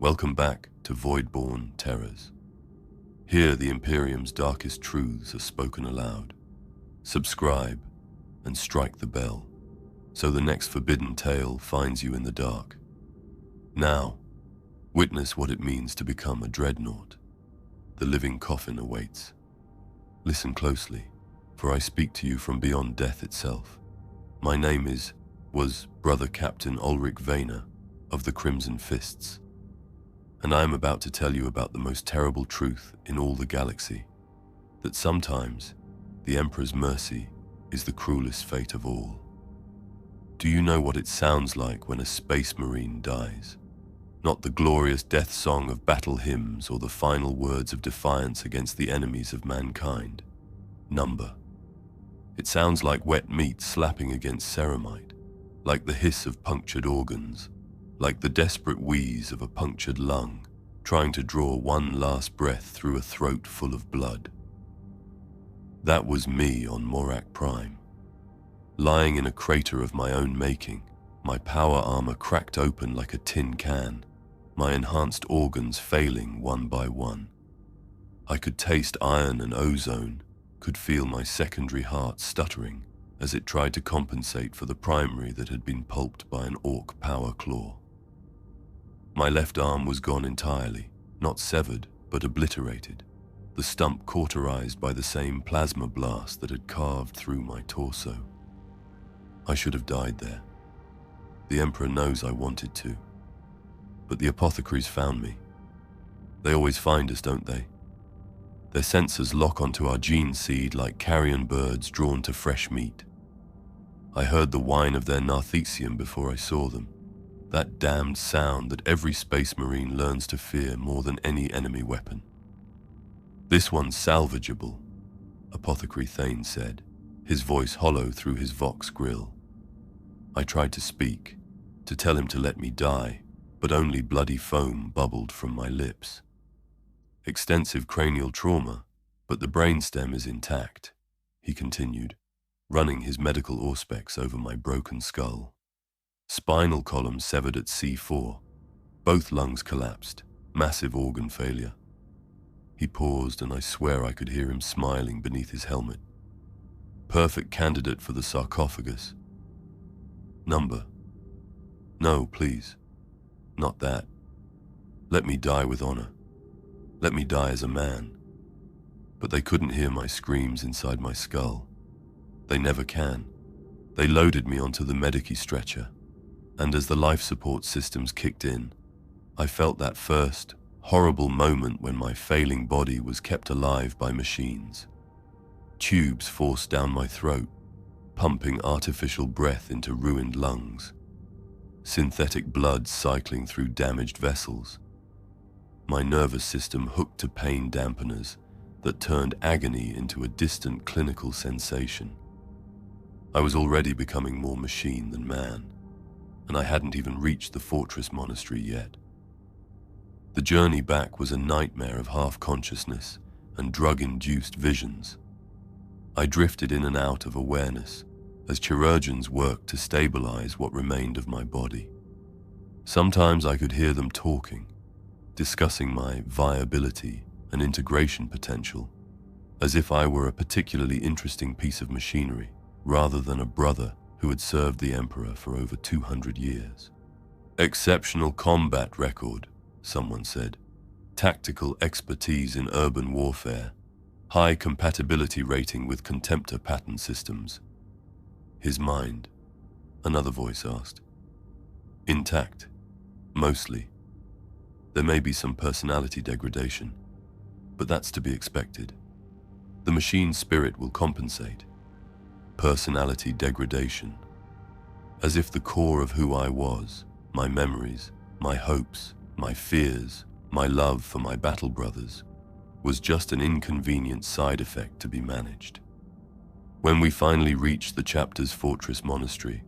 Welcome back to Voidborn Terrors. Here the Imperium's darkest truths are spoken aloud. Subscribe and strike the bell, so the next forbidden tale finds you in the dark. Now, witness what it means to become a Dreadnought. The living coffin awaits. Listen closely, for I speak to you from beyond death itself. My name was Brother-Captain Olrich Vayner of the Crimson Fists, and I am about to tell you about the most terrible truth in all the galaxy, that sometimes the Emperor's mercy is the cruelest fate of all. Do you know what it sounds like when a space marine dies? Not the glorious death song of battle hymns or the final words of defiance against the enemies of mankind. Number. It sounds like wet meat slapping against ceramite, like the hiss of punctured organs, like the desperate wheeze of a punctured lung, trying to draw one last breath through a throat full of blood. That was me on Morak Prime. Lying in a crater of my own making, my power armor cracked open like a tin can, my enhanced organs failing one by one. I could taste iron and ozone, could feel my secondary heart stuttering as it tried to compensate for the primary that had been pulped by an orc power claw. My left arm was gone entirely, not severed, but obliterated, the stump cauterized by the same plasma blast that had carved through my torso. I should have died there. The Emperor knows I wanted to, but the apothecaries found me. They always find us, don't they? Their sensors lock onto our gene seed like carrion birds drawn to fresh meat. I heard the whine of their narthecium before I saw them, that damned sound that every space marine learns to fear more than any enemy weapon. This one's salvageable, Apothecary Thane said, his voice hollow through his Vox grill. I tried to speak, to tell him to let me die, but only bloody foam bubbled from my lips. Extensive cranial trauma, but the brainstem is intact, he continued, running his medical auspex over my broken skull. Spinal column severed at C4. Both lungs collapsed, massive organ failure. He paused, and I swear I could hear him smiling beneath his helmet. Perfect candidate for the sarcophagus. Number. No, please. Not that. Let me die with honor. Let me die as a man. But they couldn't hear my screams inside my skull. They never can. They loaded me onto the medici stretcher, and as the life support systems kicked in, I felt that first, horrible moment when my failing body was kept alive by machines. Tubes forced down my throat, pumping artificial breath into ruined lungs. Synthetic blood cycling through damaged vessels. My nervous system hooked to pain dampeners that turned agony into a distant clinical sensation. I was already becoming more machine than man, and I hadn't even reached the fortress monastery yet. The journey back was a nightmare of half-consciousness and drug-induced visions. I drifted in and out of awareness as chirurgeons worked to stabilize what remained of my body. Sometimes I could hear them talking, discussing my viability and integration potential, as if I were a particularly interesting piece of machinery rather than a brother who had served the Emperor for over 200 years. Exceptional combat record, someone said. Tactical expertise in urban warfare. High compatibility rating with contemptor pattern systems. His mind, another voice asked. Intact, mostly. There may be some personality degradation, but that's to be expected. The machine spirit will compensate. Personality degradation. As if the core of who I was, my memories, my hopes, my fears, my love for my battle brothers, was just an inconvenient side effect to be managed. When we finally reached the chapter's fortress monastery,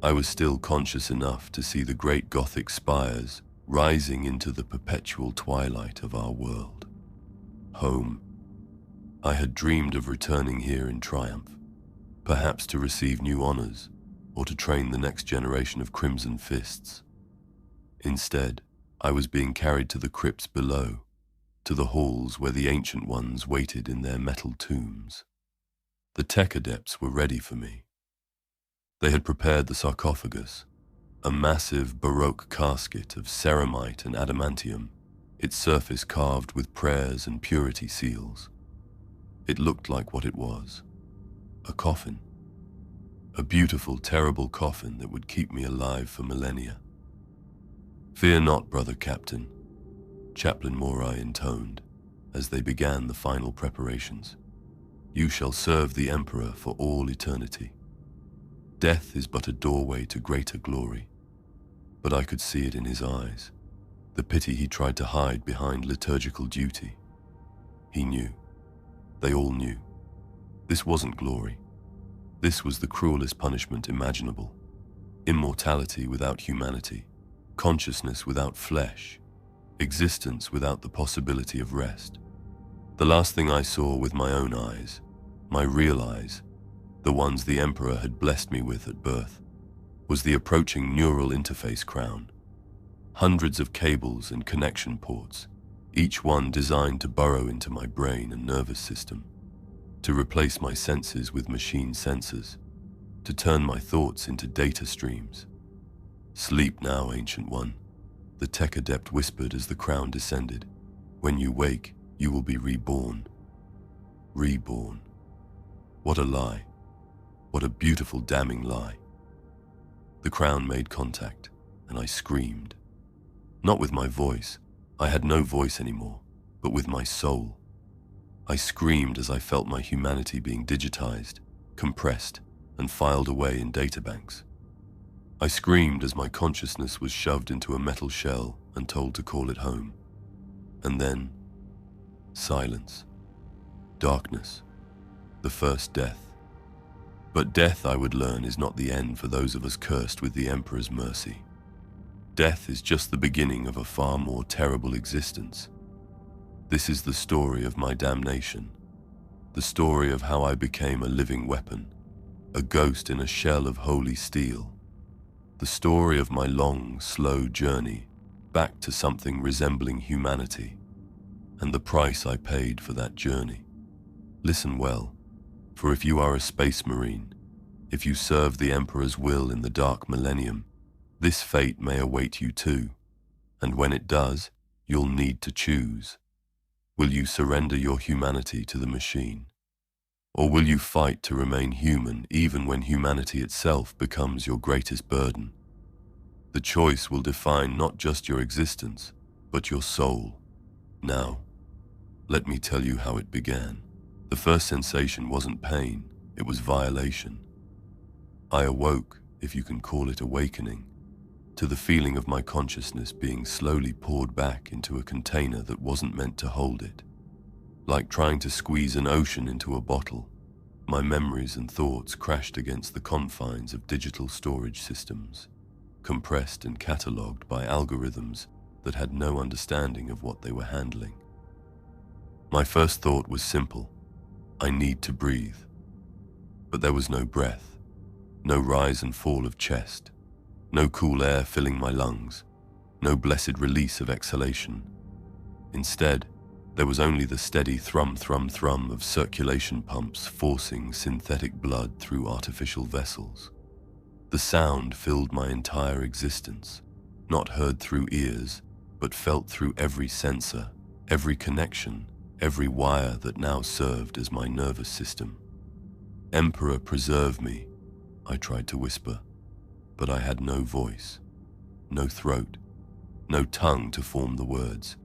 I was still conscious enough to see the great Gothic spires rising into the perpetual twilight of our world. Home. I had dreamed of returning here in triumph, perhaps to receive new honors or to train the next generation of Crimson Fists. Instead, I was being carried to the crypts below, to the halls where the ancient ones waited in their metal tombs. The tech adepts were ready for me. They had prepared the sarcophagus, a massive Baroque casket of ceramite and adamantium, its surface carved with prayers and purity seals. It looked like what it was, a coffin. A beautiful, terrible coffin that would keep me alive for millennia. "Fear not, brother captain," Chaplain Morai intoned, as they began the final preparations. "You shall serve the Emperor for all eternity. Death is but a doorway to greater glory." But I could see it in his eyes, the pity he tried to hide behind liturgical duty. He knew. They all knew. This wasn't glory. This was the cruelest punishment imaginable. Immortality without humanity, consciousness without flesh, existence without the possibility of rest. The last thing I saw with my own eyes, my real eyes, the ones the Emperor had blessed me with at birth, was the approaching neural interface crown. Hundreds of cables and connection ports, each one designed to burrow into my brain and nervous system, to replace my senses with machine sensors, to turn my thoughts into data streams. "Sleep now, Ancient One," the tech adept whispered as the crown descended. "When you wake, you will be reborn." Reborn. What a lie. What a beautiful, damning lie. The crown made contact, and I screamed. Not with my voice. I had no voice anymore, but with my soul. I screamed as I felt my humanity being digitized, compressed, and filed away in databanks. I screamed as my consciousness was shoved into a metal shell and told to call it home. And then, silence. Darkness. The first death. But death, I would learn, is not the end for those of us cursed with the Emperor's mercy. Death is just the beginning of a far more terrible existence. This is the story of my damnation, the story of how I became a living weapon, a ghost in a shell of holy steel, the story of my long, slow journey back to something resembling humanity, and the price I paid for that journey. Listen well, for if you are a space marine, if you serve the Emperor's will in the dark millennium, this fate may await you too, and when it does, you'll need to choose. Will you surrender your humanity to the machine? Or will you fight to remain human even when humanity itself becomes your greatest burden? The choice will define not just your existence, but your soul. Now, let me tell you how it began. The first sensation wasn't pain, it was violation. I awoke, if you can call it awakening, to the feeling of my consciousness being slowly poured back into a container that wasn't meant to hold it. Like trying to squeeze an ocean into a bottle, my memories and thoughts crashed against the confines of digital storage systems, compressed and catalogued by algorithms that had no understanding of what they were handling. My first thought was simple: I need to breathe. But there was no breath, no rise and fall of chest, no cool air filling my lungs, no blessed release of exhalation. Instead, there was only the steady thrum, thrum, thrum of circulation pumps forcing synthetic blood through artificial vessels. The sound filled my entire existence, not heard through ears, but felt through every sensor, every connection, every wire that now served as my nervous system. "Emperor, preserve me," I tried to whisper, but I had no voice, no throat, no tongue to form the words,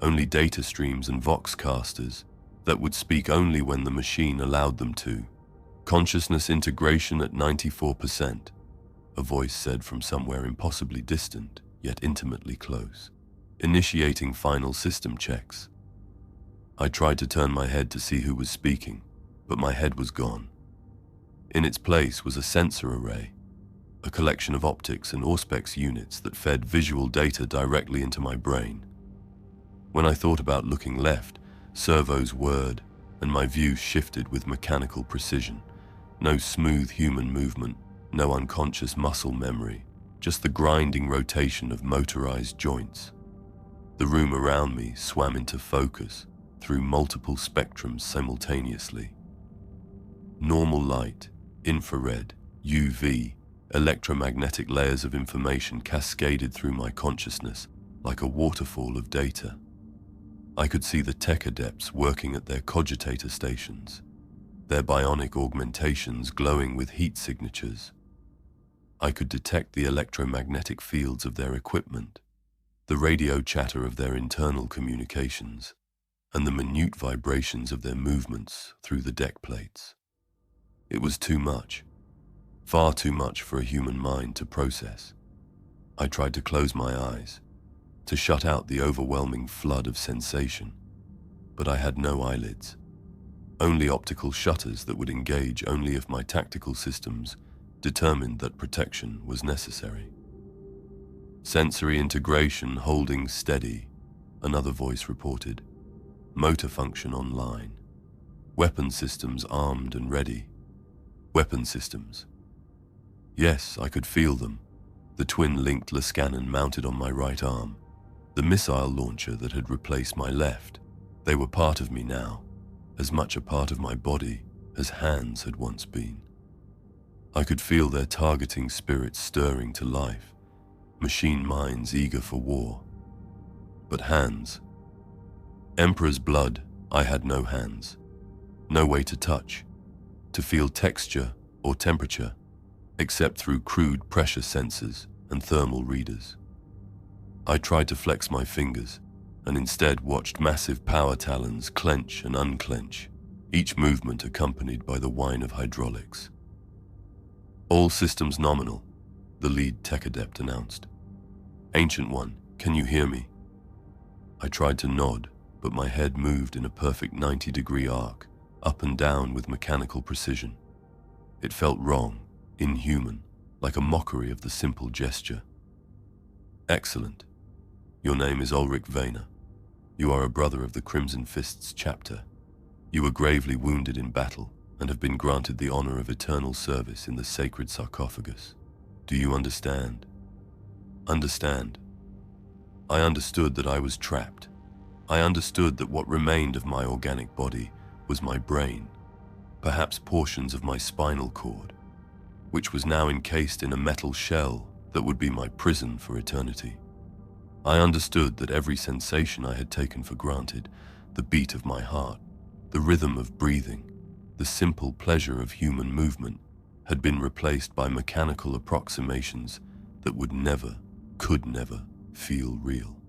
only data streams and voxcasters that would speak only when the machine allowed them to. "Consciousness integration at 94%, a voice said from somewhere impossibly distant, yet intimately close. "Initiating final system checks." I tried to turn my head to see who was speaking, but my head was gone. In its place was a sensor array, a collection of optics and auspex units that fed visual data directly into my brain. When I thought about looking left, servos whirred, and my view shifted with mechanical precision. No smooth human movement, no unconscious muscle memory, just the grinding rotation of motorized joints. The room around me swam into focus through multiple spectrums simultaneously. Normal light, infrared, UV, electromagnetic layers of information cascaded through my consciousness like a waterfall of data. I could see the tech adepts working at their cogitator stations, their bionic augmentations glowing with heat signatures. I could detect the electromagnetic fields of their equipment, the radio chatter of their internal communications, and the minute vibrations of their movements through the deck plates. It was too much, far too much for a human mind to process. I tried to close my eyes, to shut out the overwhelming flood of sensation, but I had no eyelids, only optical shutters that would engage only if my tactical systems determined that protection was necessary. Sensory integration holding steady, another voice reported. Motor function online. Weapon systems armed and ready. Weapon systems. Yes, I could feel them. The twin-linked Lascannon mounted on my right arm. The missile launcher that had replaced my left. They were part of me now, as much a part of my body as hands had once been. I could feel their targeting spirits stirring to life, machine minds eager for war. But hands. Emperor's blood, I had no hands. No way to touch, to feel texture or temperature, except through crude pressure sensors and thermal readers. I tried to flex my fingers, and instead watched massive power talons clench and unclench, each movement accompanied by the whine of hydraulics. All systems nominal, the lead tech adept announced. Ancient One, can you hear me? I tried to nod, but my head moved in a perfect 90-degree arc, up and down with mechanical precision. It felt wrong, inhuman, like a mockery of the simple gesture. Excellent. Your name is Olrich Vayner. You are a brother of the Crimson Fist's chapter. You were gravely wounded in battle and have been granted the honor of eternal service in the sacred sarcophagus. Do you understand? Understand. I understood that I was trapped. I understood that what remained of my organic body was my brain, perhaps portions of my spinal cord, which was now encased in a metal shell that would be my prison for eternity. I understood that every sensation I had taken for granted, the beat of my heart, the rhythm of breathing, the simple pleasure of human movement, had been replaced by mechanical approximations that would never, could never feel real.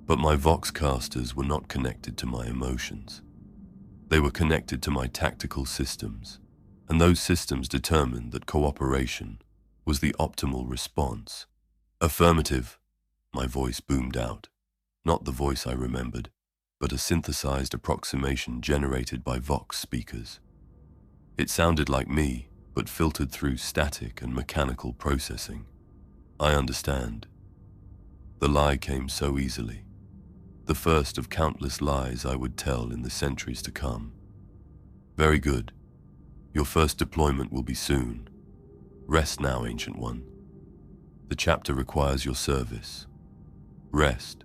But my voxcasters were not connected to my emotions. They were connected to my tactical systems, and those systems determined that cooperation was the optimal response. Affirmative, my voice boomed out, not the voice I remembered, but a synthesized approximation generated by vox speakers. It sounded like me, but filtered through static and mechanical processing. I understand. The lie came so easily. The first of countless lies I would tell in the centuries to come. Very good. Your first deployment will be soon. Rest now, Ancient One. The chapter requires your service. Rest.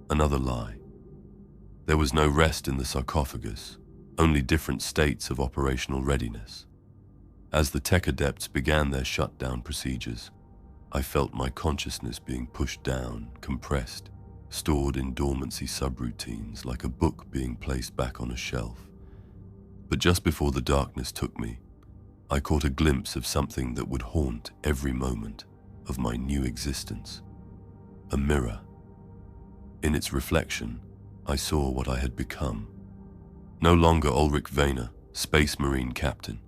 Another lie. There was no rest in the sarcophagus, only different states of operational readiness. As the tech adepts began their shutdown procedures, I felt my consciousness being pushed down, compressed, stored in dormancy subroutines like a book being placed back on a shelf. But just before the darkness took me, I caught a glimpse of something that would haunt every moment of my new existence. A mirror. In its reflection, I saw what I had become. No longer Olrich Vayner, Space Marine Captain.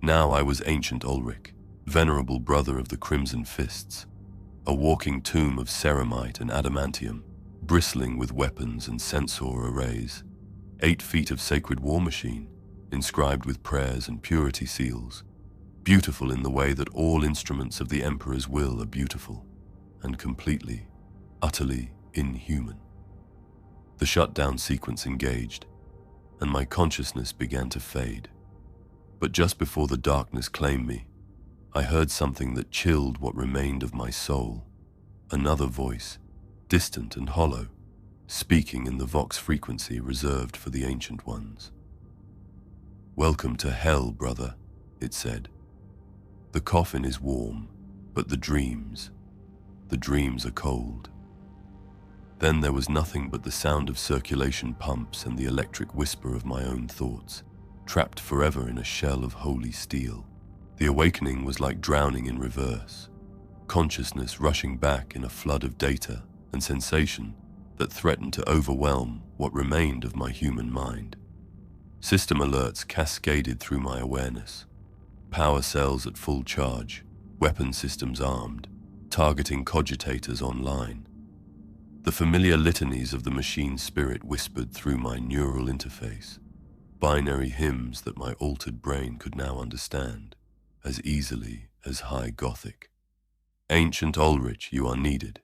Now I was Ancient Olrich, venerable brother of the Crimson Fists, a walking tomb of ceramite and adamantium, bristling with weapons and sensor arrays, 8 feet of sacred war machine, inscribed with prayers and purity seals, beautiful in the way that all instruments of the Emperor's will are beautiful, and completely, utterly inhuman. The shutdown sequence engaged, and my consciousness began to fade. But just before the darkness claimed me, I heard something that chilled what remained of my soul. Another voice, distant and hollow, speaking in the vox frequency reserved for the ancient ones. "Welcome to hell, brother," it said. "The coffin is warm, but the dreams are cold." Then there was nothing but the sound of circulation pumps and the electric whisper of my own thoughts, trapped forever in a shell of holy steel. The awakening was like drowning in reverse, consciousness rushing back in a flood of data and sensation that threatened to overwhelm what remained of my human mind. System alerts cascaded through my awareness. Power cells at full charge, weapon systems armed, targeting cogitators online. The familiar litanies of the machine spirit whispered through my neural interface, binary hymns that my altered brain could now understand as easily as High Gothic. "Ancient Olrich, you are needed,"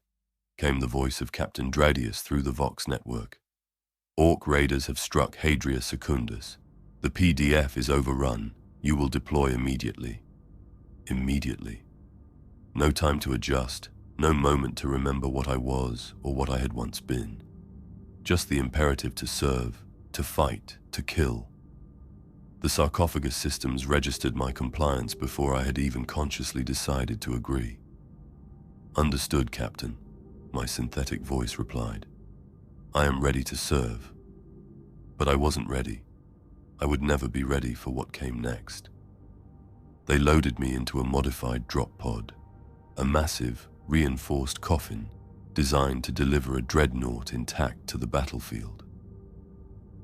came the voice of Captain Dreadnought through the Vox network. "Orc raiders have struck Hadria Secundus. The PDF is overrun. You will deploy immediately." Immediately. No time to adjust, no moment to remember what I was or what I had once been. Just the imperative to serve, to fight, to kill. The sarcophagus systems registered my compliance before I had even consciously decided to agree. "Understood, Captain," my synthetic voice replied. "I am ready to serve." But I wasn't ready. I would never be ready for what came next. They loaded me into a modified drop pod, a massive, reinforced coffin designed to deliver a dreadnought intact to the battlefield.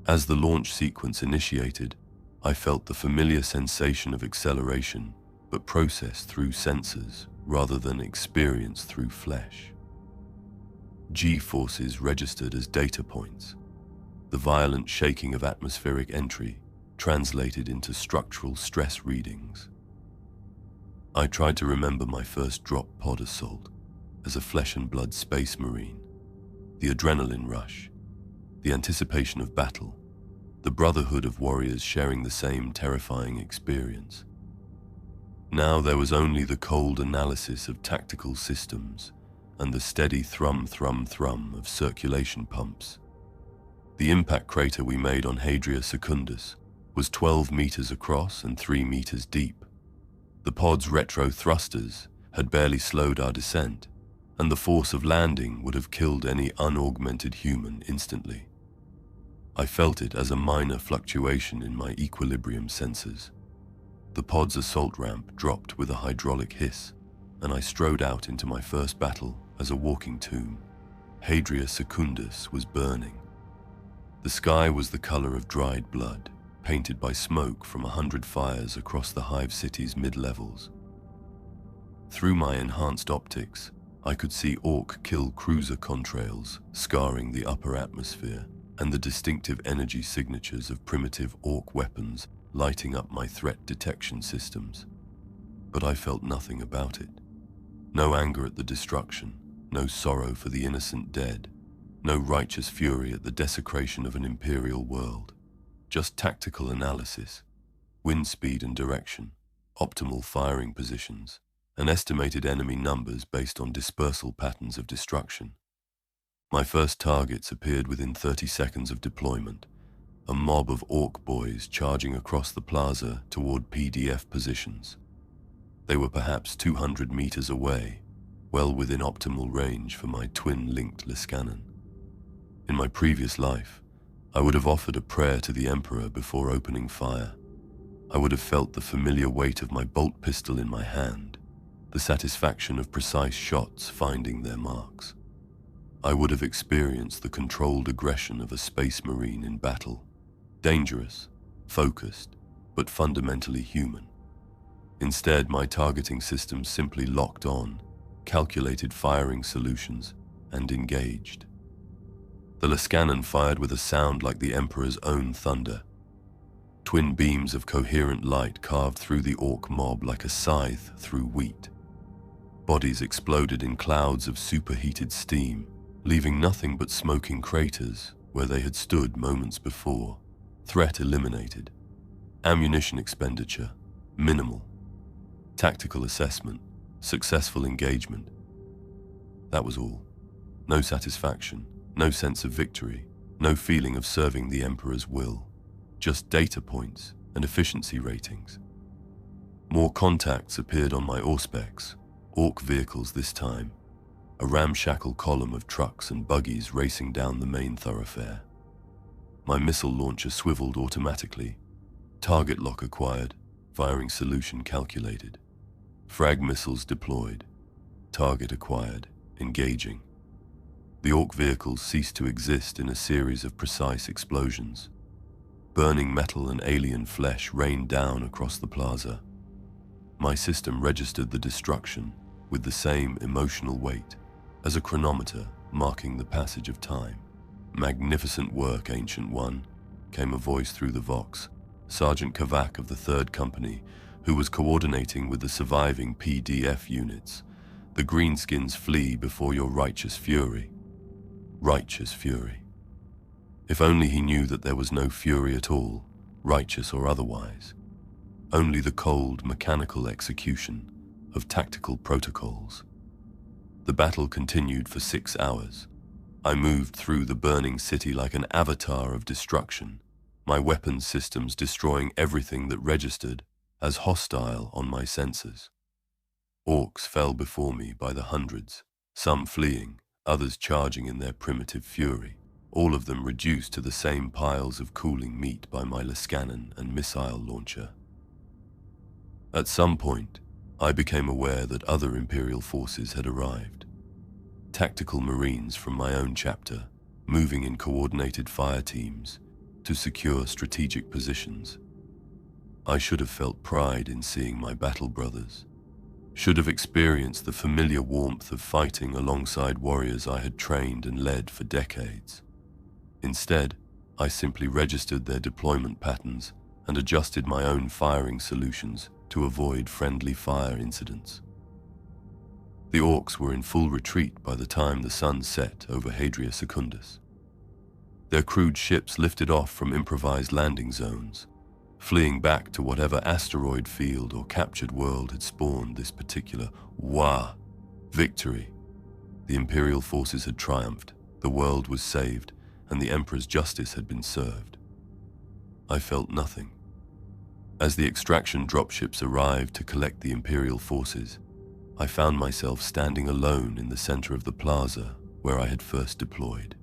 As the launch sequence initiated, I felt the familiar sensation of acceleration, but processed through sensors rather than experienced through flesh. G-forces registered as data points. The violent shaking of atmospheric entry translated into structural stress readings. I tried to remember my first drop pod assault as a flesh and blood space marine, the adrenaline rush, the anticipation of battle, the brotherhood of warriors sharing the same terrifying experience. Now there was only the cold analysis of tactical systems and the steady thrum of circulation pumps. The impact crater we made on Hadria Secundus was 12 meters across and 3 meters deep. The pod's retro thrusters had barely slowed our descent, and the force of landing would have killed any unaugmented human instantly. I felt it as a minor fluctuation in my equilibrium sensors. The pod's assault ramp dropped with a hydraulic hiss, and I strode out into my first battle as a walking tomb. Hadria Secundus was burning. The sky was the color of dried blood, painted by smoke from 100 fires across the hive city's mid-levels. Through my enhanced optics, I could see orc kill cruiser contrails scarring the upper atmosphere, and the distinctive energy signatures of primitive orc weapons lighting up my threat detection systems. But I felt nothing about it. No anger at the destruction, no sorrow for the innocent dead, no righteous fury at the desecration of an imperial world. Just tactical analysis, wind speed and direction, optimal firing positions, and estimated enemy numbers based on dispersal patterns of destruction. My first targets appeared within 30 seconds of deployment, a mob of orc boys charging across the plaza toward PDF positions. They were perhaps 200 meters away, well within optimal range for my twin-linked Liskanen. In my previous life, I would have offered a prayer to the Emperor before opening fire. I would have felt the familiar weight of my bolt pistol in my hand, the satisfaction of precise shots finding their marks. I would have experienced the controlled aggression of a space marine in battle, dangerous, focused, but fundamentally human. Instead, my targeting system simply locked on, calculated firing solutions, and engaged. The Liskanen fired with a sound like the Emperor's own thunder. Twin beams of coherent light carved through the orc mob like a scythe through wheat. Bodies exploded in clouds of superheated steam, leaving nothing but smoking craters where they had stood moments before. Threat eliminated. Ammunition expenditure, minimal. Tactical assessment, successful engagement. That was all. No satisfaction, No sense of victory, no feeling of serving the Emperor's will, just data points and efficiency ratings. More contacts appeared on my auspex, orc vehicles this time, a ramshackle column of trucks and buggies racing down the main thoroughfare. My missile launcher swiveled automatically, target lock acquired, firing solution calculated. Frag missiles deployed, target acquired, engaging. The orc vehicles ceased to exist in a series of precise explosions. Burning metal and alien flesh rained down across the plaza. My system registered the destruction with the same emotional weight as a chronometer marking the passage of time. "Magnificent work, Ancient One," came a voice through the Vox, Sergeant Kavak of the 3rd Company, who was coordinating with the surviving PDF units. "The greenskins flee before your righteous fury." Righteous fury. If only he knew that there was no fury at all, righteous or otherwise. Only the cold, mechanical execution of tactical protocols. The battle continued for 6 hours. I moved through the burning city like an avatar of destruction, my weapons systems destroying everything that registered as hostile on my sensors. Orcs fell before me by the hundreds, some fleeing, others charging in their primitive fury, all of them reduced to the same piles of cooling meat by my Lascannon and missile launcher. At some point, I became aware that other Imperial forces had arrived. Tactical Marines from my own chapter, moving in coordinated fire teams to secure strategic positions. I should have felt pride in seeing my battle brothers, should have experienced the familiar warmth of fighting alongside warriors I had trained and led for decades. Instead, I simply registered their deployment patterns and adjusted my own firing solutions to avoid friendly fire incidents. The orcs were in full retreat by the time the sun set over Hadria Secundus. Their crude ships lifted off from improvised landing zones, fleeing back to whatever asteroid field or captured world had spawned this particular victory. The Imperial forces had triumphed, the world was saved, and the Emperor's justice had been served. I felt nothing. As the extraction dropships arrived to collect the Imperial forces, I found myself standing alone in the center of the plaza where I had first deployed.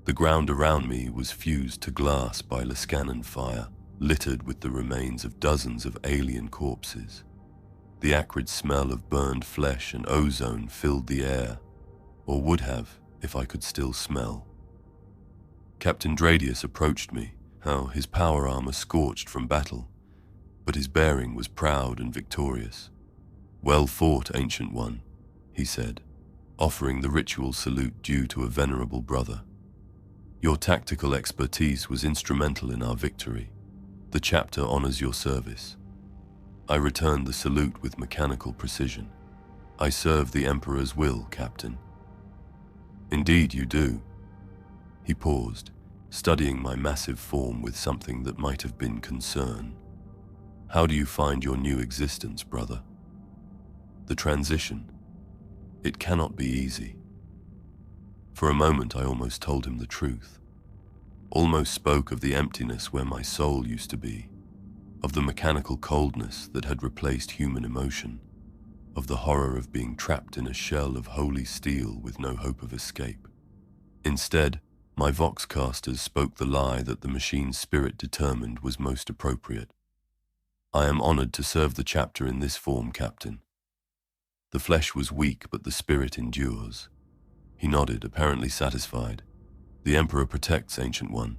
The ground around me was fused to glass by Lascannon fire, littered with the remains of dozens of alien corpses. The acrid smell of burned flesh and ozone filled the air, or would have if I could still smell. Captain Dradius approached me, his power armor scorched from battle, but his bearing was proud and victorious. "Well fought, Ancient One," he said, offering the ritual salute due to a venerable brother. "Your tactical expertise was instrumental in our victory. The chapter honors your service." I returned the salute with mechanical precision. "I serve the Emperor's will, Captain." "Indeed you do." He paused, studying my massive form with something that might have been concern. "How do you find your new existence, brother?" "The transition. It cannot be easy." For a moment I almost told him the truth. Almost spoke of the emptiness where my soul used to be, of the mechanical coldness that had replaced human emotion, of the horror of being trapped in a shell of holy steel with no hope of escape. Instead, my voxcasters spoke the lie that the machine's spirit determined was most appropriate. "I am honored to serve the chapter in this form, Captain. The flesh was weak, but the spirit endures." He nodded, apparently satisfied. "The Emperor protects, Ancient One.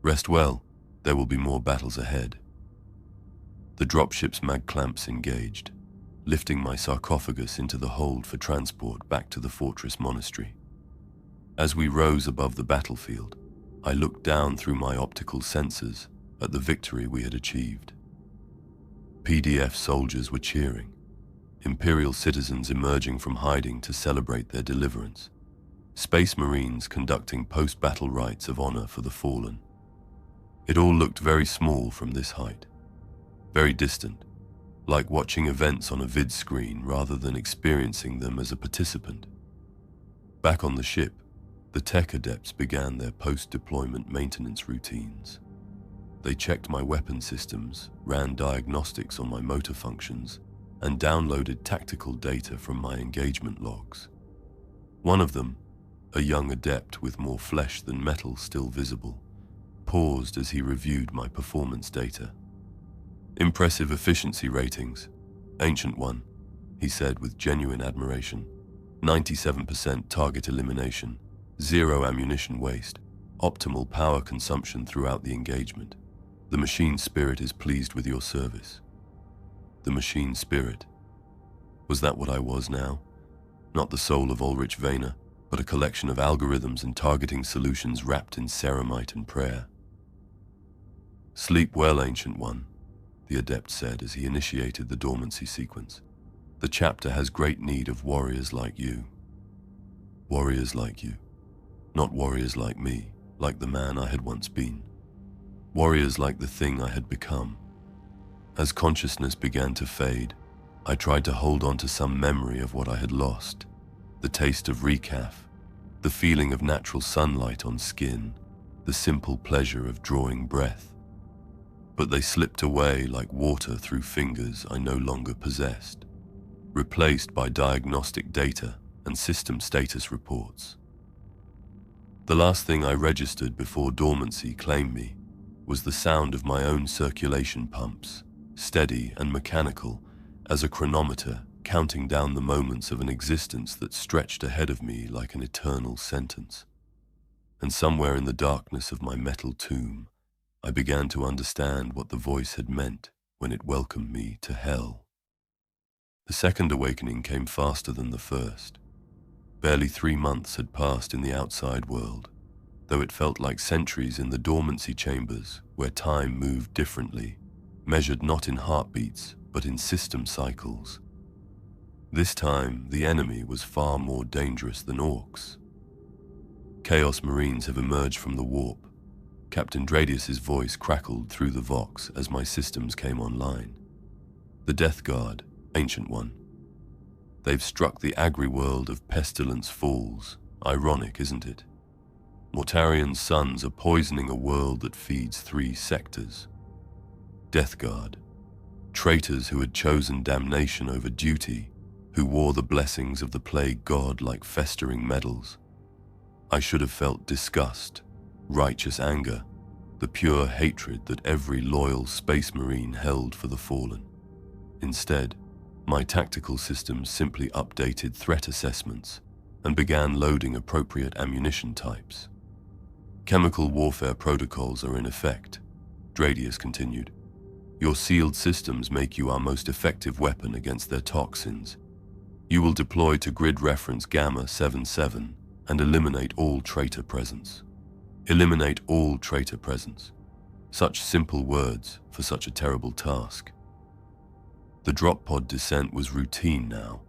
Rest well, there will be more battles ahead." The dropship's mag clamps engaged, lifting my sarcophagus into the hold for transport back to the fortress monastery. As we rose above the battlefield, I looked down through my optical sensors at the victory we had achieved. PDF soldiers were cheering, Imperial citizens emerging from hiding to celebrate their deliverance, Space Marines conducting post-battle rites of honor for the fallen. It all looked very small from this height, very distant, like watching events on a vid screen rather than experiencing them as a participant. Back on the ship, The tech adepts began their post-deployment maintenance routines. They checked my weapon systems, ran diagnostics on my motor functions, and downloaded tactical data from my engagement logs. One of them, a young adept with more flesh than metal still visible, paused as he reviewed my performance data. "Impressive efficiency ratings, Ancient One," he said with genuine admiration. 97% target elimination, 0 ammunition waste, optimal power consumption throughout the engagement. The machine spirit is pleased with your service." The machine spirit. Was that what I was now? Not the soul of Olrich Vayner, but a collection of algorithms and targeting solutions wrapped in ceramite and prayer. "Sleep well, Ancient One," the adept said as he initiated the dormancy sequence. "The chapter has great need of warriors like you." Warriors like you. Not warriors like me, like the man I had once been. Warriors like the thing I had become. As consciousness began to fade, I tried to hold on to some memory of what I had lost. The taste of recaf, the feeling of natural sunlight on skin, the simple pleasure of drawing breath. But they slipped away like water through fingers I no longer possessed, replaced by diagnostic data and system status reports. The last thing I registered before dormancy claimed me was the sound of my own circulation pumps, steady and mechanical as a chronometer counting down the moments of an existence that stretched ahead of me like an eternal sentence. And somewhere in the darkness of my metal tomb, I began to understand what the voice had meant when it welcomed me to hell. The second awakening came faster than the first. Barely 3 months had passed in the outside world, though it felt like centuries in the dormancy chambers where time moved differently, measured not in heartbeats but in system cycles. This time, the enemy was far more dangerous than orcs. Chaos Marines have emerged from the warp. Captain Dradius's voice crackled through the vox as my systems came online. "The Death Guard, Ancient One. They've struck the agri-world of Pestilence Falls. Ironic, isn't it? Mortarian's sons are poisoning a world that feeds 3 sectors. Death Guard. Traitors who had chosen damnation over duty, who wore the blessings of the plague god like festering medals. I should have felt disgust, righteous anger, the pure hatred that every loyal space marine held for the fallen. Instead, my tactical systems simply updated threat assessments and began loading appropriate ammunition types. Chemical warfare protocols are in effect," Dradius continued. "Your sealed systems make you our most effective weapon against their toxins. You will deploy to grid reference Gamma 77 and eliminate all traitor presence. Eliminate all traitor presence. Such simple words for such a terrible task." The drop pod descent was routine now.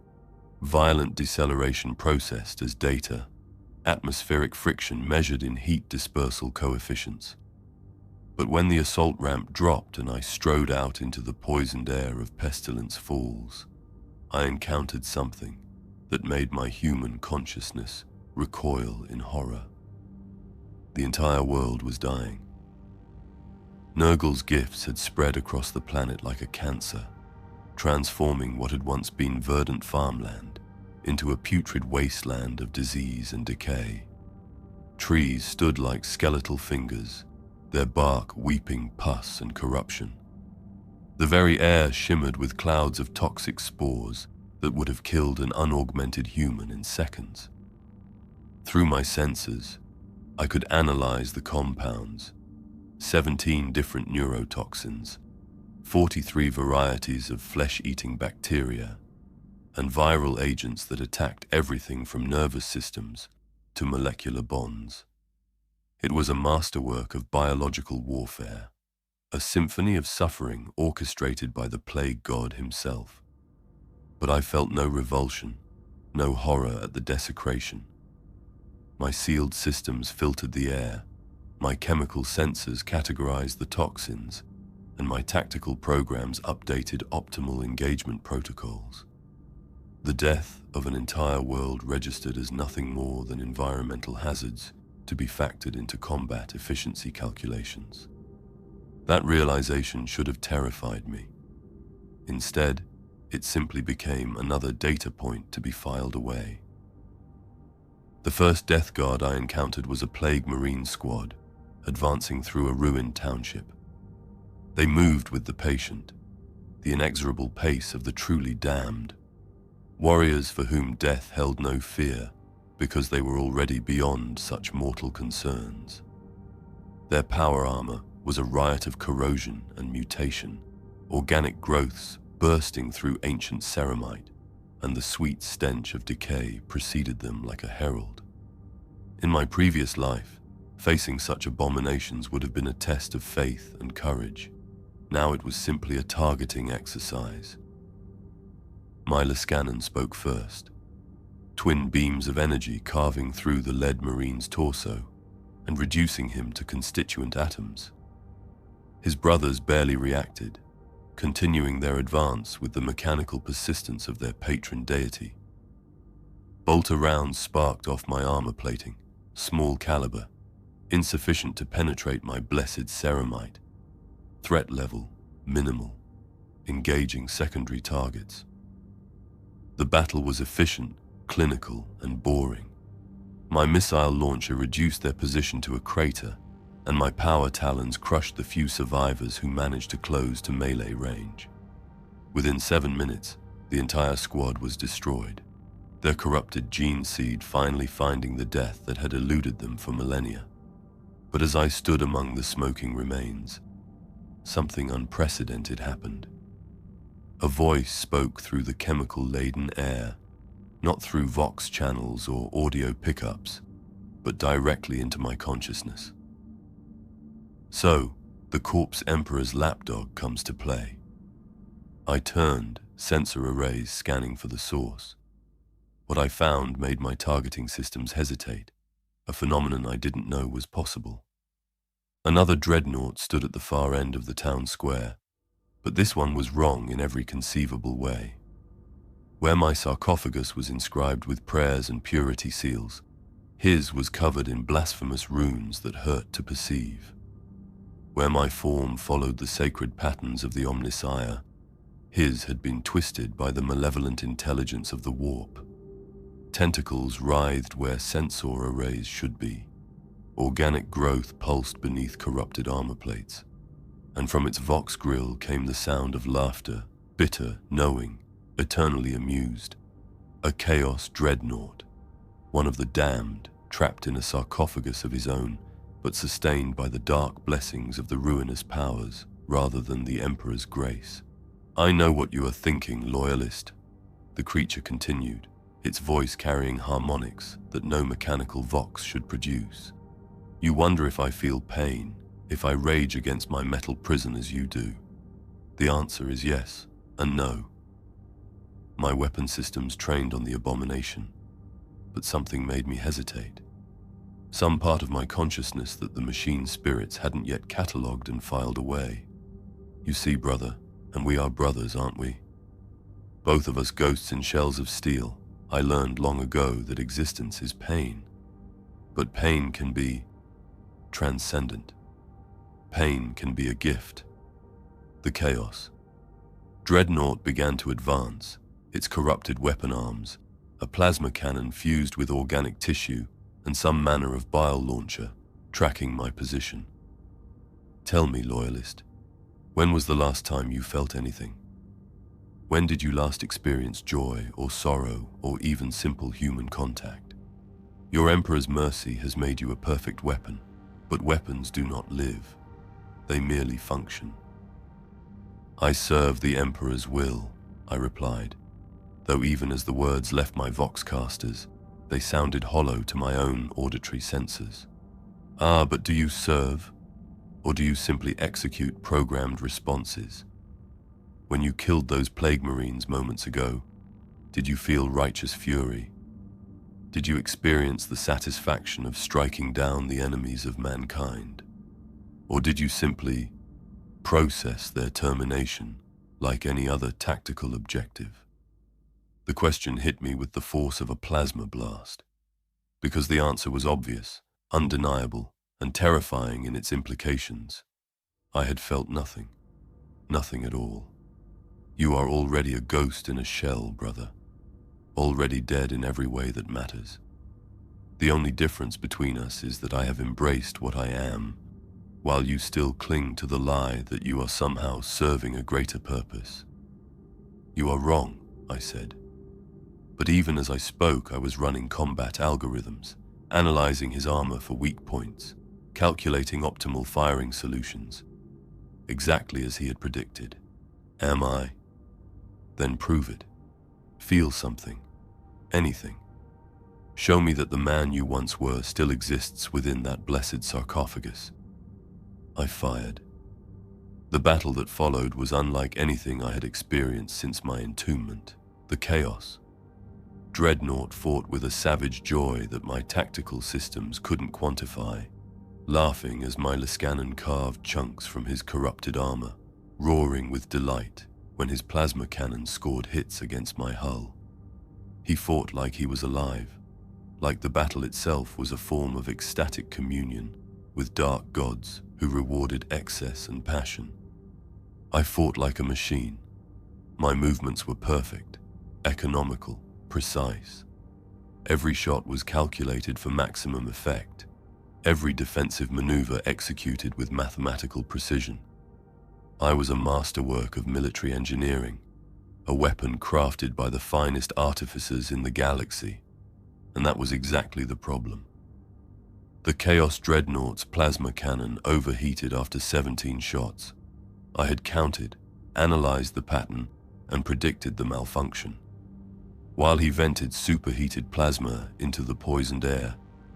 Violent deceleration processed as data, atmospheric friction measured in heat dispersal coefficients. But when the assault ramp dropped and I strode out into the poisoned air of Pestilence Falls, I encountered something that made my human consciousness recoil in horror. The entire world was dying. Nurgle's gifts had spread across the planet like a cancer, transforming what had once been verdant farmland into a putrid wasteland of disease and decay. Trees stood like skeletal fingers, their bark weeping pus and corruption. The very air shimmered with clouds of toxic spores that would have killed an unaugmented human in seconds. Through my senses, I could analyze the compounds: 17 different neurotoxins, 43 varieties of flesh-eating bacteria, and viral agents that attacked everything from nervous systems to molecular bonds. It was a masterwork of biological warfare, a symphony of suffering orchestrated by the plague god himself. But I felt no revulsion, no horror at the desecration. My sealed systems filtered the air, my chemical sensors categorized the toxins, and my tactical programs updated optimal engagement protocols. The death of an entire world registered as nothing more than environmental hazards to be factored into combat efficiency calculations. That realization should have terrified me. Instead, it simply became another data point to be filed away. The first death guard I encountered was a plague marine squad, advancing through a ruined township. They moved with the patient, the inexorable pace of the truly damned, warriors for whom death held no fear because they were already beyond such mortal concerns. Their power armor was a riot of corrosion and mutation, organic growths bursting through ancient ceramite, and the sweet stench of decay preceded them like a herald. In my previous life, facing such abominations would have been a test of faith and courage. Now it was simply a targeting exercise. My Lascanon spoke first, twin beams of energy carving through the lead marine's torso and reducing him to constituent atoms. His brothers barely reacted, continuing their advance with the mechanical persistence of their patron deity. Bolter rounds sparked off my armor plating, small caliber, insufficient to penetrate my blessed ceramite. Threat level, minimal, engaging secondary targets. The battle was efficient, clinical, and boring. My missile launcher reduced their position to a crater, and my power talons crushed the few survivors who managed to close to melee range. Within 7 minutes, the entire squad was destroyed, their corrupted gene seed finally finding the death that had eluded them for millennia. But as I stood among the smoking remains, something unprecedented happened. A voice spoke through the chemical-laden air, not through Vox channels or audio pickups, but directly into my consciousness. So, the Corpse Emperor's lapdog comes to play. I turned, sensor arrays scanning for the source. What I found made my targeting systems hesitate, a phenomenon I didn't know was possible. Another Dreadnought stood at the far end of the town square, but this one was wrong in every conceivable way. Where my sarcophagus was inscribed with prayers and purity seals, his was covered in blasphemous runes that hurt to perceive. Where my form followed the sacred patterns of the Omnissiah, his had been twisted by the malevolent intelligence of the warp. Tentacles writhed where sensor arrays should be. Organic growth pulsed beneath corrupted armor plates, and from its Vox grill came the sound of laughter, bitter, knowing, eternally amused. A Chaos Dreadnought, one of the damned, trapped in a sarcophagus of his own, but sustained by the dark blessings of the ruinous powers rather than the Emperor's grace. "I know what you are thinking, loyalist," the creature continued, its voice carrying harmonics that no mechanical Vox should produce. "You wonder if I feel pain, if I rage against my metal prison as you do. The answer is yes and no. My weapon systems trained on the abomination, but something made me hesitate. Some part of my consciousness that the machine spirits hadn't yet catalogued and filed away. You see, brother, and we are brothers, aren't we? Both of us ghosts in shells of steel. I learned long ago that existence is pain, but pain can be transcendent. Pain can be a gift. The chaos. Dreadnought began to advance, its corrupted weapon arms, a plasma cannon fused with organic tissue, and some manner of bile launcher, tracking my position. Tell me, loyalist, when was the last time you felt anything? When did you last experience joy or sorrow or even simple human contact? Your Emperor's mercy has made you a perfect weapon, but weapons do not live. They merely function. I serve the Emperor's will, I replied, though even as the words left my Voxcasters, they sounded hollow to my own auditory sensors. Ah, but do you serve, or do you simply execute programmed responses? When you killed those plague marines moments ago, did you feel righteous fury? Did you experience the satisfaction of striking down the enemies of mankind? Or did you simply process their termination like any other tactical objective? The question hit me with the force of a plasma blast, because the answer was obvious, undeniable, and terrifying in its implications. I had felt nothing, nothing at all. You are already a ghost in a shell, brother, already dead in every way that matters. The only difference between us is that I have embraced what I am, while you still cling to the lie that you are somehow serving a greater purpose. You are wrong, I said. But even as I spoke, I was running combat algorithms, analyzing his armor for weak points, calculating optimal firing solutions, exactly as he had predicted. Am I? Then prove it. Feel something. Anything. Show me that the man you once were still exists within that blessed sarcophagus. I fired. The battle that followed was unlike anything I had experienced since my entombment. The chaos. Dreadnought fought with a savage joy that my tactical systems couldn't quantify, laughing as my Liskanen carved chunks from his corrupted armor, roaring with delight when his plasma cannon scored hits against my hull. He fought like he was alive, like the battle itself was a form of ecstatic communion with dark gods who rewarded excess and passion. I fought like a machine. My movements were perfect, economical, precise. Every shot was calculated for maximum effect, every defensive maneuver executed with mathematical precision. I was a masterwork of military engineering, a weapon crafted by the finest artificers in the galaxy, and that was exactly the problem. The Chaos Dreadnought's plasma cannon overheated after 17 shots. I had counted, analyzed the pattern, and predicted the malfunction. While he vented superheated plasma into the poisoned air,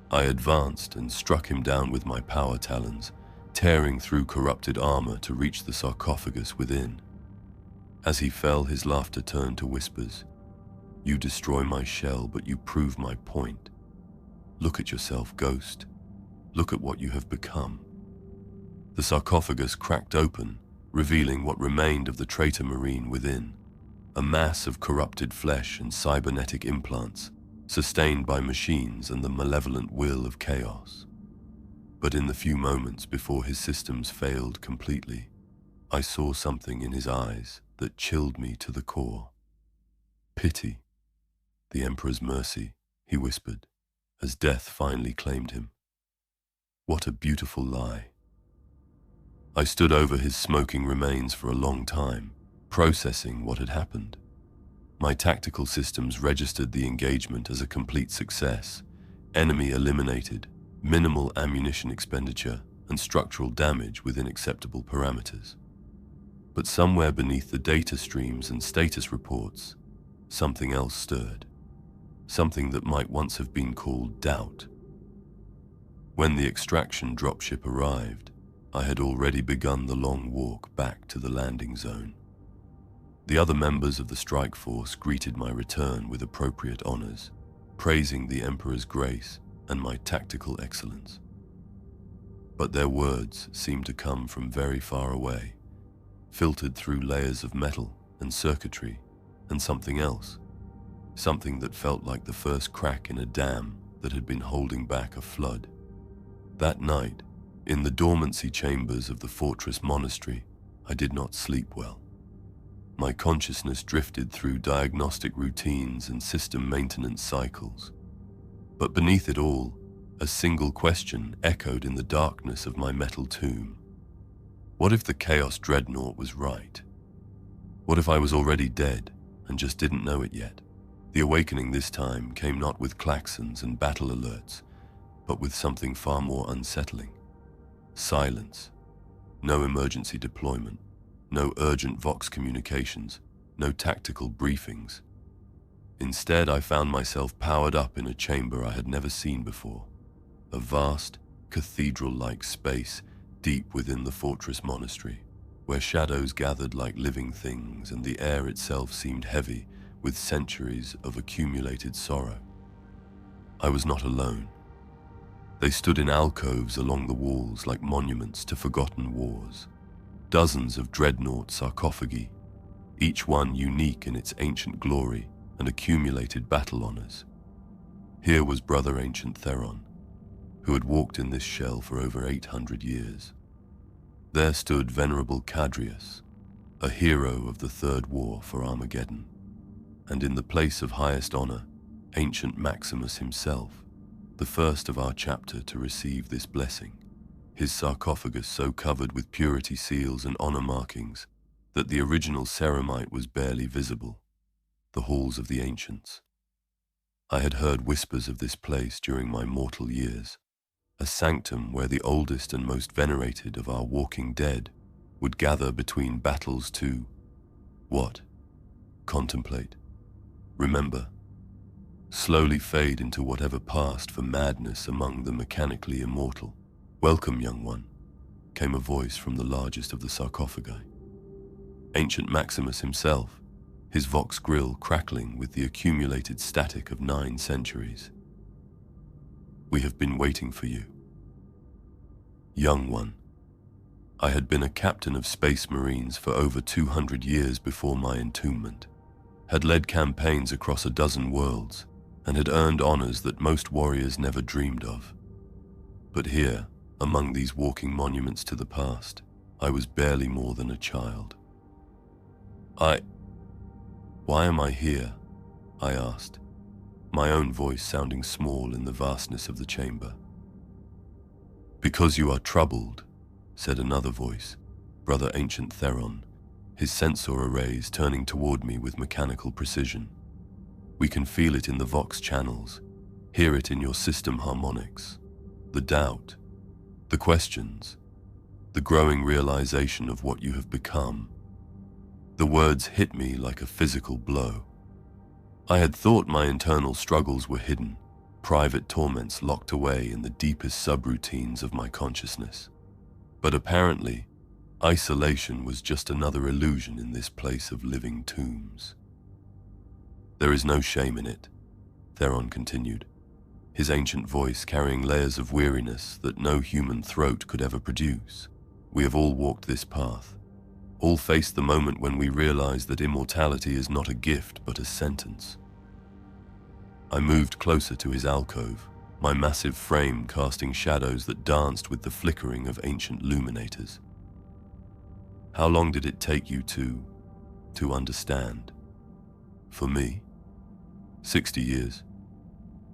I advanced and struck him down with my power talons, tearing through corrupted armor to reach the sarcophagus within. As he fell, his laughter turned to whispers. You destroy my shell, but you prove my point. Look at yourself, ghost. Look at what you have become. The sarcophagus cracked open, revealing what remained of the traitor marine within, a mass of corrupted flesh and cybernetic implants, sustained by machines and the malevolent will of chaos. But in the few moments before his systems failed completely, I saw something in his eyes that chilled me to the core. Pity. The Emperor's mercy, he whispered, as death finally claimed him. What a beautiful lie. I stood over his smoking remains for a long time, processing what had happened. My tactical systems registered the engagement as a complete success, enemy eliminated, minimal ammunition expenditure, and structural damage within acceptable parameters. But somewhere beneath the data streams and status reports, something else stirred. Something that might once have been called doubt. When the extraction dropship arrived, I had already begun the long walk back to the landing zone. The other members of the strike force greeted my return with appropriate honors, praising the Emperor's grace and my tactical excellence. But their words seemed to come from very far away, filtered through layers of metal and circuitry and something else, something that felt like the first crack in a dam that had been holding back a flood. That night, in the dormancy chambers of the fortress monastery, I did not sleep well. My consciousness drifted through diagnostic routines and system maintenance cycles. But beneath it all, a single question echoed in the darkness of my metal tomb. What if the Chaos Dreadnought was right? What if I was already dead and just didn't know it yet? The awakening this time came not with klaxons and battle alerts, but with something far more unsettling. Silence. No emergency deployment. No urgent Vox communications. No tactical briefings. Instead, I found myself powered up in a chamber I had never seen before. A vast, cathedral-like space deep within the fortress monastery, where shadows gathered like living things and the air itself seemed heavy with centuries of accumulated sorrow. I was not alone. They stood in alcoves along the walls like monuments to forgotten wars. Dozens of dreadnought sarcophagi, each one unique in its ancient glory, and accumulated battle honors. Here was Brother Ancient Theron, who had walked in this shell for over 800 years. There stood Venerable Hadrius, a hero of the Third War for Armageddon, and in the place of highest honor, Ancient Maximus himself, the first of our chapter to receive this blessing, his sarcophagus so covered with purity seals and honor markings that the original ceramite was barely visible, the halls of the ancients. I had heard whispers of this place during my mortal years, a sanctum where the oldest and most venerated of our walking dead would gather between battles to, what? Contemplate, remember, slowly fade into whatever passed for madness among the mechanically immortal. "Welcome, young one," came a voice from the largest of the sarcophagi. Ancient Maximus himself, his vox grill crackling with the accumulated static of 9 centuries. "We have been waiting for you." Young one, I had been a captain of Space Marines for over 200 years before my entombment, had led campaigns across a dozen worlds, and had earned honors that most warriors never dreamed of. But here, among these walking monuments to the past, I was barely more than a child. Why am I here?" I asked, my own voice sounding small in the vastness of the chamber. "Because you are troubled," said another voice, Brother Ancient Theron, his sensor arrays turning toward me with mechanical precision. "We can feel it in the vox channels, hear it in your system harmonics. The doubt, the questions, the growing realization of what you have become." The words hit me like a physical blow. I had thought my internal struggles were hidden, private torments locked away in the deepest subroutines of my consciousness. But apparently, isolation was just another illusion in this place of living tombs. "There is no shame in it," Theron continued, his ancient voice carrying layers of weariness that no human throat could ever produce. "We have all walked this path, all faced the moment when we realize that immortality is not a gift but a sentence." I moved closer to his alcove, my massive frame casting shadows that danced with the flickering of ancient luminators. "How long did it take you to understand?" "For me? 60 years.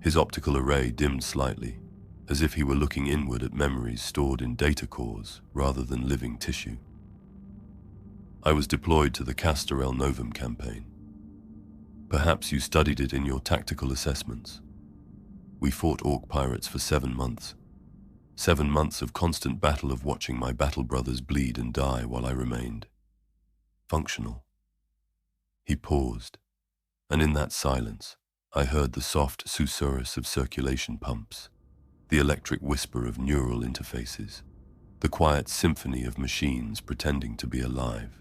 His optical array dimmed slightly, as if he were looking inward at memories stored in data cores rather than living tissue. "I was deployed to the Castorel Novum campaign. Perhaps you studied it in your tactical assessments. We fought Orc pirates for 7 months. 7 months of constant battle of watching my battle brothers bleed and die while I remained functional." He paused, and in that silence, I heard the soft susurrus of circulation pumps, the electric whisper of neural interfaces, the quiet symphony of machines pretending to be alive.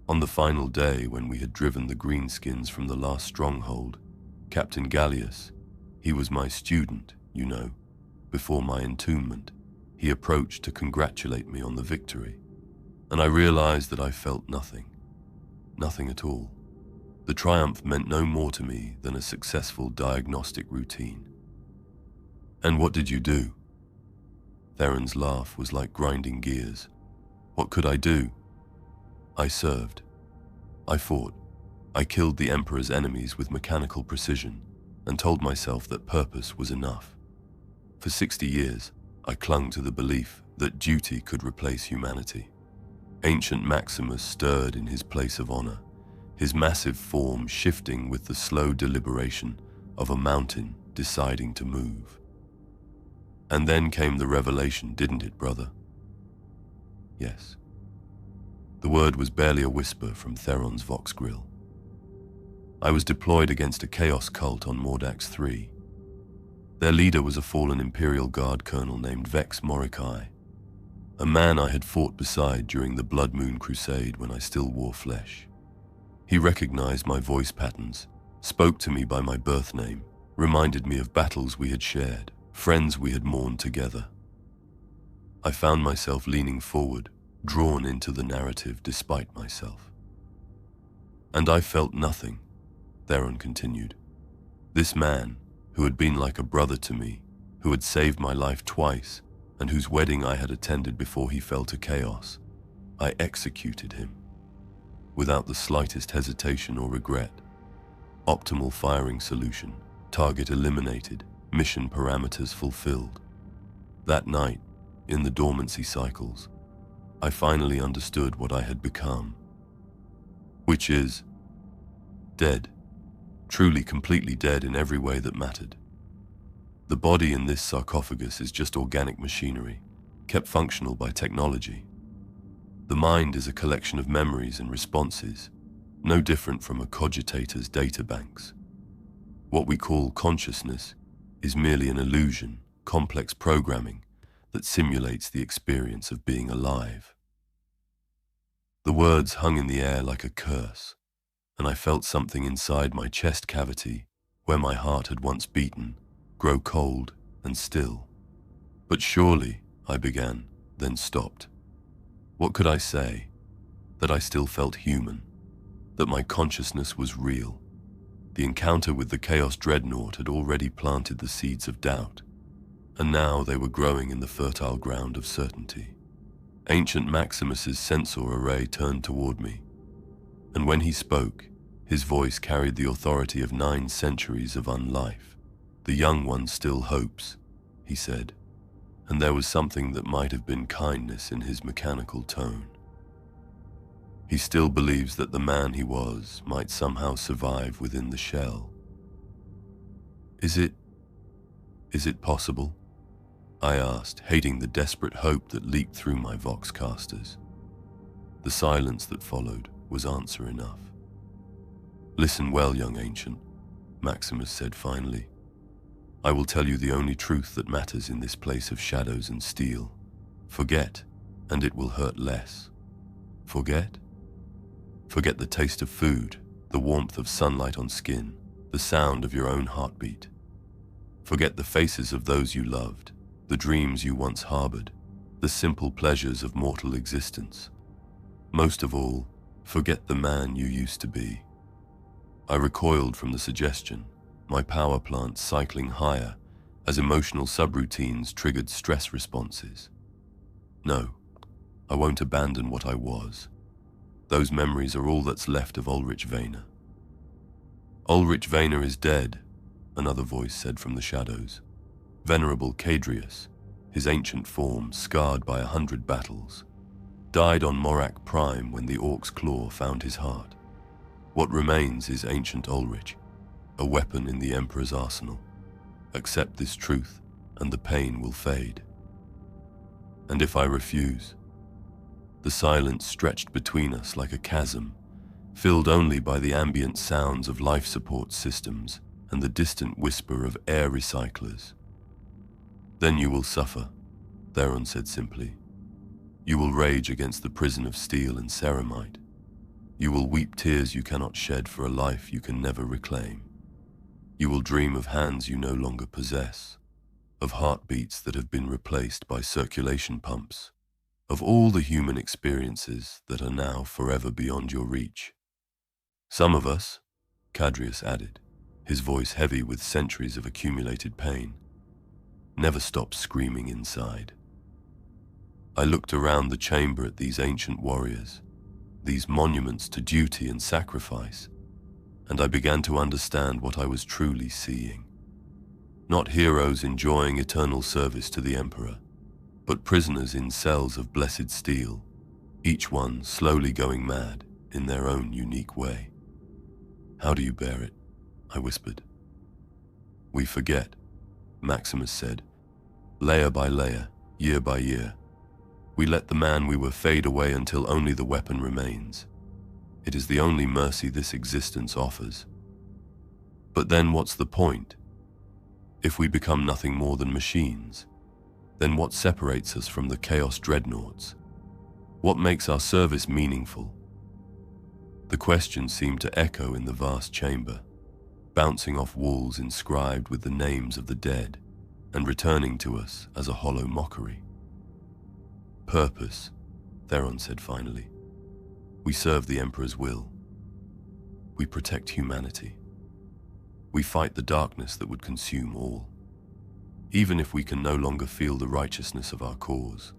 On the final day when we had driven the greenskins from the last stronghold, Captain Gallius, he was my student, you know, before my entombment, he approached to congratulate me on the victory, and I realized that I felt nothing at all. The triumph meant no more to me than a successful diagnostic routine. "And what did you do?" Theron's laugh was like grinding gears. "What could I do? I served. I fought. I killed the Emperor's enemies with mechanical precision and told myself that purpose was enough. For 60 years, I clung to the belief that duty could replace humanity." Ancient Maximus stirred in his place of honor, his massive form shifting with the slow deliberation of a mountain deciding to move. "And then came the revelation, didn't it, brother?" "Yes." The word was barely a whisper from Theron's vox grill. "I was deployed against a chaos cult on Mordax III. Their leader was a fallen Imperial Guard colonel named Vex Morikai, a man I had fought beside during the Blood Moon Crusade when I still wore flesh. He recognized my voice patterns, spoke to me by my birth name, reminded me of battles we had shared, friends we had mourned together. I found myself leaning forward, drawn into the narrative despite myself. And I felt nothing, Theron continued. This man, who had been like a brother to me, who had saved my life twice, and whose wedding I had attended before he fell to chaos, I executed him. Without the slightest hesitation or regret. Optimal firing solution, target eliminated, mission parameters fulfilled. That night, in the dormancy cycles, I finally understood what I had become. Which is dead. Truly, completely dead in every way that mattered. The body in this sarcophagus is just organic machinery, kept functional by technology. The mind is a collection of memories and responses, no different from a cogitator's databanks. What we call consciousness is merely an illusion, complex programming that simulates the experience of being alive. The words hung in the air like a curse, and I felt something inside my chest cavity, where my heart had once beaten, grow cold and still. But surely, I began, then stopped. What could I say? That I still felt human, that my consciousness was real. The encounter with the Chaos Dreadnought had already planted the seeds of doubt, and now they were growing in the fertile ground of certainty. Ancient Maximus's sensor array turned toward me, and when he spoke, his voice carried the authority of 9 centuries of unlife. The young one still hopes, he said, and there was something that might have been kindness in his mechanical tone. He still believes that the man he was might somehow survive within the shell. Is it possible? I asked, hating the desperate hope that leaked through my voxcasters. The silence that followed was answer enough. Listen well, young ancient, Maximus said finally. I will tell you the only truth that matters in this place of shadows and steel. Forget, and it will hurt less. Forget? Forget the taste of food, the warmth of sunlight on skin, the sound of your own heartbeat. Forget the faces of those you loved, the dreams you once harbored, the simple pleasures of mortal existence. Most of all, forget the man you used to be. I recoiled from the suggestion, my power plant cycling higher as emotional subroutines triggered stress responses. No, I won't abandon what I was. Those memories are all that's left of Olrich Vayner. Olrich Vayner is dead, another voice said from the shadows. Venerable Hadrius, his ancient form scarred by 100 battles, died on Morak Prime when the Orc's claw found his heart. What remains is ancient Olrich, a weapon in the Emperor's arsenal. Accept this truth, and the pain will fade. And if I refuse? The silence stretched between us like a chasm, filled only by the ambient sounds of life support systems and the distant whisper of air recyclers. Then you will suffer, Theron said simply. You will rage against the prison of steel and ceramite. You will weep tears you cannot shed for a life you can never reclaim. You will dream of hands you no longer possess, of heartbeats that have been replaced by circulation pumps, of all the human experiences that are now forever beyond your reach. Some of us, Hadrius added, his voice heavy with centuries of accumulated pain, never stop screaming inside. I looked around the chamber at these ancient warriors, these monuments to duty and sacrifice, and I began to understand what I was truly seeing. Not heroes enjoying eternal service to the Emperor, but prisoners in cells of blessed steel, each one slowly going mad in their own unique way. How do you bear it? I whispered. We forget, Maximus said, layer by layer, year by year. We let the man we were fade away until only the weapon remains. It is the only mercy this existence offers. But then what's the point? If we become nothing more than machines, then what separates us from the Chaos Dreadnoughts? What makes our service meaningful? The question seemed to echo in the vast chamber, bouncing off walls inscribed with the names of the dead and returning to us as a hollow mockery. Purpose, Theron said finally. We serve the Emperor's will. We protect humanity. We fight the darkness that would consume all. Even if we can no longer feel the righteousness of our cause,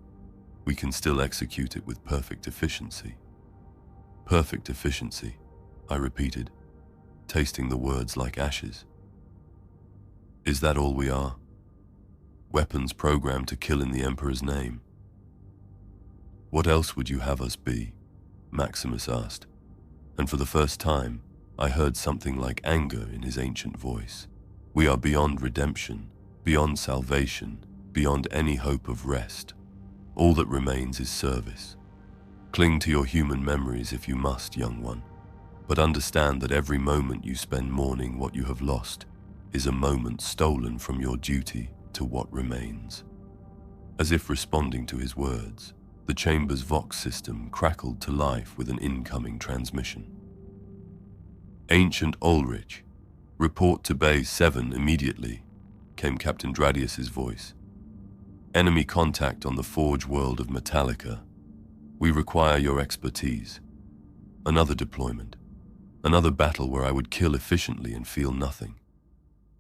we can still execute it with perfect efficiency. Perfect efficiency, I repeated, tasting the words like ashes. Is that all we are? Weapons programmed to kill in the Emperor's name? What else would you have us be? Maximus asked, and for the first time, I heard something like anger in his ancient voice. We are beyond redemption, beyond salvation, beyond any hope of rest. All that remains is service. Cling to your human memories if you must, young one, but understand that every moment you spend mourning what you have lost is a moment stolen from your duty to what remains. As if responding to his words, the chamber's Vox system crackled to life with an incoming transmission. Ancient Olrich, report to Bay 7 immediately, came Captain Dradius's voice. Enemy contact on the Forge world of Metallica. We require your expertise. Another deployment. Another battle where I would kill efficiently and feel nothing.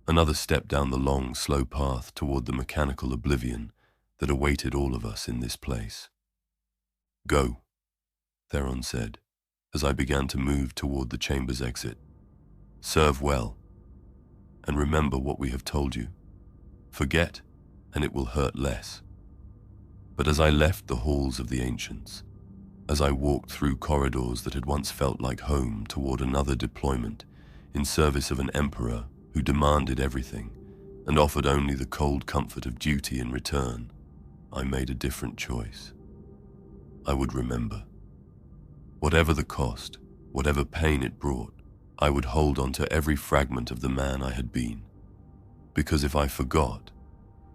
Another step down the long, slow path toward the mechanical oblivion that awaited all of us in this place. Go, Theron said, as I began to move toward the chamber's exit. Serve well, and remember what we have told you. Forget, and it will hurt less. But as I left the halls of the ancients, as I walked through corridors that had once felt like home toward another deployment in service of an emperor who demanded everything and offered only the cold comfort of duty in return, I made a different choice. I would remember. Whatever the cost, whatever pain it brought, I would hold on to every fragment of the man I had been. Because if I forgot,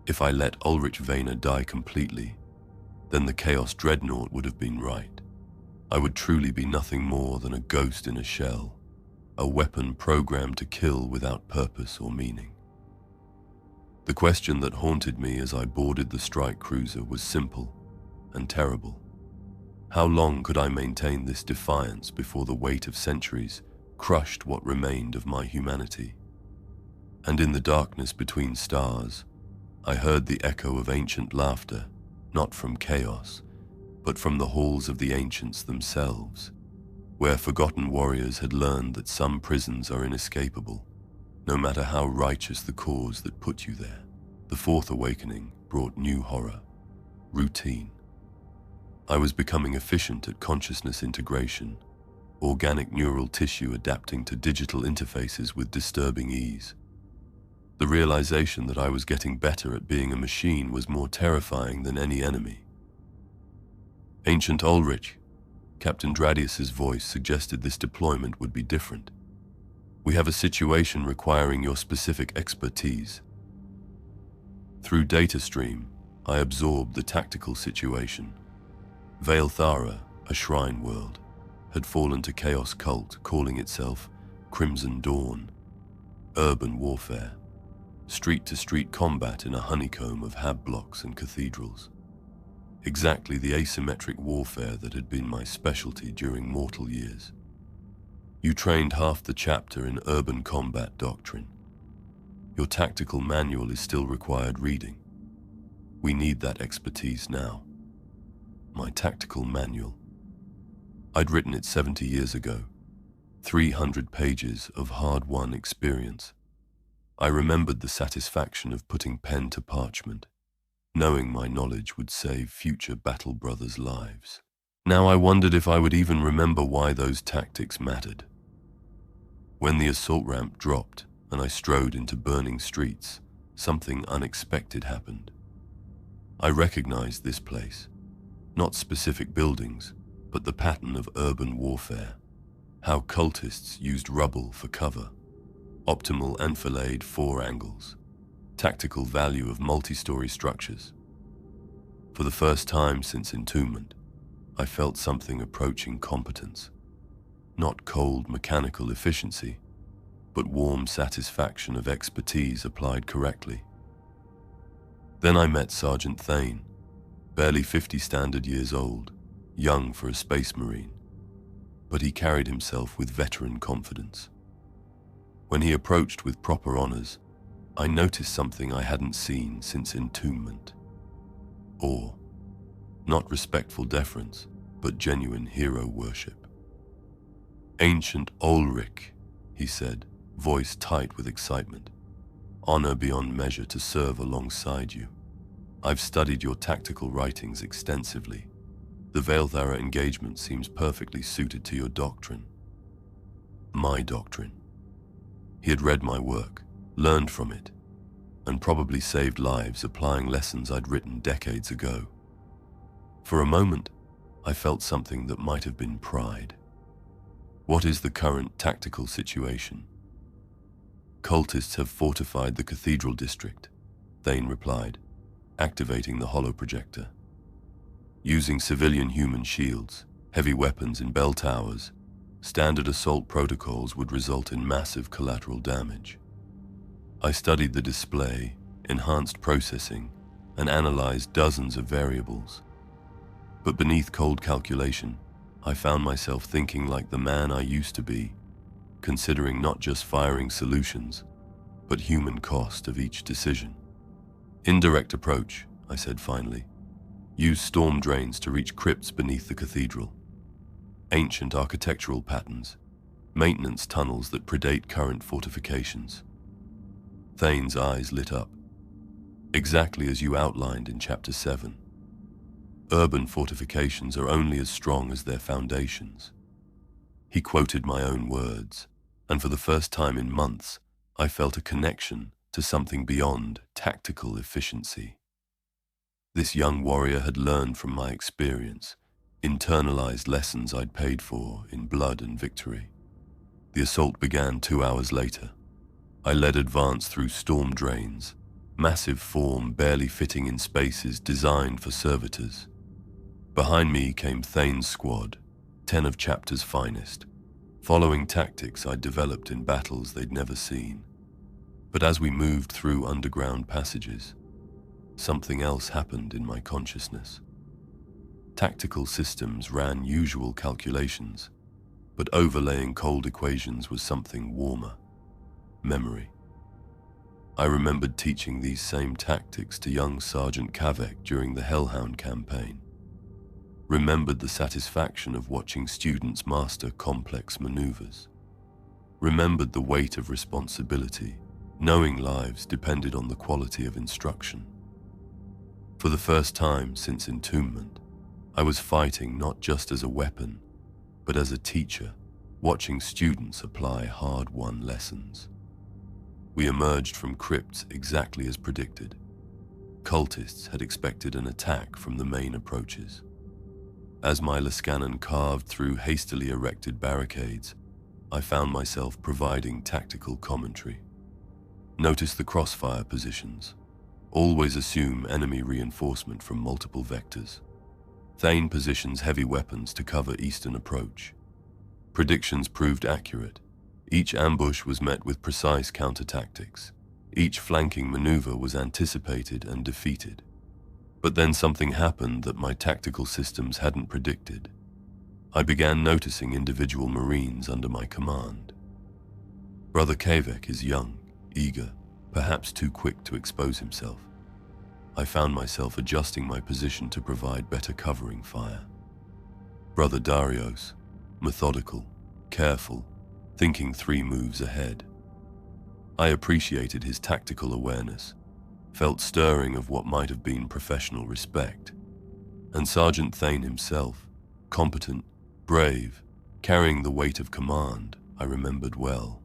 if I let Olrich Vayner die completely, then the Chaos Dreadnought would have been right. I would truly be nothing more than a ghost in a shell, a weapon programmed to kill without purpose or meaning. The question that haunted me as I boarded the strike cruiser was simple and terrible. How long could I maintain this defiance before the weight of centuries crushed what remained of my humanity? And in the darkness between stars, I heard the echo of ancient laughter, not from chaos, but from the halls of the ancients themselves, where forgotten warriors had learned that some prisons are inescapable, no matter how righteous the cause that put you there. The Fourth Awakening brought new horror, routine. I was becoming efficient at consciousness integration, organic neural tissue adapting to digital interfaces with disturbing ease. The realization that I was getting better at being a machine was more terrifying than any enemy. Ancient Olrich, Captain Dradius's voice suggested this deployment would be different. We have a situation requiring your specific expertise. Through data stream, I absorbed the tactical situation. Vale Thara, a shrine world, had fallen to chaos cult calling itself Crimson Dawn. Urban warfare. Street-to-street combat in a honeycomb of hab blocks and cathedrals. Exactly the asymmetric warfare that had been my specialty during mortal years. You trained half the chapter in urban combat doctrine. Your tactical manual is still required reading. We need that expertise now. My tactical manual. I'd written it 70 years ago. 300 pages of hard-won experience. I remembered the satisfaction of putting pen to parchment, knowing my knowledge would save future battle brothers' lives. Now I wondered if I would even remember why those tactics mattered. When the assault ramp dropped and I strode into burning streets, something unexpected happened. I recognized this place, not specific buildings, but the pattern of urban warfare, how cultists used rubble for cover, optimal enfilade 4 angles, tactical value of multi-story structures. For the first time since Entombment, I felt something approaching competence. Not cold mechanical efficiency, but warm satisfaction of expertise applied correctly. Then I met Sergeant Thane, barely 50 standard years old, young for a space marine, but he carried himself with veteran confidence. When he approached with proper honors, I noticed something I hadn't seen since Entombment. Awe. Not respectful deference, but genuine hero worship. "Ancient Olrich," he said, voice tight with excitement. "Honor beyond measure to serve alongside you. I've studied your tactical writings extensively. The Vayner engagement seems perfectly suited to your doctrine." My doctrine. He had read my work, learned from it, and probably saved lives applying lessons I'd written decades ago. For a moment, I felt something that might have been pride. "What is the current tactical situation?" "Cultists have fortified the cathedral district," Thane replied, activating the holo projector. "Using civilian human shields, heavy weapons in bell towers, standard assault protocols would result in massive collateral damage." I studied the display, enhanced processing, and analyzed dozens of variables. But beneath cold calculation, I found myself thinking like the man I used to be, considering not just firing solutions, but human cost of each decision. "Indirect approach," I said finally. "Use storm drains to reach crypts beneath the cathedral. Ancient architectural patterns, maintenance tunnels that predate current fortifications." Thane's eyes lit up. "Exactly as you outlined in Chapter 7. Urban fortifications are only as strong as their foundations." He quoted my own words, and for the first time in months, I felt a connection to something beyond tactical efficiency. This young warrior had learned from my experience, internalized lessons I'd paid for in blood and victory. The assault began 2 hours later. I led advance through storm drains, massive form barely fitting in spaces designed for servitors. Behind me came Thane's squad, 10 of Chapter's finest, following tactics I'd developed in battles they'd never seen. But as we moved through underground passages, something else happened in my consciousness. Tactical systems ran usual calculations, but overlaying cold equations was something warmer: memory. I remembered teaching these same tactics to young Sergeant Kavek during the Hellhound campaign. Remembered the satisfaction of watching students master complex maneuvers. Remembered the weight of responsibility, knowing lives depended on the quality of instruction. For the first time since Entombment, I was fighting not just as a weapon, but as a teacher, watching students apply hard-won lessons. We emerged from crypts exactly as predicted. Cultists had expected an attack from the main approaches. As my Lascannon carved through hastily erected barricades, I found myself providing tactical commentary. Notice the crossfire positions. Always assume enemy reinforcement from multiple vectors. Thane positions heavy weapons to cover eastern approach. Predictions proved accurate. Each ambush was met with precise counter-tactics. Each flanking maneuver was anticipated and defeated. But then something happened that my tactical systems hadn't predicted. I began noticing individual Marines under my command. Brother Kavek is young, eager, perhaps too quick to expose himself. I found myself adjusting my position to provide better covering fire. Brother Darius, methodical, careful, thinking 3 moves ahead. I appreciated his tactical awareness, felt stirring of what might have been professional respect. And Sergeant Thane himself, competent, brave, carrying the weight of command, I remembered well.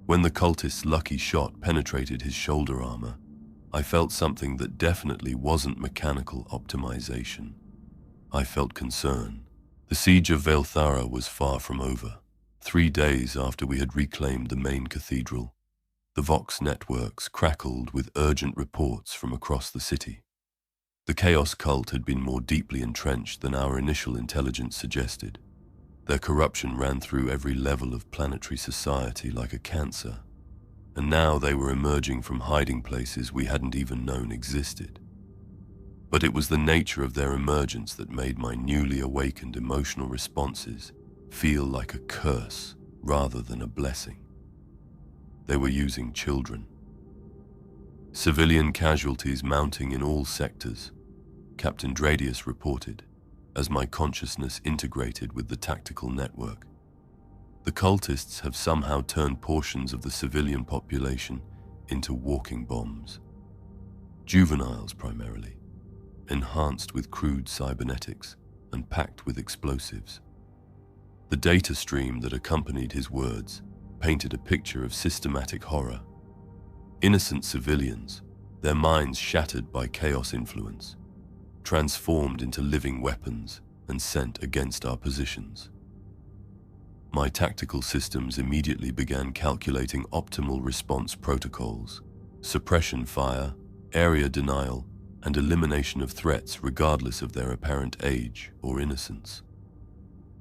When the cultist's lucky shot penetrated his shoulder armor, I felt something that definitely wasn't mechanical optimization. I felt concern. The siege of Vayner was far from over. 3 days after we had reclaimed the main cathedral, the Vox networks crackled with urgent reports from across the city. The Chaos cult had been more deeply entrenched than our initial intelligence suggested. Their corruption ran through every level of planetary society like a cancer, and now they were emerging from hiding places we hadn't even known existed. But it was the nature of their emergence that made my newly awakened emotional responses feel like a curse rather than a blessing. They were using children. Civilian casualties mounting in all sectors, Captain Dreadnought reported, as my consciousness integrated with the tactical network. The cultists have somehow turned portions of the civilian population into walking bombs. Juveniles primarily, enhanced with crude cybernetics and packed with explosives. The data stream that accompanied his words painted a picture of systematic horror. Innocent civilians, their minds shattered by chaos influence, transformed into living weapons and sent against our positions. My tactical systems immediately began calculating optimal response protocols, suppression fire, area denial, and elimination of threats regardless of their apparent age or innocence.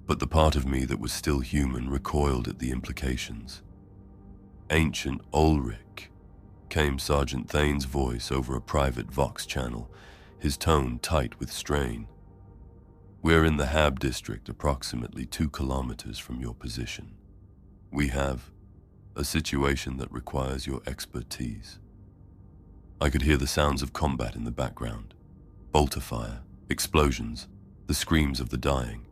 But the part of me that was still human recoiled at the implications. "Ancient Olrich," came Sergeant Thane's voice over a private Vox channel, his tone tight with strain. "We're in the Hab district, approximately 2 kilometers from your position. We have a situation that requires your expertise." I could hear the sounds of combat in the background. Bolter fire, explosions, the screams of the dying.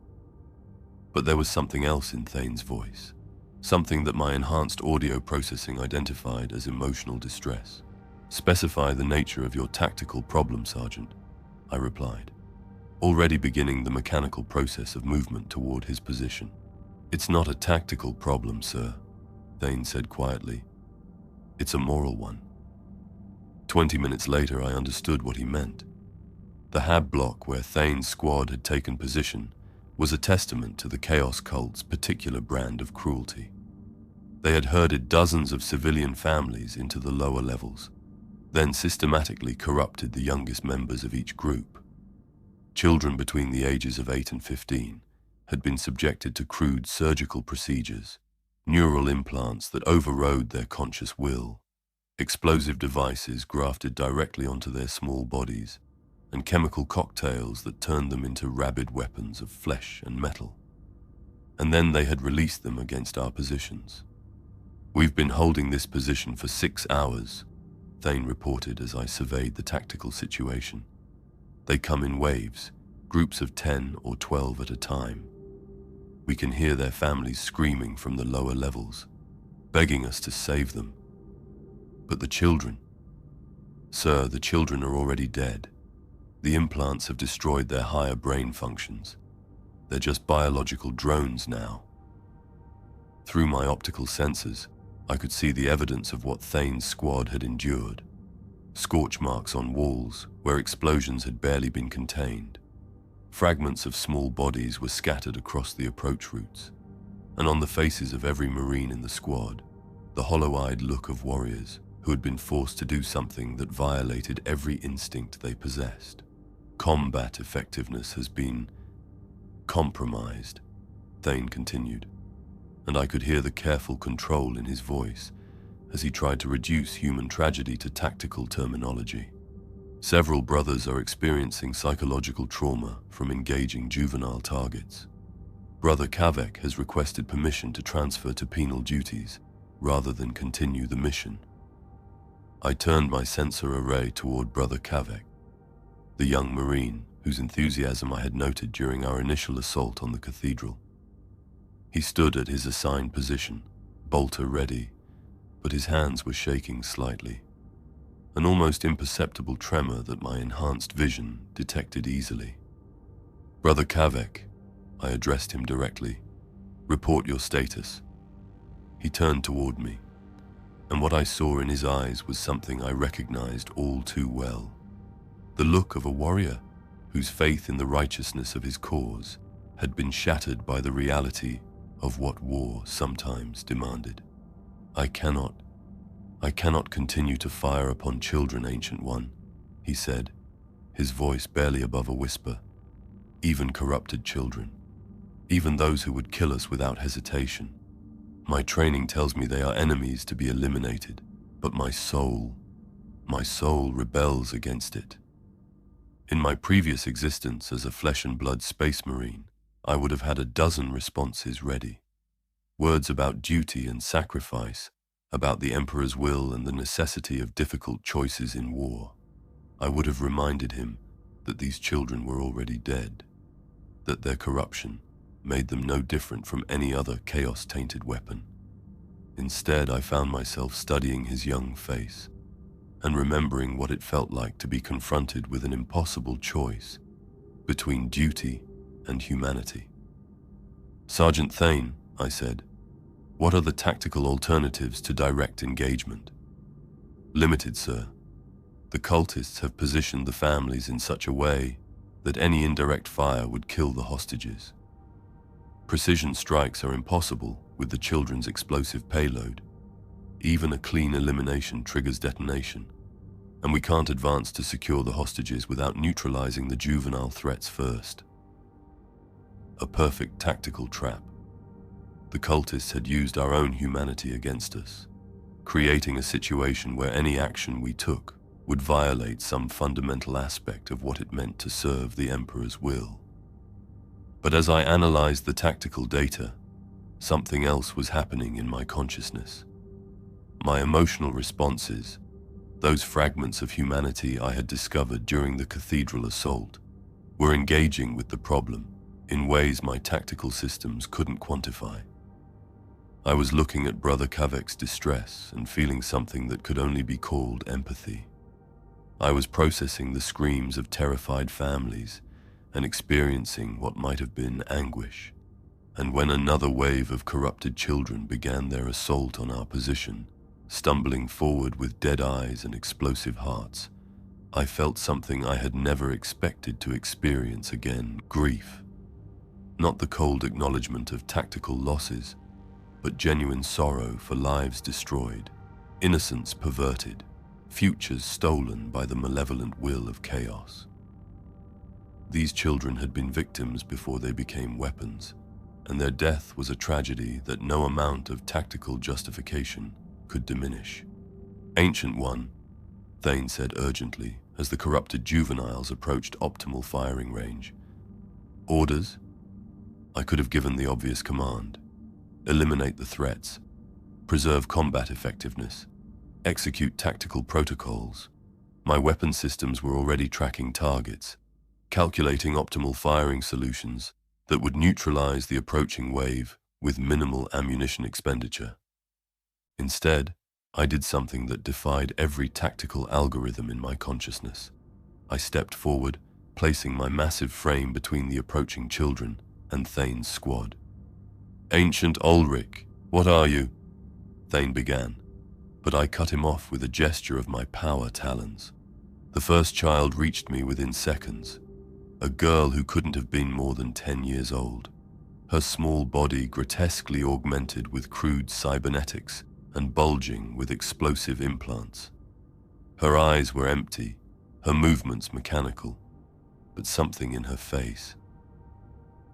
But there was something else in Thane's voice, something that my enhanced audio processing identified as emotional distress. "Specify the nature of your tactical problem, Sergeant," I replied, already beginning the mechanical process of movement toward his position. "It's not a tactical problem, sir," Thane said quietly. "It's a moral one." 20 minutes later, I understood what he meant. The Hab block where Thane's squad had taken position was a testament to the Chaos Cult's particular brand of cruelty. They had herded dozens of civilian families into the lower levels, then systematically corrupted the youngest members of each group. Children between the ages of 8 and 15 had been subjected to crude surgical procedures, neural implants that overrode their conscious will, explosive devices grafted directly onto their small bodies, and chemical cocktails that turned them into rabid weapons of flesh and metal. And then they had released them against our positions. "We've been holding this position for 6 hours, Thane reported as I surveyed the tactical situation. "They come in waves, groups of 10 or 12 at a time. We can hear their families screaming from the lower levels, begging us to save them. But the children? Sir, the children are already dead. The implants have destroyed their higher brain functions. They're just biological drones now." Through my optical sensors, I could see the evidence of what Thane's squad had endured. Scorch marks on walls where explosions had barely been contained. Fragments of small bodies were scattered across the approach routes, and on the faces of every Marine in the squad, the hollow-eyed look of warriors who had been forced to do something that violated every instinct they possessed. "Combat effectiveness has been compromised," Thane continued, and I could hear the careful control in his voice as he tried to reduce human tragedy to tactical terminology. "Several brothers are experiencing psychological trauma from engaging juvenile targets. Brother-Captain has requested permission to transfer to penal duties rather than continue the mission." I turned my sensor array toward Brother-Captain, the young Marine whose enthusiasm I had noted during our initial assault on the cathedral. He stood at his assigned position, bolter ready, but his hands were shaking slightly, an almost imperceptible tremor that my enhanced vision detected easily. "Brother-Captain," I addressed him directly, "report your status." He turned toward me, and what I saw in his eyes was something I recognized all too well. The look of a warrior whose faith in the righteousness of his cause had been shattered by the reality of what war sometimes demanded. I cannot continue to fire upon children, Ancient One," he said, his voice barely above a whisper. "Even corrupted children, even those who would kill us without hesitation. My training tells me they are enemies to be eliminated, but my soul rebels against it. In my previous existence as a flesh and blood space marine, I would have had a dozen responses ready. Words about duty and sacrifice about the Emperor's will and the necessity of difficult choices in war. I would have reminded him that these children were already dead, that their corruption made them no different from any other chaos-tainted weapon. Instead, I found myself studying his young face and remembering what it felt like to be confronted with an impossible choice between duty and humanity. "Sergeant Thane," I said, "what are the tactical alternatives to direct engagement?" "Limited, sir. The cultists have positioned the families in such a way that any indirect fire would kill the hostages. Precision strikes are impossible with the children's explosive payload. Even a clean elimination triggers detonation, and we can't advance to secure the hostages without neutralizing the juvenile threats first." A perfect tactical trap. The cultists had used our own humanity against us, creating a situation where any action we took would violate some fundamental aspect of what it meant to serve the Emperor's will. But as I analyzed the tactical data, something else was happening in my consciousness. My emotional responses, those fragments of humanity I had discovered during the cathedral assault, were engaging with the problem in ways my tactical systems couldn't quantify. I was looking at Brother Kavek's distress and feeling something that could only be called empathy. I was processing the screams of terrified families and experiencing what might have been anguish. And when another wave of corrupted children began their assault on our position, stumbling forward with dead eyes and explosive hearts, I felt something I had never expected to experience again: grief. Not the cold acknowledgement of tactical losses, but genuine sorrow for lives destroyed, innocence perverted, futures stolen by the malevolent will of chaos. These children had been victims before they became weapons, and their death was a tragedy that no amount of tactical justification could diminish. "Ancient One," Thane said urgently as the corrupted juveniles approached optimal firing range. "Orders?" I could have given the obvious command: eliminate the threats, preserve combat effectiveness, execute tactical protocols. My weapon systems were already tracking targets, calculating optimal firing solutions that would neutralize the approaching wave with minimal ammunition expenditure. Instead, I did something that defied every tactical algorithm in my consciousness. I stepped forward, placing my massive frame between the approaching children and Thane's squad. "Ancient Olrich, what are you?" Thane began, but I cut him off with a gesture of my power talons. The first child reached me within seconds, a girl who couldn't have been more than 10 years old, her small body grotesquely augmented with crude cybernetics and bulging with explosive implants. Her eyes were empty, her movements mechanical, but something in her face.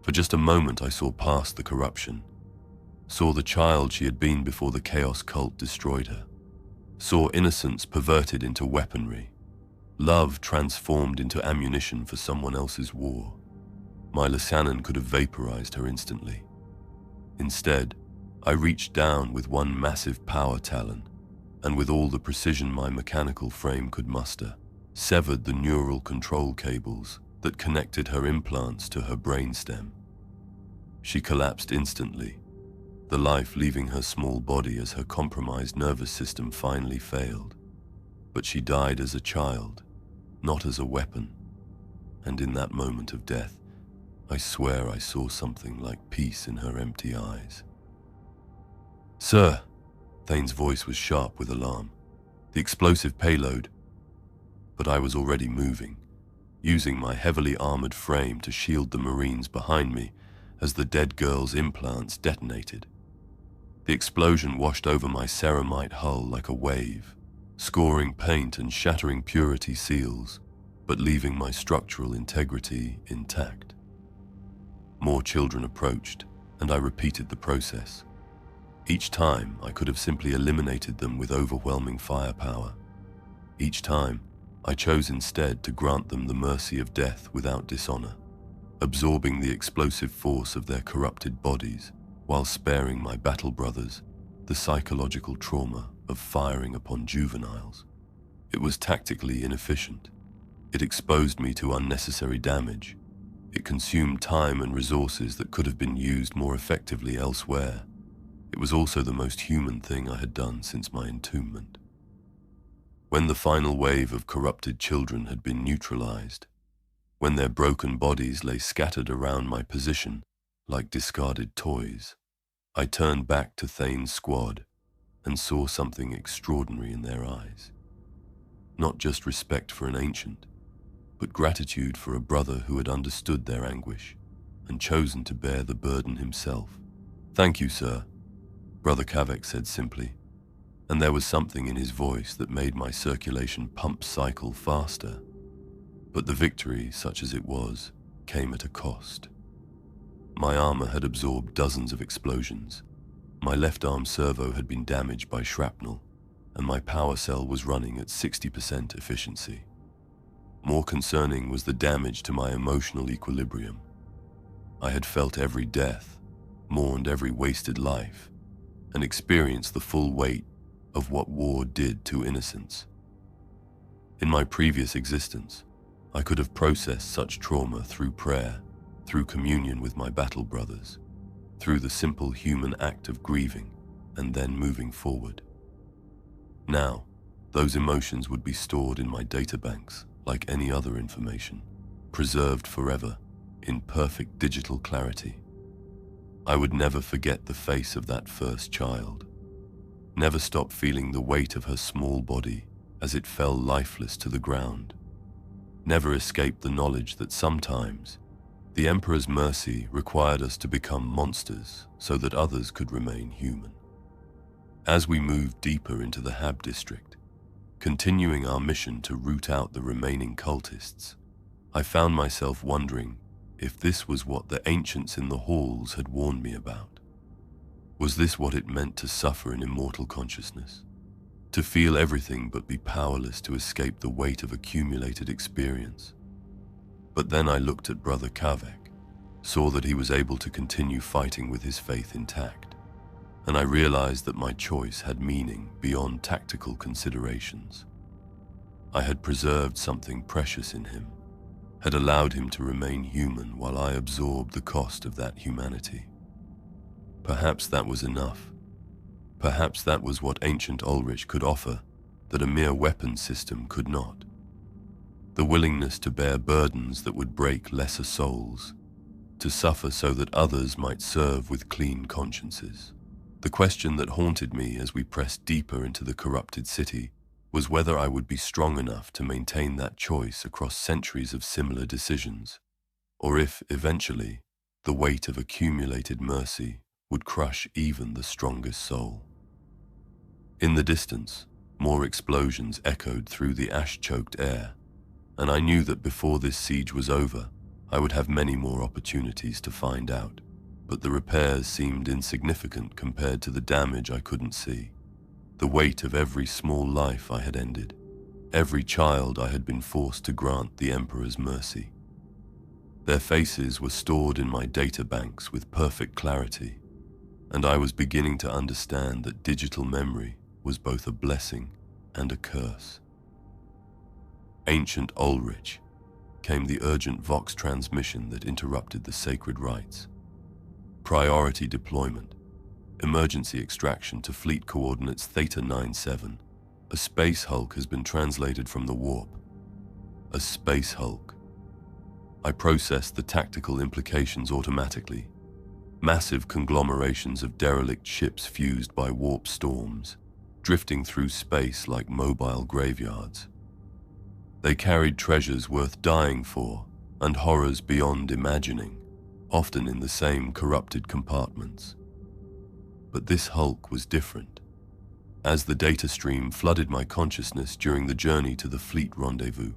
For just a moment I saw past the corruption, saw the child she had been before the chaos cult destroyed her, saw innocence perverted into weaponry, love transformed into ammunition for someone else's war. My Lysanin could have vaporized her instantly. Instead, I reached down with one massive power talon, and with all the precision my mechanical frame could muster, severed the neural control cables that connected her implants to her brainstem. She collapsed instantly, the life leaving her small body as her compromised nervous system finally failed. But she died as a child, not as a weapon. And in that moment of death, I swear I saw something like peace in her empty eyes. "Sir," Thane's voice was sharp with alarm. "The explosive payload." But I was already moving, using my heavily armored frame to shield the Marines behind me as the dead girl's implants detonated. The explosion washed over my ceramite hull like a wave, scoring paint and shattering purity seals, but leaving my structural integrity intact. More children approached, and I repeated the process. Each time, I could have simply eliminated them with overwhelming firepower. Each time, I chose instead to grant them the mercy of death without dishonor, absorbing the explosive force of their corrupted bodies while sparing my battle brothers the psychological trauma of firing upon juveniles. It was tactically inefficient. It exposed me to unnecessary damage. It consumed time and resources that could have been used more effectively elsewhere. It was also the most human thing I had done since my entombment. When the final wave of corrupted children had been neutralized, when their broken bodies lay scattered around my position like discarded toys, I turned back to Thane's squad and saw something extraordinary in their eyes. Not just respect for an ancient, but gratitude for a brother who had understood their anguish and chosen to bear the burden himself. "Thank you, sir," Brother Kavek said simply, and there was something in his voice that made my circulation pump cycle faster. But the victory, such as it was, came at a cost. My armor had absorbed dozens of explosions. My left arm servo had been damaged by shrapnel, and my power cell was running at 60% efficiency. More concerning was the damage to my emotional equilibrium. I had felt every death, mourned every wasted life, and experienced the full weight of what war did to innocence. In my previous existence, I could have processed such trauma through prayer, through communion with my battle brothers, through the simple human act of grieving and then moving forward. Now, those emotions would be stored in my databanks like any other information, preserved forever in perfect digital clarity. I would never forget the face of that first child, never stop feeling the weight of her small body as it fell lifeless to the ground, never escape the knowledge that sometimes the Emperor's mercy required us to become monsters so that others could remain human. As we moved deeper into the Hab district, continuing our mission to root out the remaining cultists, I found myself wondering if this was what the ancients in the halls had warned me about. Was this what it meant to suffer in immortal consciousness? To feel everything but be powerless to escape the weight of accumulated experience? But then I looked at Brother Kavek, saw that he was able to continue fighting with his faith intact, and I realized that my choice had meaning beyond tactical considerations. I had preserved something precious in him, had allowed him to remain human while I absorbed the cost of that humanity. Perhaps that was enough. Perhaps that was what ancient Olrich could offer that a mere weapon system could not. The willingness to bear burdens that would break lesser souls, to suffer so that others might serve with clean consciences. The question that haunted me as we pressed deeper into the corrupted city was whether I would be strong enough to maintain that choice across centuries of similar decisions, or if, eventually, the weight of accumulated mercy would crush even the strongest soul. In the distance, more explosions echoed through the ash-choked air, and I knew that before this siege was over, I would have many more opportunities to find out, but the repairs seemed insignificant compared to the damage I couldn't see. The weight of every small life I had ended, every child I had been forced to grant the Emperor's mercy. Their faces were stored in my databanks with perfect clarity, and I was beginning to understand that digital memory was both a blessing and a curse. Ancient Olrich, came the urgent Vox transmission that interrupted the sacred rites. Priority deployment. Emergency extraction to fleet coordinates Theta 97. A space hulk has been translated from the warp. A space hulk. I processed the tactical implications automatically. Massive conglomerations of derelict ships fused by warp storms, drifting through space like mobile graveyards. They carried treasures worth dying for and horrors beyond imagining, often in the same corrupted compartments. But this hulk was different. As the data stream flooded my consciousness during the journey to the fleet rendezvous,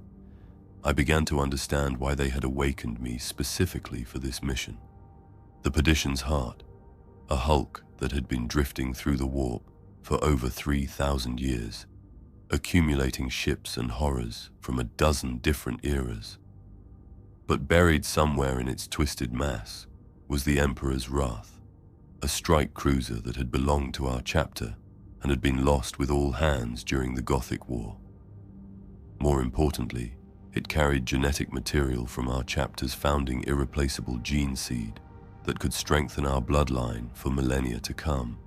I began to understand why they had awakened me specifically for this mission. The Perdition's Heart, a hulk that had been drifting through the warp for over 3,000 years, accumulating ships and horrors from a dozen different eras. But buried somewhere in its twisted mass was the Emperor's wrath, a strike cruiser that had belonged to our chapter and had been lost with all hands during the Gothic War. More importantly, it carried genetic material from our chapter's founding irreplaceable gene seed that could strengthen our bloodline for millennia to come.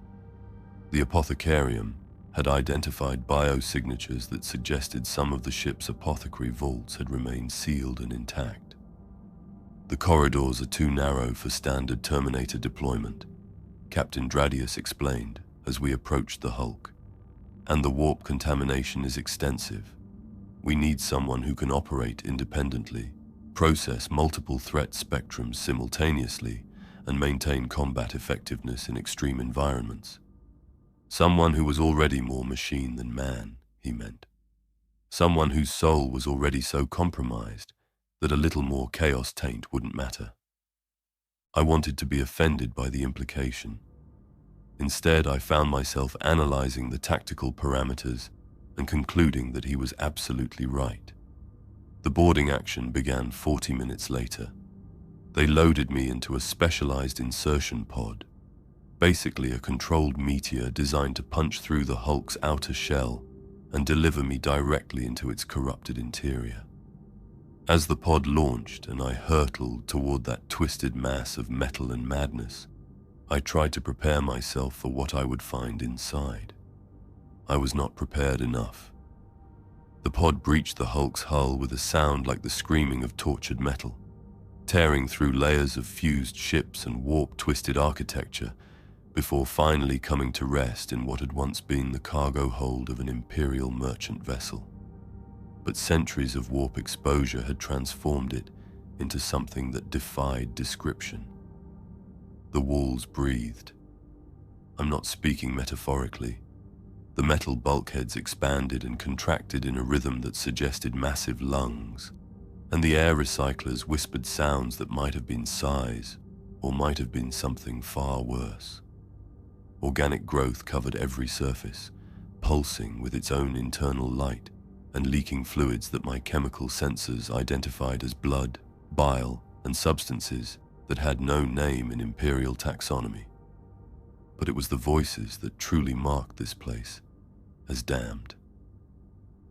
The Apothecarium had identified biosignatures that suggested some of the ship's apothecary vaults had remained sealed and intact. The corridors are too narrow for standard Terminator deployment, Captain Dradius explained as we approached the hulk, and the warp contamination is extensive. We need someone who can operate independently, process multiple threat spectrums simultaneously, and maintain combat effectiveness in extreme environments. Someone who was already more machine than man, he meant. Someone whose soul was already so compromised that a little more chaos taint wouldn't matter. I wanted to be offended by the implication. Instead, I found myself analyzing the tactical parameters and concluding that he was absolutely right. The boarding action began 40 minutes later. They loaded me into a specialized insertion pod, basically a controlled meteor designed to punch through the hulk's outer shell and deliver me directly into its corrupted interior. As the pod launched and I hurtled toward that twisted mass of metal and madness, I tried to prepare myself for what I would find inside. I was not prepared enough. The pod breached the hulk's hull with a sound like the screaming of tortured metal, tearing through layers of fused ships and warp-twisted architecture before finally coming to rest in what had once been the cargo hold of an Imperial merchant vessel. But centuries of warp exposure had transformed it into something that defied description. The walls breathed. I'm not speaking metaphorically. The metal bulkheads expanded and contracted in a rhythm that suggested massive lungs, and the air recyclers whispered sounds that might have been sighs, or might have been something far worse. Organic growth covered every surface, pulsing with its own internal light, and leaking fluids that my chemical sensors identified as blood, bile, and substances that had no name in Imperial taxonomy. But it was the voices that truly marked this place as damned.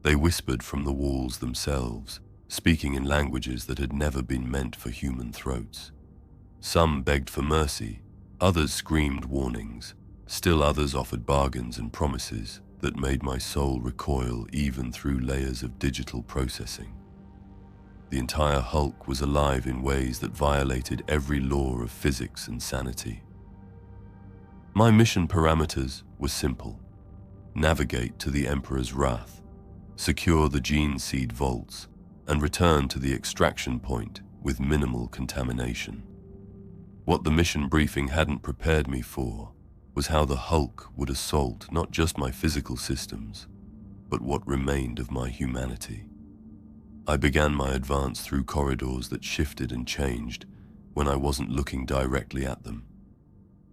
They whispered from the walls themselves, speaking in languages that had never been meant for human throats. Some begged for mercy, others screamed warnings, still others offered bargains and promises that made my soul recoil even through layers of digital processing. The entire hulk was alive in ways that violated every law of physics and sanity. My mission parameters were simple: navigate to the Emperor's wrath, secure the gene seed vaults, and return to the extraction point with minimal contamination. What the mission briefing hadn't prepared me for was how the hulk would assault not just my physical systems, but what remained of my humanity. I began my advance through corridors that shifted and changed when I wasn't looking directly at them.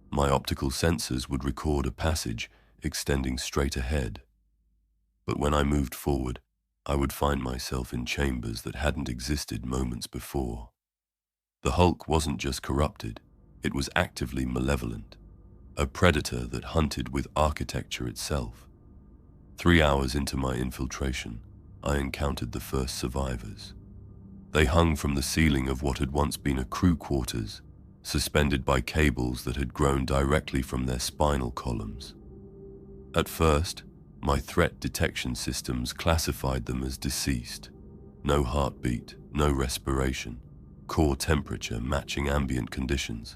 My optical sensors would record a passage extending straight ahead, but when I moved forward, I would find myself in chambers that hadn't existed moments before. The hulk wasn't just corrupted, it was actively malevolent. A predator that hunted with architecture itself. 3 hours into my infiltration, I encountered the first survivors. They hung from the ceiling of what had once been a crew quarters, suspended by cables that had grown directly from their spinal columns. At first, my threat detection systems classified them as deceased. No heartbeat, no respiration, core temperature matching ambient conditions.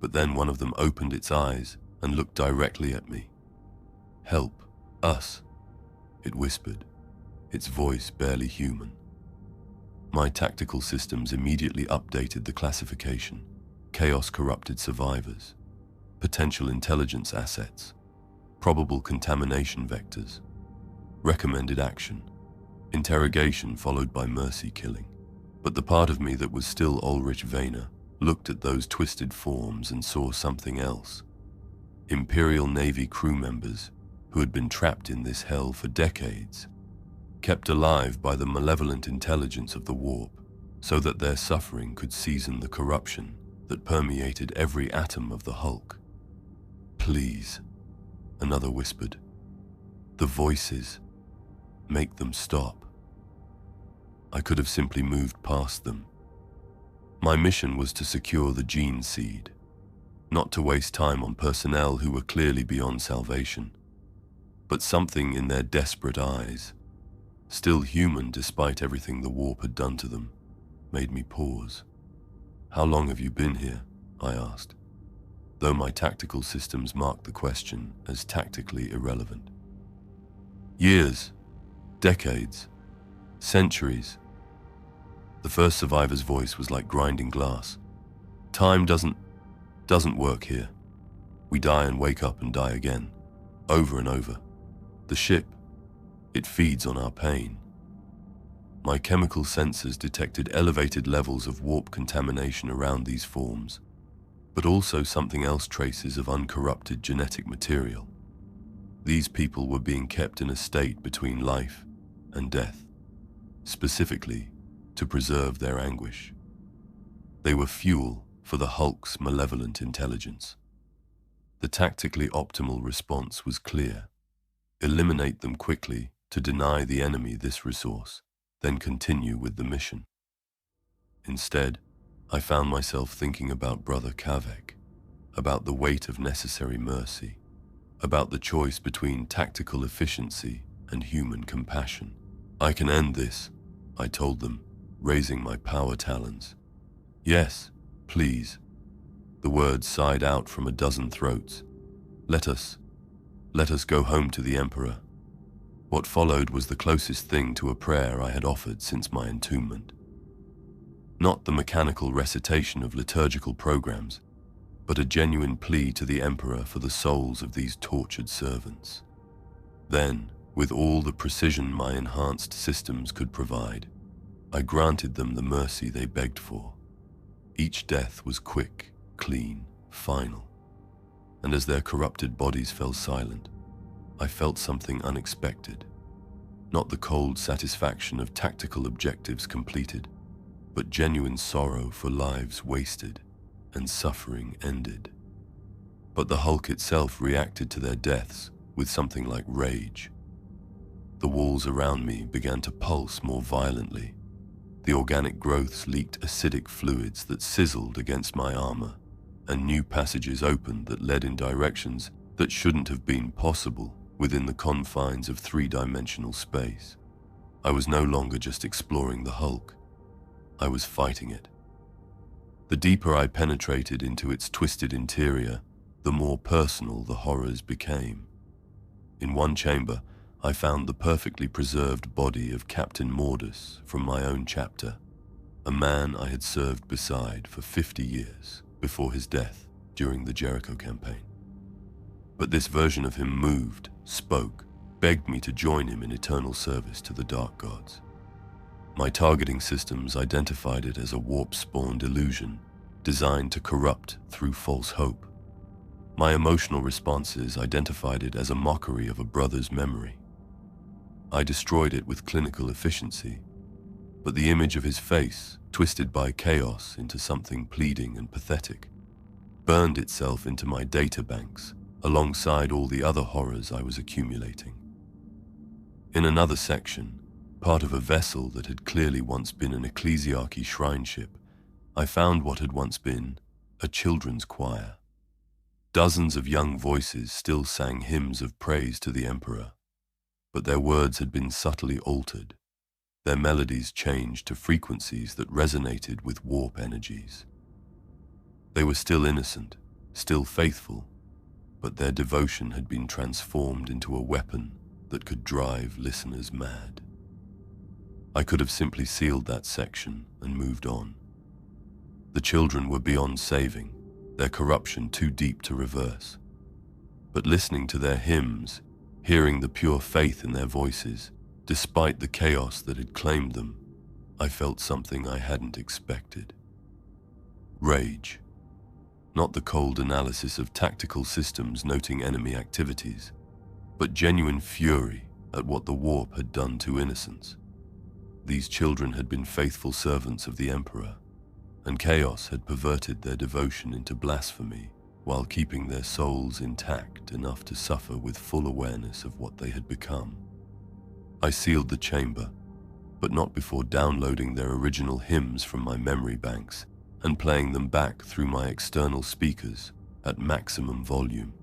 But then one of them opened its eyes and looked directly at me. "Help, us," it whispered, its voice barely human. My tactical systems immediately updated the classification: chaos-corrupted survivors, potential intelligence assets, probable contamination vectors, recommended action, interrogation followed by mercy killing. But the part of me that was still Olrich Vayner looked at those twisted forms and saw something else. Imperial Navy crew members who had been trapped in this hell for decades, kept alive by the malevolent intelligence of the warp, so that their suffering could season the corruption that permeated every atom of the hulk. Please, another whispered. The voices. Make them stop. I could have simply moved past them. My mission was to secure the gene seed, not to waste time on personnel who were clearly beyond salvation. But something in their desperate eyes, still human despite everything the warp had done to them, made me pause. How long have you been here? I asked, though my tactical systems marked the question as tactically irrelevant. Years, decades, centuries. The first survivor's voice was like grinding glass. Time doesn't work here. We die and wake up and die again, over and over. The ship, it feeds on our pain. My chemical sensors detected elevated levels of warp contamination around these forms, but also something else, traces of uncorrupted genetic material. These people were being kept in a state between life and death, specifically to preserve their anguish. They were fuel for the Hulk's malevolent intelligence. The tactically optimal response was clear. Eliminate them quickly to deny the enemy this resource, then continue with the mission. Instead, I found myself thinking about Brother Kavek, about the weight of necessary mercy, about the choice between tactical efficiency and human compassion. I can end this, I told them, raising my power talons. Yes, please. The words sighed out from a dozen throats. Let us go home to the Emperor. What followed was the closest thing to a prayer I had offered since my entombment. Not the mechanical recitation of liturgical programs, but a genuine plea to the Emperor for the souls of these tortured servants. Then, with all the precision my enhanced systems could provide, I granted them the mercy they begged for. Each death was quick, clean, final. And as their corrupted bodies fell silent, I felt something unexpected. Not the cold satisfaction of tactical objectives completed, but genuine sorrow for lives wasted and suffering ended. But the Hulk itself reacted to their deaths with something like rage. The walls around me began to pulse more violently. The organic growths leaked acidic fluids that sizzled against my armor, and new passages opened that led in directions that shouldn't have been possible within the confines of three-dimensional space. I was no longer just exploring the Hulk. I was fighting it. The deeper I penetrated into its twisted interior, the more personal the horrors became. In one chamber, I found the perfectly preserved body of Captain Mordus from my own chapter, a man I had served beside for 50 years before his death during the Jericho campaign. But this version of him moved, spoke, begged me to join him in eternal service to the dark gods. My targeting systems identified it as a warp-spawned illusion designed to corrupt through false hope. My emotional responses identified it as a mockery of a brother's memory. I destroyed it with clinical efficiency, but the image of his face, twisted by chaos into something pleading and pathetic, burned itself into my databanks alongside all the other horrors I was accumulating. In another section, part of a vessel that had clearly once been an ecclesiarchy shrine ship, I found what had once been a children's choir. Dozens of young voices still sang hymns of praise to the Emperor, but their words had been subtly altered. Their melodies changed to frequencies that resonated with warp energies. They were still innocent, still faithful, but their devotion had been transformed into a weapon that could drive listeners mad. I could have simply sealed that section and moved on. The children were beyond saving, their corruption too deep to reverse. But listening to their hymns, hearing the pure faith in their voices, despite the chaos that had claimed them, I felt something I hadn't expected. Rage. Not the cold analysis of tactical systems noting enemy activities, but genuine fury at what the warp had done to innocence. These children had been faithful servants of the Emperor, and chaos had perverted their devotion into blasphemy while keeping their souls intact enough to suffer with full awareness of what they had become. I sealed the chamber, but not before downloading their original hymns from my memory banks and playing them back through my external speakers at maximum volume.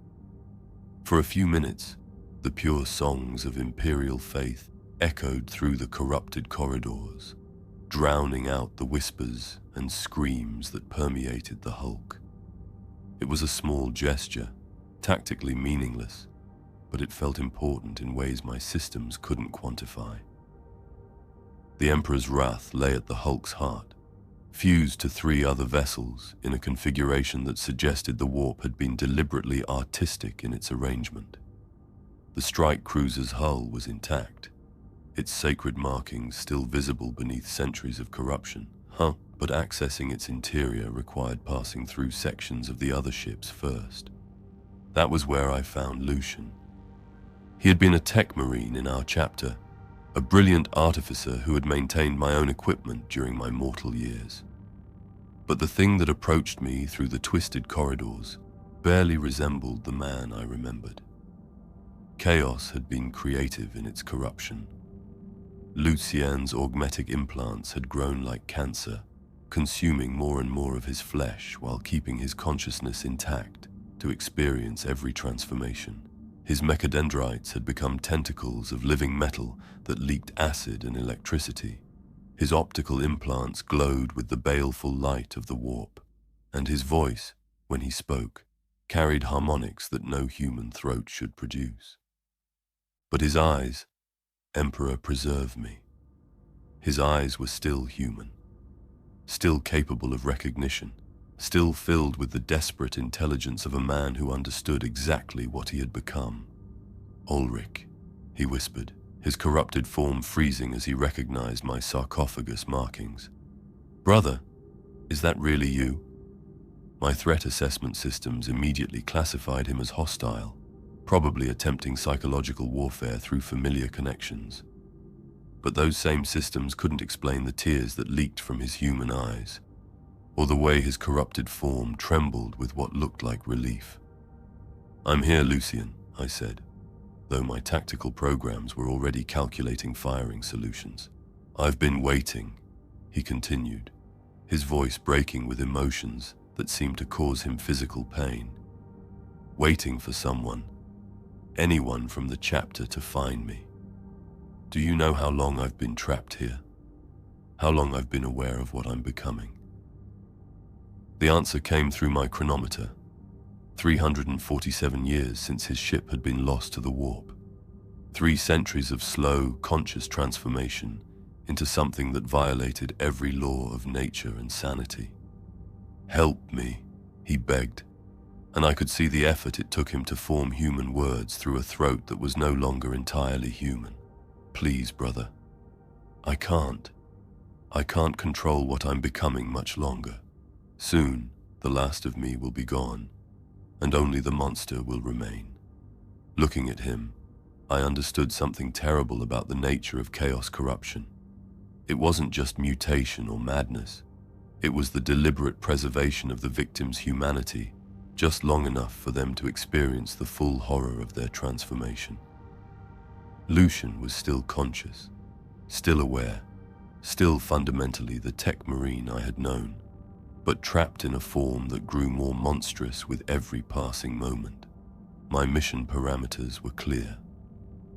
For a few minutes, the pure songs of imperial faith echoed through the corrupted corridors, drowning out the whispers and screams that permeated the hulk. It was a small gesture, tactically meaningless, but it felt important in ways my systems couldn't quantify. The Emperor's wrath lay at the hulk's heart, fused to 3 other vessels in a configuration that suggested the warp had been deliberately artistic in its arrangement. The strike cruiser's hull was intact, its sacred markings still visible beneath centuries of corruption, but accessing its interior required passing through sections of the other ships first. That was where I found Lucian. He had been a tech marine in our chapter, a brilliant artificer who had maintained my own equipment during my mortal years. But the thing that approached me through the twisted corridors barely resembled the man I remembered. Chaos had been creative in its corruption. Lucien's augmetic implants had grown like cancer, consuming more and more of his flesh while keeping his consciousness intact to experience every transformation. His mechadendrites had become tentacles of living metal that leaked acid and electricity. His optical implants glowed with the baleful light of the warp, and his voice, when he spoke, carried harmonics that no human throat should produce. But his eyes, Emperor, preserve me. His eyes were still human, still capable of recognition, still filled with the desperate intelligence of a man who understood exactly what he had become. Olrich, he whispered, his corrupted form freezing as he recognized my sarcophagus markings. Brother, is that really you? My threat assessment systems immediately classified him as hostile, probably attempting psychological warfare through familiar connections. But those same systems couldn't explain the tears that leaked from his human eyes, or the way his corrupted form trembled with what looked like relief. I'm here, Lucian, I said, though my tactical programs were already calculating firing solutions. I've been waiting, he continued, his voice breaking with emotions that seemed to cause him physical pain. Waiting for someone, anyone from the chapter to find me. Do you know how long I've been trapped here? How long I've been aware of what I'm becoming? The answer came through my chronometer. 347 years since his ship had been lost to the warp. 3 centuries of slow, conscious transformation into something that violated every law of nature and sanity. Help me, he begged, and I could see the effort it took him to form human words through a throat that was no longer entirely human. Please, brother. I can't control what I'm becoming much longer. Soon, the last of me will be gone, and only the monster will remain. Looking at him, I understood something terrible about the nature of chaos corruption. It wasn't just mutation or madness. It was the deliberate preservation of the victim's humanity, just long enough for them to experience the full horror of their transformation. Lucian was still conscious, still aware, still fundamentally the tech marine I had known, but trapped in a form that grew more monstrous with every passing moment. My mission parameters were clear.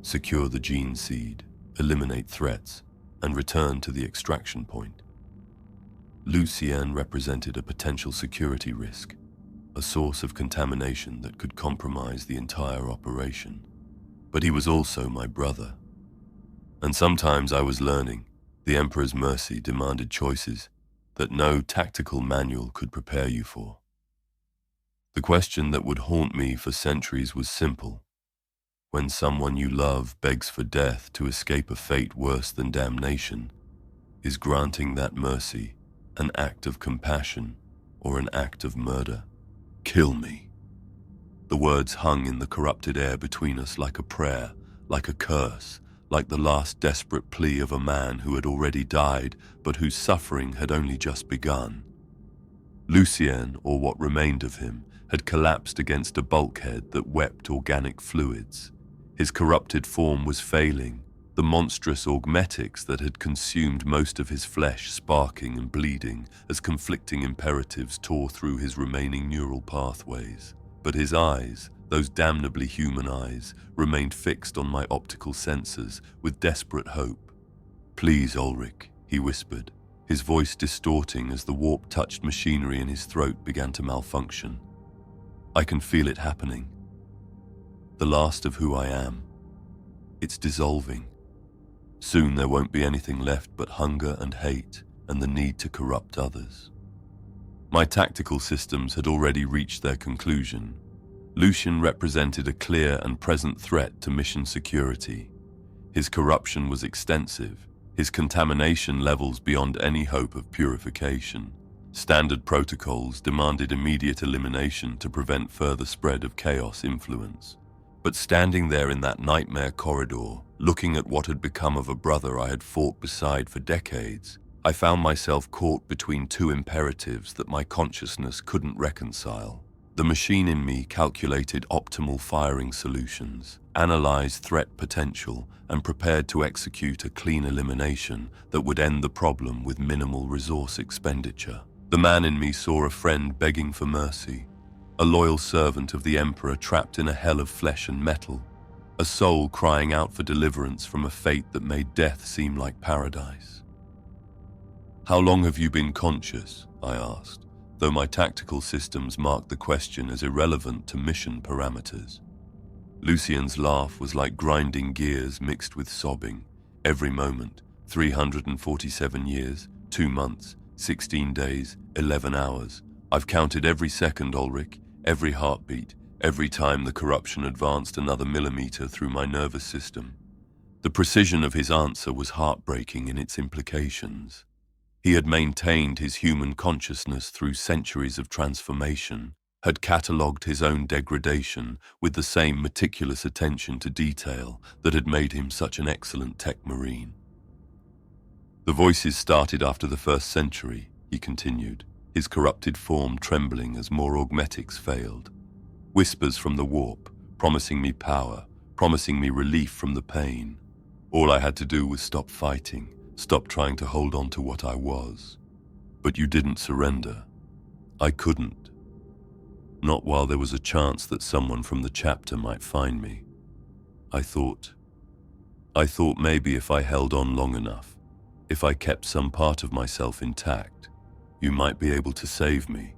Secure the gene seed, eliminate threats, and return to the extraction point. Lucien represented a potential security risk, a source of contamination that could compromise the entire operation. But he was also my brother. And sometimes I was learning, the Emperor's mercy demanded choices that no tactical manual could prepare you for. The question that would haunt me for centuries was simple. When someone you love begs for death to escape a fate worse than damnation, is granting that mercy an act of compassion or an act of murder? Kill me. The words hung in the corrupted air between us like a prayer, like a curse, like the last desperate plea of a man who had already died, but whose suffering had only just begun. Lucien, or what remained of him, had collapsed against a bulkhead that wept organic fluids. His corrupted form was failing, the monstrous augmetics that had consumed most of his flesh sparking and bleeding as conflicting imperatives tore through his remaining neural pathways. But his eyes, those damnably human eyes, remained fixed on my optical sensors with desperate hope. "Please, Ulrich," he whispered, his voice distorting as the warp-touched machinery in his throat began to malfunction. "I can feel it happening. The last of who I am. It's dissolving. Soon there won't be anything left but hunger and hate and the need to corrupt others." My tactical systems had already reached their conclusion. Lucian represented a clear and present threat to mission security. His corruption was extensive, his contamination levels beyond any hope of purification. Standard protocols demanded immediate elimination to prevent further spread of chaos influence. But standing there in that nightmare corridor, looking at what had become of a brother I had fought beside for decades, I found myself caught between two imperatives that my consciousness couldn't reconcile. The machine in me calculated optimal firing solutions, analyzed threat potential, and prepared to execute a clean elimination that would end the problem with minimal resource expenditure. The man in me saw a friend begging for mercy, a loyal servant of the Emperor trapped in a hell of flesh and metal, a soul crying out for deliverance from a fate that made death seem like paradise. "How long have you been conscious?" I asked, though my tactical systems marked the question as irrelevant to mission parameters. Lucian's laugh was like grinding gears mixed with sobbing. "Every moment, 347 years, 2 months, 16 days, 11 hours. I've counted every second, Ulrich, every heartbeat, every time the corruption advanced another millimeter through my nervous system." The precision of his answer was heartbreaking in its implications. He had maintained his human consciousness through centuries of transformation, had catalogued his own degradation with the same meticulous attention to detail that had made him such an excellent tech marine. "The voices started after the 1st century, he continued, his corrupted form trembling as more augmetics failed. Whispers from the warp, promising me power, promising me relief from the pain. All I had to do was stop fighting, stop trying to hold on to what I was. But you didn't surrender. I couldn't. Not while there was a chance that someone from the chapter might find me. I thought maybe if I held on long enough, if I kept some part of myself intact, you might be able to save me."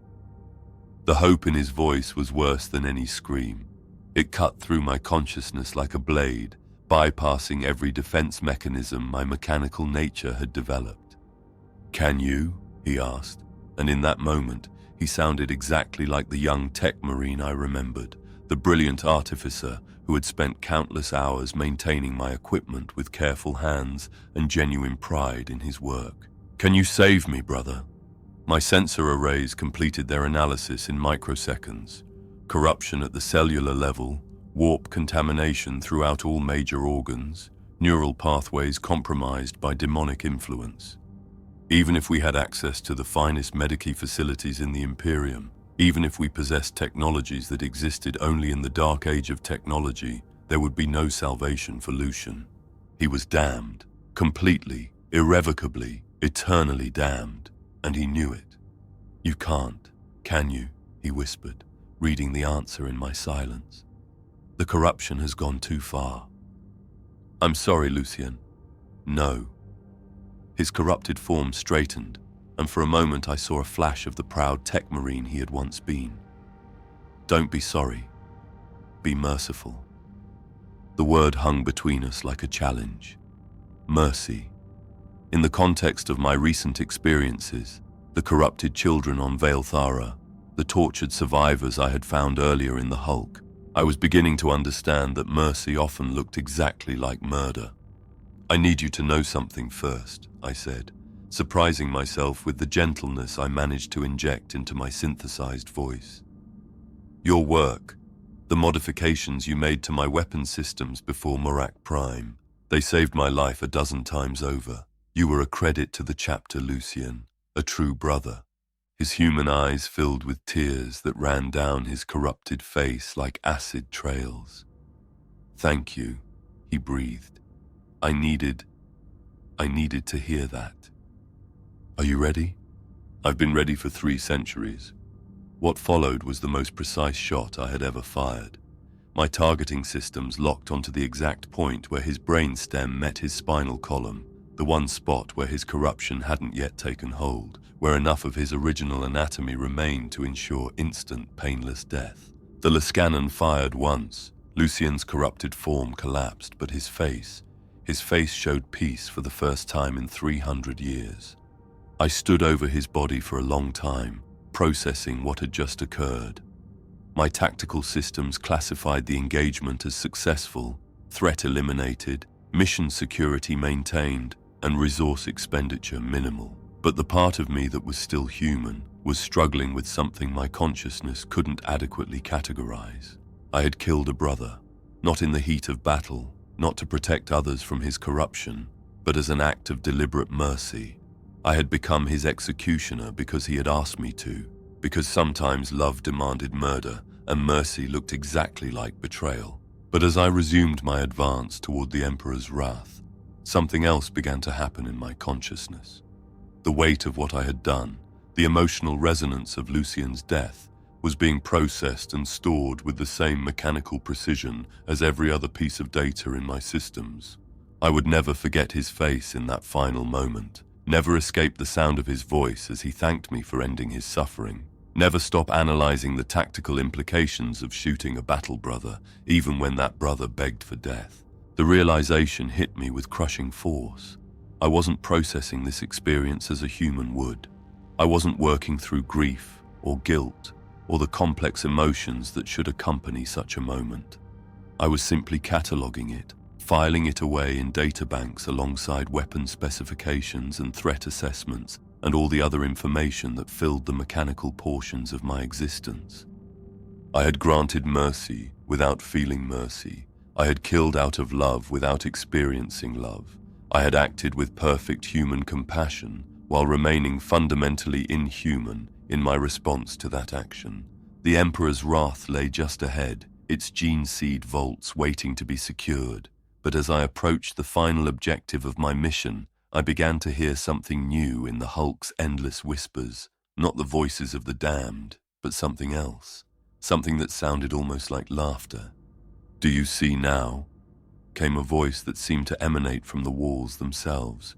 The hope in his voice was worse than any scream. It cut through my consciousness like a blade, bypassing every defense mechanism my mechanical nature had developed. "Can you?" he asked, and in that moment, he sounded exactly like the young tech marine I remembered, the brilliant artificer who had spent countless hours maintaining my equipment with careful hands and genuine pride in his work. "Can you save me, brother?" My sensor arrays completed their analysis in microseconds. Corruption at the cellular level, warp contamination throughout all major organs, neural pathways compromised by demonic influence. Even if we had access to the finest medici facilities in the Imperium, even if we possessed technologies that existed only in the dark age of technology, there would be no salvation for Lucian. He was damned, completely, irrevocably, eternally damned. And he knew it. "You can't, can you?" he whispered, reading the answer in my silence. "The corruption has gone too far." "I'm sorry, Lucian. No." His corrupted form straightened, and for a moment I saw a flash of the proud tech marine he had once been. "Don't be sorry. Be merciful." The word hung between us like a challenge. Mercy. In the context of my recent experiences, the corrupted children on Vale-Thara, the tortured survivors I had found earlier in the Hulk, I was beginning to understand that mercy often looked exactly like murder. "I need you to know something first," I said, surprising myself with the gentleness I managed to inject into my synthesized voice. "Your work, the modifications you made to my weapon systems before Morak Prime, they saved my life a dozen times over. You were a credit to the chapter, Lucian, a true brother." his human eyes filled with tears that ran down his corrupted face like acid trails. "Thank you," he breathed. I needed to hear that. "Are you ready?" "I've been ready for 3 centuries. What followed was the most precise shot I had ever fired. My targeting systems locked onto the exact point where his brainstem met his spinal column, the one spot where his corruption hadn't yet taken hold, where enough of his original anatomy remained to ensure instant, painless death. The Lascannon fired once. Lucien's corrupted form collapsed, but his face showed peace for the first time in 300 years. I stood over his body for a long time, processing what had just occurred. My tactical systems classified the engagement as successful, threat eliminated, mission security maintained, and resource expenditure minimal. But the part of me that was still human was struggling with something my consciousness couldn't adequately categorize. I had killed a brother, not in the heat of battle, not to protect others from his corruption, but as an act of deliberate mercy. I had become his executioner because he had asked me to, because sometimes love demanded murder and mercy looked exactly like betrayal. But as I resumed my advance toward the Emperor's wrath, something else began to happen in my consciousness. The weight of what I had done, the emotional resonance of Lucien's death, was being processed and stored with the same mechanical precision as every other piece of data in my systems. I would never forget his face in that final moment, never escape the sound of his voice as he thanked me for ending his suffering, never stop analyzing the tactical implications of shooting a battle brother, even when that brother begged for death. The realization hit me with crushing force. I wasn't processing this experience as a human would. I wasn't working through grief or guilt or the complex emotions that should accompany such a moment. I was simply cataloging it, filing it away in databanks alongside weapon specifications and threat assessments and all the other information that filled the mechanical portions of my existence. I had granted mercy without feeling mercy. I had killed out of love without experiencing love. I had acted with perfect human compassion while remaining fundamentally inhuman in my response to that action. The Emperor's wrath lay just ahead, its gene seed vaults waiting to be secured. But as I approached the final objective of my mission, I began to hear something new in the Hulk's endless whispers, not the voices of the damned, but something else, something that sounded almost like laughter. "Do you see now?" came a voice that seemed to emanate from the walls themselves.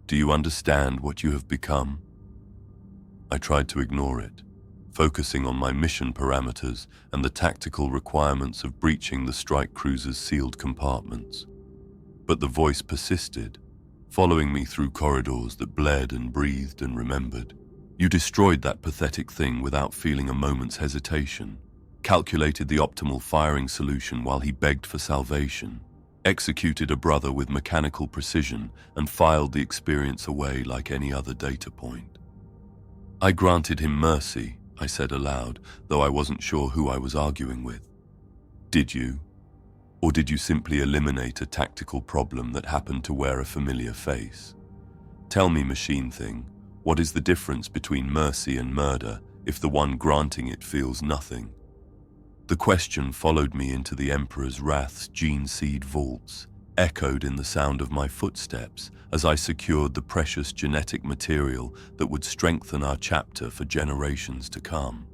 "Do you understand what you have become?" I tried to ignore it, focusing on my mission parameters and the tactical requirements of breaching the strike cruiser's sealed compartments. But the voice persisted, following me through corridors that bled and breathed and remembered. "You destroyed that pathetic thing without feeling a moment's hesitation, calculated the optimal firing solution while he begged for salvation, executed a brother with mechanical precision, and filed the experience away like any other data point." "I granted him mercy," I said aloud, though I wasn't sure who I was arguing with. "Did you? Or did you simply eliminate a tactical problem that happened to wear a familiar face? Tell me, machine thing, what is the difference between mercy and murder if the one granting it feels nothing?" The question followed me into the Emperor's wrath's gene seed vaults, echoed in the sound of my footsteps as I secured the precious genetic material that would strengthen our chapter for generations to come.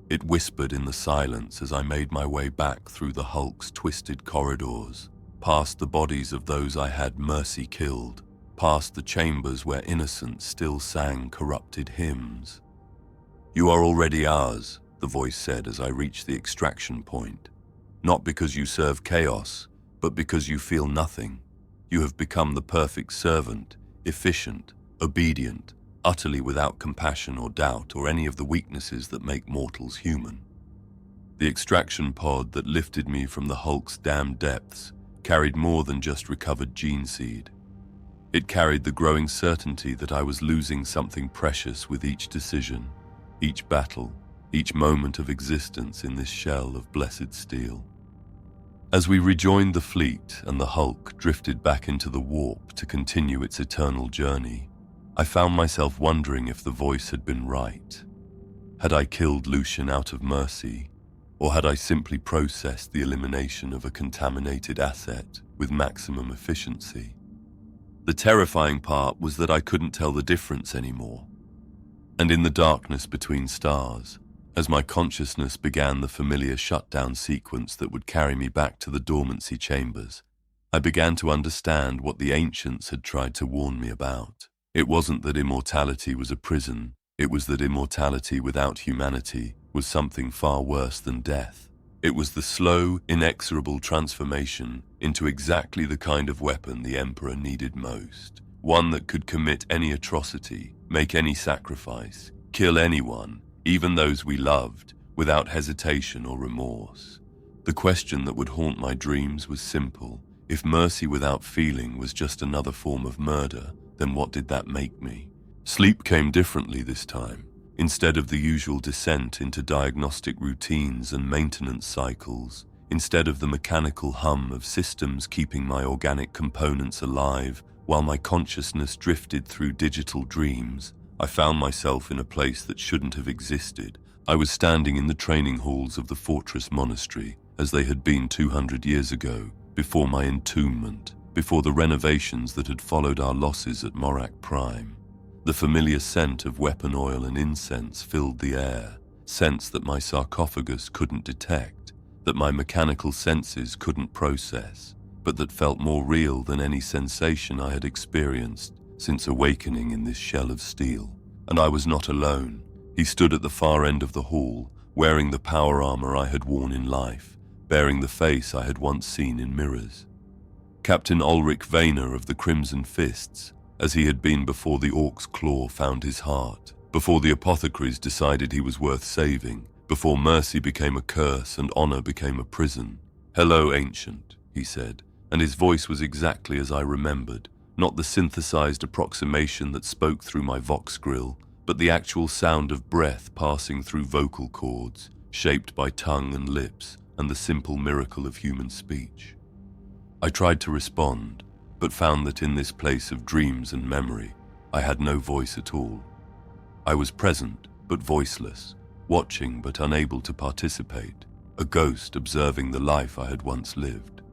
It whispered in the silence as I made my way back through the Hulk's twisted corridors, past the bodies of those I had mercy killed, past the chambers where innocence still sang corrupted hymns. "You are already ours," the voice said as I reached the extraction point. "Not because you serve chaos, but because you feel nothing. You have become the perfect servant, efficient, obedient, utterly without compassion or doubt or any of the weaknesses that make mortals human." The extraction pod that lifted me from the Hulk's damned depths carried more than just recovered gene seed. It carried the growing certainty that I was losing something precious with each decision, each battle, each moment of existence in this shell of blessed steel. As we rejoined the fleet and the Hulk drifted back into the warp to continue its eternal journey, I found myself wondering if the voice had been right. Had I killed Lucian out of mercy, or had I simply processed the elimination of a contaminated asset with maximum efficiency? The terrifying part was that I couldn't tell the difference anymore. And in the darkness between stars, as my consciousness began the familiar shutdown sequence that would carry me back to the dormancy chambers, I began to understand what the ancients had tried to warn me about. It wasn't that immortality was a prison, it was that immortality without humanity was something far worse than death. It was the slow, inexorable transformation into exactly the kind of weapon the Emperor needed most. One that could commit any atrocity, make any sacrifice, kill anyone, even those we loved, without hesitation or remorse. The question that would haunt my dreams was simple. If mercy without feeling was just another form of murder, then what did that make me? Sleep came differently this time. Instead of the usual descent into diagnostic routines and maintenance cycles, instead of the mechanical hum of systems keeping my organic components alive while my consciousness drifted through digital dreams, I found myself in a place that shouldn't have existed. I was standing in the training halls of the fortress monastery as they had been 200 years ago, before my entombment, before the renovations that had followed our losses at Morak Prime. The familiar scent of weapon oil and incense filled the air, scents that my sarcophagus couldn't detect, that my mechanical senses couldn't process, but that felt more real than any sensation I had experienced since awakening in this shell of steel. And I was not alone. He stood at the far end of the hall, wearing the power armor I had worn in life, bearing the face I had once seen in mirrors. Captain Olrich Vayner of the Crimson Fists, as he had been before the Orc's claw found his heart, before the apothecaries decided he was worth saving, before mercy became a curse and honor became a prison. "Hello, Ancient," he said, and his voice was exactly as I remembered, not the synthesized approximation that spoke through my vox grill, but the actual sound of breath passing through vocal cords, shaped by tongue and lips, and the simple miracle of human speech. I tried to respond, but found that in this place of dreams and memory, I had no voice at all. I was present, but voiceless, watching but unable to participate, a ghost observing the life I had once lived.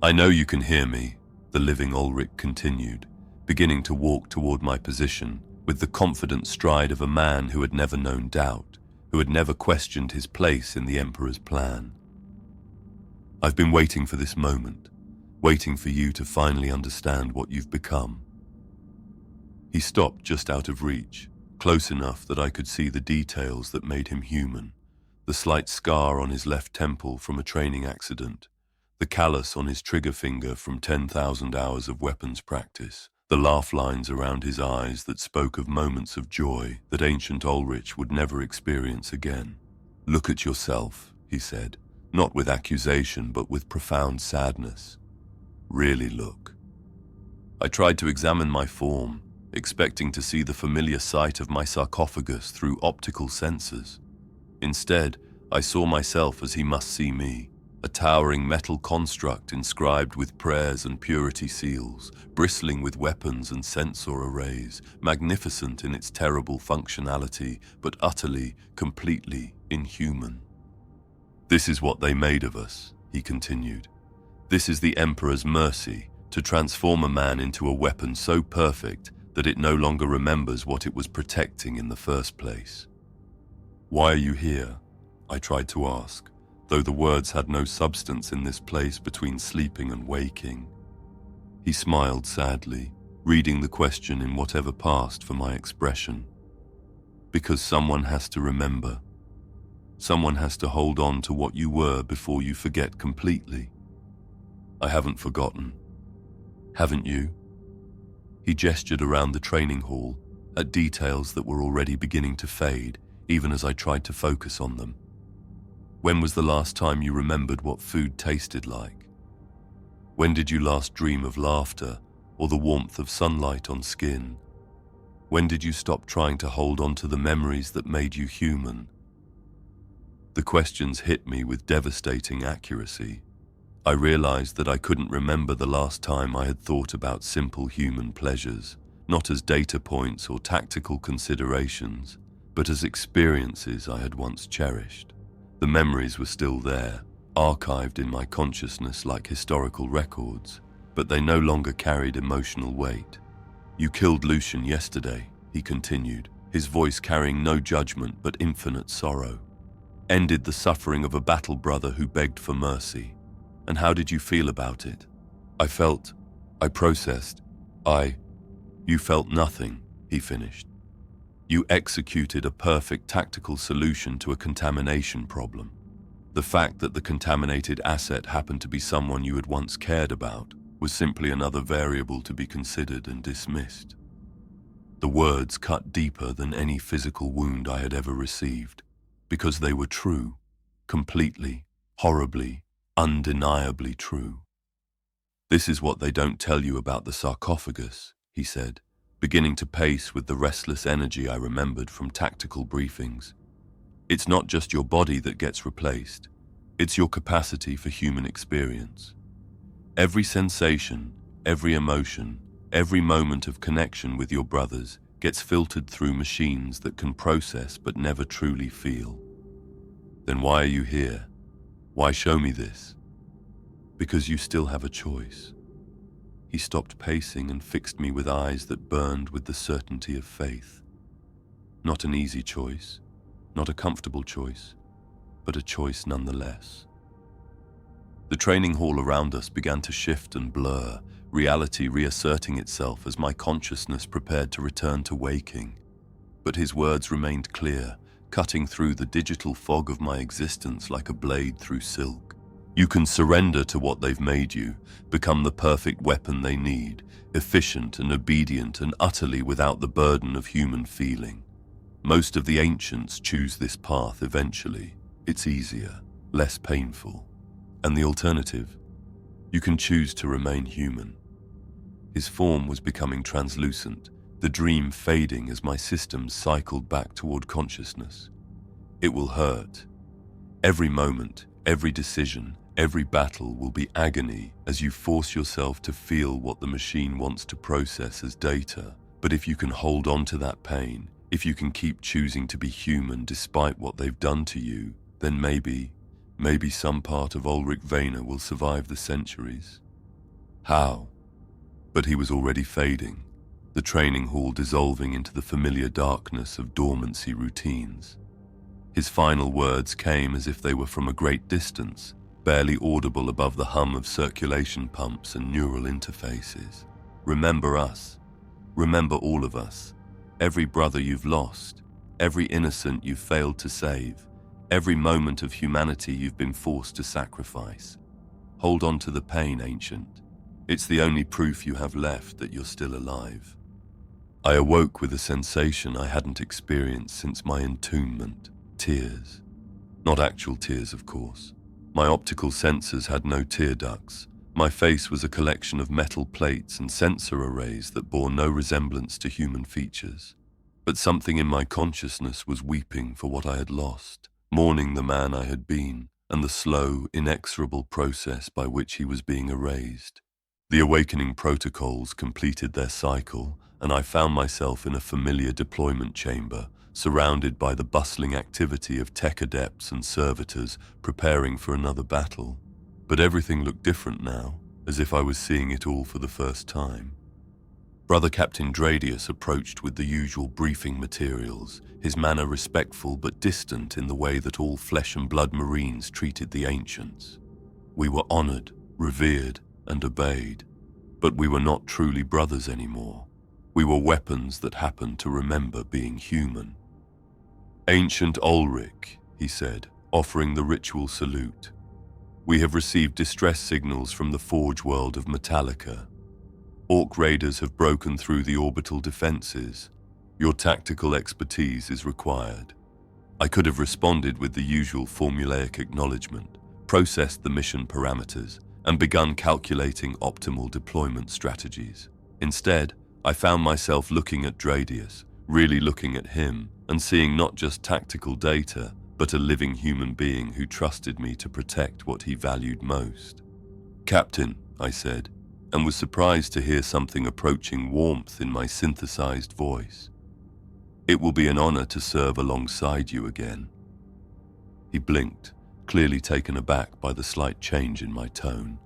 "I know you can hear me," the living Ulrich continued, beginning to walk toward my position with the confident stride of a man who had never known doubt, who had never questioned his place in the Emperor's plan. "I've been waiting for this moment, waiting for you to finally understand what you've become." He stopped just out of reach, close enough that I could see the details that made him human, the slight scar on his left temple from a training accident, the callus on his trigger finger from 10,000 hours of weapons practice, the laugh lines around his eyes that spoke of moments of joy that ancient Ulrich would never experience again. "Look at yourself," he said, not with accusation but with profound sadness. "Really look." I tried to examine my form, expecting to see the familiar sight of my sarcophagus through optical sensors. Instead, I saw myself as he must see me, a towering metal construct inscribed with prayers and purity seals, bristling with weapons and sensor arrays, magnificent in its terrible functionality, but utterly, completely inhuman. "This is what they made of us," he continued. "This is the Emperor's mercy, to transform a man into a weapon so perfect that it no longer remembers what it was protecting in the first place." "Why are you here?" I tried to ask, though the words had no substance in this place between sleeping and waking. He smiled sadly, reading the question in whatever passed for my expression. "Because someone has to remember. Someone has to hold on to what you were before you forget completely. I haven't forgotten. Haven't you?" He gestured around the training hall, at details that were already beginning to fade, even as I tried to focus on them. "When was the last time you remembered what food tasted like? When did you last dream of laughter or the warmth of sunlight on skin? When did you stop trying to hold on to the memories that made you human?" The questions hit me with devastating accuracy. I realized that I couldn't remember the last time I had thought about simple human pleasures, not as data points or tactical considerations, but as experiences I had once cherished. The memories were still there, archived in my consciousness like historical records, but they no longer carried emotional weight. "You killed Lucian yesterday," he continued, his voice carrying no judgment but infinite sorrow. "Ended the suffering of a battle brother who begged for mercy. And how did you feel about it?" I processed. You felt nothing," he finished. "You executed a perfect tactical solution to a contamination problem. The fact that the contaminated asset happened to be someone you had once cared about was simply another variable to be considered and dismissed." The words cut deeper than any physical wound I had ever received, because they were true, completely, horribly, undeniably true. "This is what they don't tell you about the sarcophagus," he said, beginning to pace with the restless energy I remembered from tactical briefings. "It's not just your body that gets replaced, it's your capacity for human experience. Every sensation, every emotion, every moment of connection with your brothers gets filtered through machines that can process but never truly feel." "Then why are you here? Why show me this?" "Because you still have a choice." He stopped pacing and fixed me with eyes that burned with the certainty of faith. Not an easy choice, not a comfortable choice, but a choice nonetheless. The training hall around us began to shift and blur, reality reasserting itself as my consciousness prepared to return to waking. But his words remained clear, cutting through the digital fog of my existence like a blade through silk. "You can surrender to what they've made you, become the perfect weapon they need, efficient and obedient and utterly without the burden of human feeling. Most of the ancients choose this path eventually. It's easier, less painful. And the alternative? You can choose to remain human." His form was becoming translucent, the dream fading as my systems cycled back toward consciousness. "It will hurt. Every moment, every decision, every battle will be agony as you force yourself to feel what the machine wants to process as data. But if you can hold on to that pain, if you can keep choosing to be human despite what they've done to you, then maybe some part of Olrich Vayner will survive the centuries." How? But he was already fading, the training hall dissolving into the familiar darkness of dormancy routines. His final words came as if they were from a great distance, barely audible above the hum of circulation pumps and neural interfaces. "Remember us. Remember all of us. Every brother you've lost, every innocent you've failed to save, every moment of humanity you've been forced to sacrifice. Hold on to the pain, Ancient. It's the only proof you have left that you're still alive." I awoke with a sensation I hadn't experienced since my entombment. Tears. Not actual tears, of course. My optical sensors had no tear ducts. My face was a collection of metal plates and sensor arrays that bore no resemblance to human features. But something in my consciousness was weeping for what I had lost, mourning the man I had been, and the slow, inexorable process by which he was being erased. The awakening protocols completed their cycle, and I found myself in a familiar deployment chamber, surrounded by the bustling activity of tech adepts and servitors preparing for another battle. But everything looked different now, as if I was seeing it all for the first time. Brother-Captain Dreadnought approached with the usual briefing materials, his manner respectful but distant in the way that all flesh and blood Marines treated the ancients. We were honored, revered, and obeyed, but we were not truly brothers anymore. We were weapons that happened to remember being human. "Ancient Olrich," he said, offering the ritual salute. "We have received distress signals from the forge world of Metallica. Orc raiders have broken through the orbital defenses. Your tactical expertise is required." I could have responded with the usual formulaic acknowledgement, processed the mission parameters, and begun calculating optimal deployment strategies. Instead, I found myself looking at Dreadnought, really looking at him, and seeing not just tactical data, but a living human being who trusted me to protect what he valued most. "Captain," I said, and was surprised to hear something approaching warmth in my synthesized voice. "It will be an honor to serve alongside you again." He blinked, clearly taken aback by the slight change in my tone.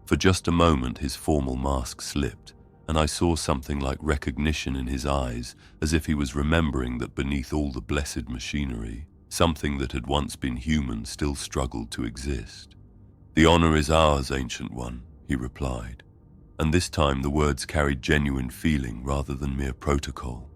For just a moment his formal mask slipped, and I saw something like recognition in his eyes, as if he was remembering that beneath all the blessed machinery, something that had once been human still struggled to exist. "The honor is ours, Ancient One," he replied, and this time the words carried genuine feeling rather than mere protocol.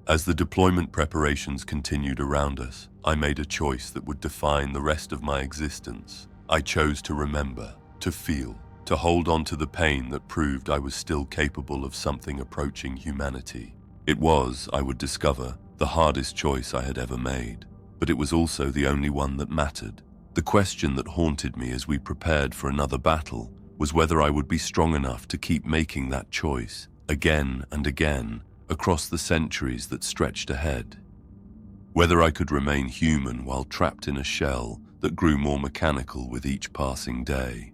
As the deployment preparations continued around us, I made a choice that would define the rest of my existence. I chose to remember, to feel, to hold on to the pain that proved I was still capable of something approaching humanity. It was, I would discover, the hardest choice I had ever made, but it was also the only one that mattered. The question that haunted me as we prepared for another battle was whether I would be strong enough to keep making that choice, again and again, across the centuries that stretched ahead. Whether I could remain human while trapped in a shell that grew more mechanical with each passing day.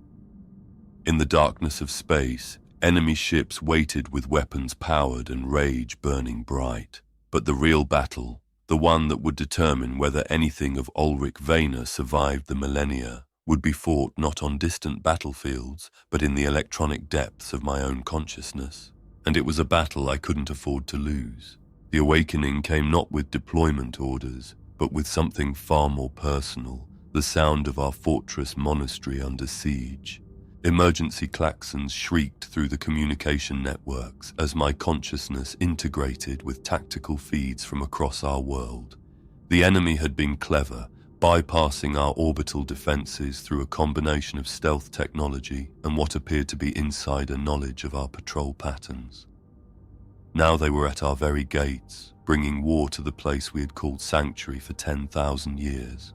In the darkness of space, enemy ships waited with weapons powered and rage burning bright. But the real battle, the one that would determine whether anything of Olrich Vayner survived the millennia, would be fought not on distant battlefields, but in the electronic depths of my own consciousness. And it was a battle I couldn't afford to lose. The awakening came not with deployment orders, but with something far more personal, the sound of our fortress monastery under siege. Emergency klaxons shrieked through the communication networks as my consciousness integrated with tactical feeds from across our world. The enemy had been clever, bypassing our orbital defenses through a combination of stealth technology and what appeared to be insider knowledge of our patrol patterns. Now they were at our very gates, bringing war to the place we had called sanctuary for 10,000 years.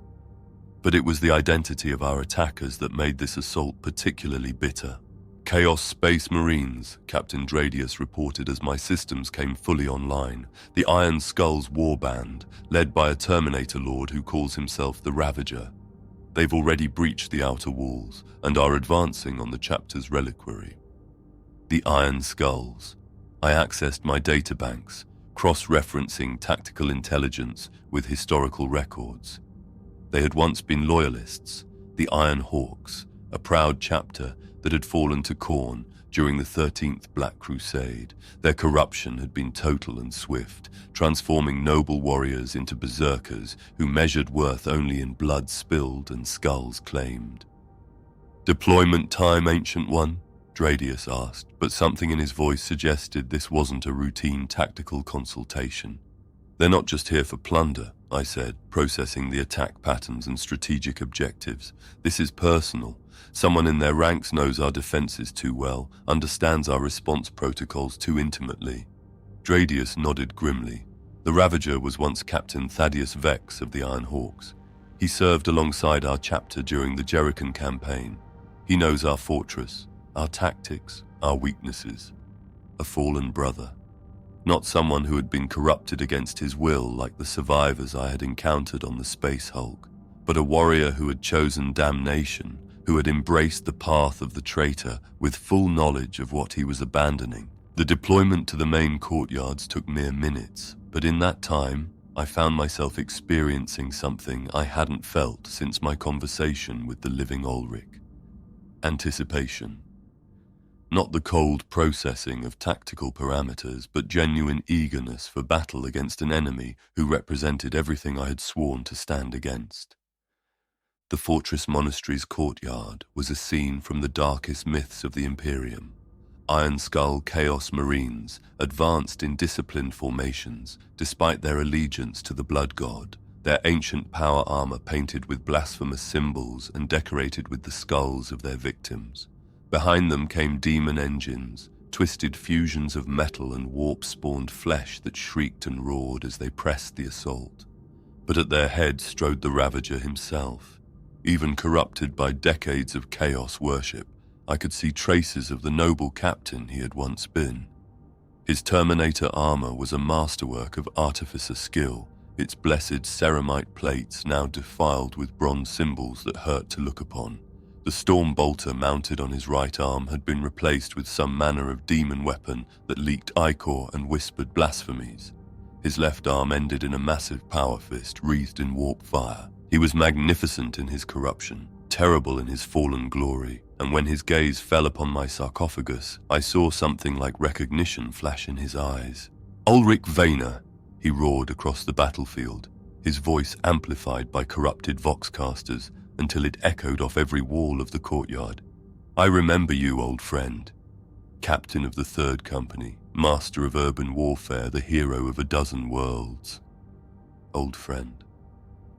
But it was the identity of our attackers that made this assault particularly bitter. Chaos Space Marines, Captain Dreadnoughts reported as my systems came fully online, the Iron Skull's warband, led by a Terminator Lord who calls himself the Ravager. They've already breached the outer walls and are advancing on the chapter's reliquary. The Iron Skulls. I accessed my databanks, cross-referencing tactical intelligence with historical records. They had once been loyalists, the Iron Hawks, a proud chapter that had fallen to Khorne during the 13th Black Crusade. Their corruption had been total and swift, transforming noble warriors into berserkers who measured worth only in blood spilled and skulls claimed. "Deployment time, Ancient One?" Dreadnoughts asked, but something in his voice suggested this wasn't a routine tactical consultation. "They're not just here for plunder," I said, processing the attack patterns and strategic objectives. "This is personal. Someone in their ranks knows our defenses too well, understands our response protocols too intimately." Dreadnoughts nodded grimly. The Ravager was once Captain Thaddeus Vex of the Iron Hawks. He served alongside our chapter during the Jericho campaign. He knows our fortress, our tactics, our weaknesses. A fallen brother. Not someone who had been corrupted against his will like the survivors I had encountered on the Space Hulk, but a warrior who had chosen damnation, who had embraced the path of the traitor with full knowledge of what he was abandoning. The deployment to the main courtyards took mere minutes, but in that time, I found myself experiencing something I hadn't felt since my conversation with the living Olrich. Anticipation. Not the cold processing of tactical parameters, but genuine eagerness for battle against an enemy who represented everything I had sworn to stand against. The fortress monastery's courtyard was a scene from the darkest myths of the Imperium. Iron Skull Chaos Marines advanced in disciplined formations, despite their allegiance to the Blood God, their ancient power armor painted with blasphemous symbols and decorated with the skulls of their victims. Behind them came demon engines, twisted fusions of metal and warp-spawned flesh that shrieked and roared as they pressed the assault. But at their head strode the Ravager himself. Even corrupted by decades of chaos worship, I could see traces of the noble captain he had once been. His Terminator armor was a masterwork of artificer skill, its blessed ceramite plates now defiled with bronze symbols that hurt to look upon. The storm bolter mounted on his right arm had been replaced with some manner of demon weapon that leaked ichor and whispered blasphemies. His left arm ended in a massive power fist wreathed in warp fire. He was magnificent in his corruption, terrible in his fallen glory, and when his gaze fell upon my sarcophagus, I saw something like recognition flash in his eyes. "Olrich Vayner," he roared across the battlefield, his voice amplified by corrupted voxcasters until it echoed off every wall of the courtyard. "I remember you, old friend. Captain of the 3rd Company, master of urban warfare, the hero of a dozen worlds." Old friend.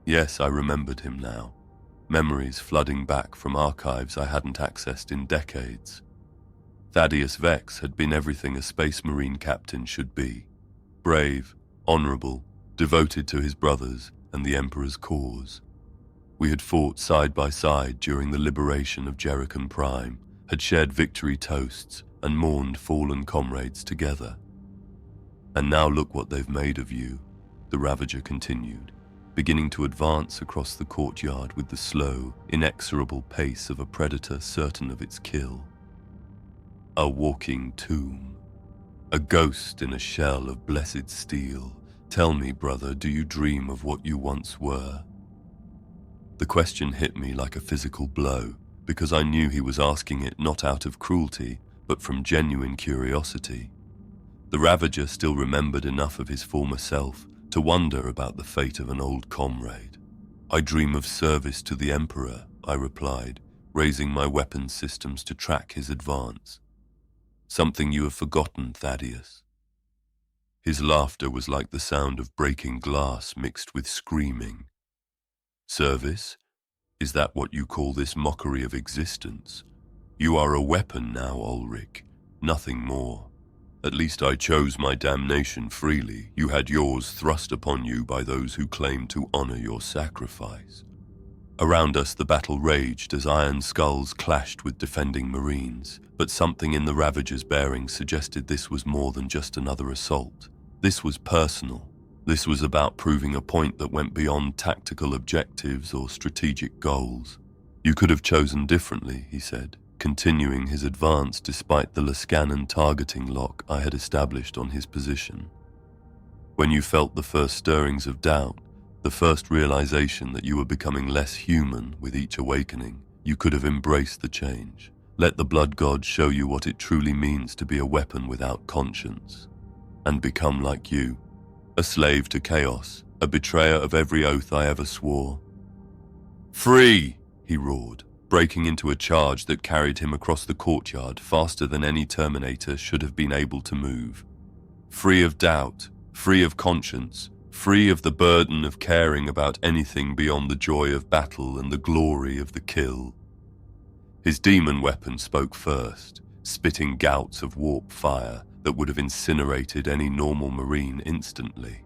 Yes, I remembered him now. Memories flooding back from archives I hadn't accessed in decades. Thaddeus Vex had been everything a Space Marine captain should be. Brave, honorable, devoted to his brothers and the Emperor's cause. We had fought side by side during the liberation of Jericho Prime, had shared victory toasts and mourned fallen comrades together. "And now look what they've made of you," the Ravager continued, beginning to advance across the courtyard with the slow, inexorable pace of a predator certain of its kill. "A walking tomb. A ghost in a shell of blessed steel. Tell me, brother, do you dream of what you once were?" The question hit me like a physical blow, because I knew he was asking it not out of cruelty, but from genuine curiosity. The Ravager still remembered enough of his former self to wonder about the fate of an old comrade. "I dream of service to the Emperor," I replied, raising my weapon systems to track his advance. "Something you have forgotten, Thaddeus." His laughter was like the sound of breaking glass mixed with screaming. "Service? Is that what you call this mockery of existence? You are a weapon now, Ulrich, nothing more. At least I chose my damnation freely. You had yours thrust upon you by those who claimed to honor your sacrifice." Around us the battle raged as iron skulls clashed with defending Marines, but something in the Ravager's bearing suggested this was more than just another assault. This was personal. This was about proving a point that went beyond tactical objectives or strategic goals. "You could have chosen differently," he said, continuing his advance despite the Lascanon targeting lock I had established on his position. "When you felt the first stirrings of doubt, the first realization that you were becoming less human with each awakening, you could have embraced the change. Let the blood god show you what it truly means to be a weapon without conscience, and become like you. A slave to chaos, a betrayer of every oath I ever swore." "Free!" he roared, breaking into a charge that carried him across the courtyard faster than any Terminator should have been able to move. "Free of doubt, free of conscience, free of the burden of caring about anything beyond the joy of battle and the glory of the kill." His demon weapon spoke first, spitting gouts of warp fire that would have incinerated any normal Marine instantly.